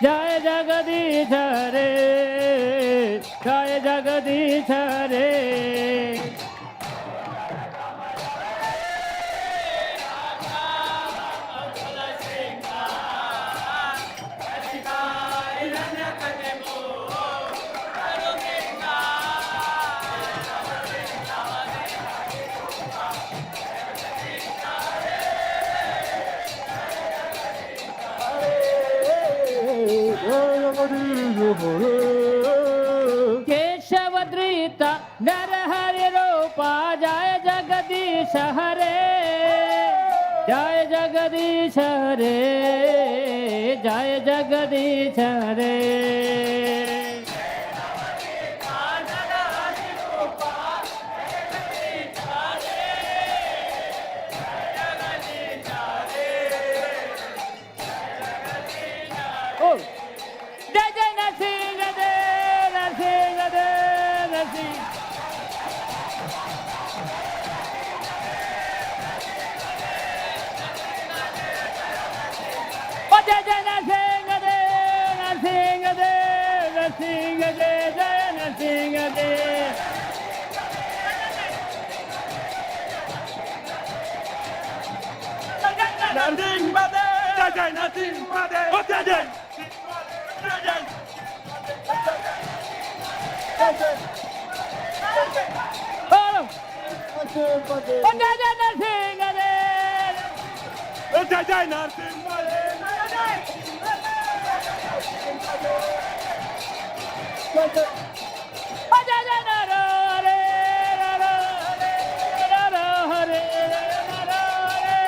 जय जगदीश हरे जय जगदीश हरे जगदीश हरे जय जगदीश हरे जय जगदीश हरे जय जय नरसिंहदेव नरसिंहदेव नरसिंह जय जय नरसिंहदेव नरसिंहदेव नरसिंहदेव जय Narasimhadeva Narsimhadeva, Jai Jai Narsimhadeva, Jai Jai. Jai Jai. बोलो जय जय Narasimhadeva Jai Jai Narsimhadeva, Jai Jai. जय जय नर हरे नर हरे नर हरे नर हरे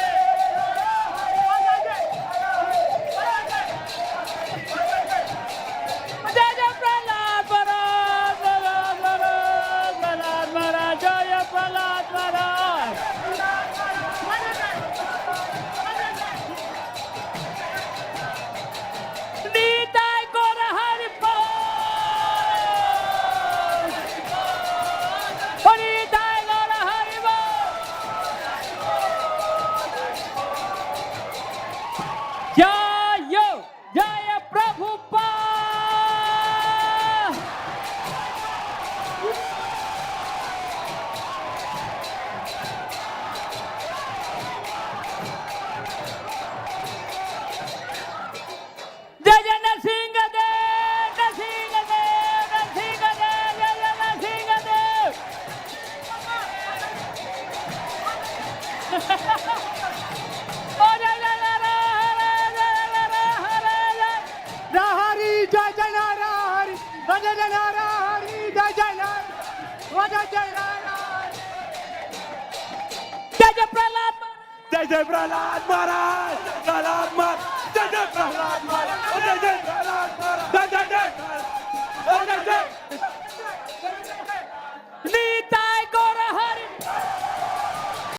जय जय प्रहलाद महाराज प्रहलाद महाराज प्रहलाद महाराज जय प्रहलाद महाराज निताय गौर हरि बोल निताय गौर हरि बोल जय जय प्रभुपाद जय जय नरसिंहदेव नरसिंहदेव नरसिंहदेव जय जय नरसिंहदेव ओ जय जय नर हरे जय नर हरे जय Narahari, Jai Jai Narahari, Jai Jai Narahari, Jai Jai Narahari, Jai Jai Narahari. जय जय Prahlad Jai Jai Prahlad Maharaj, Radha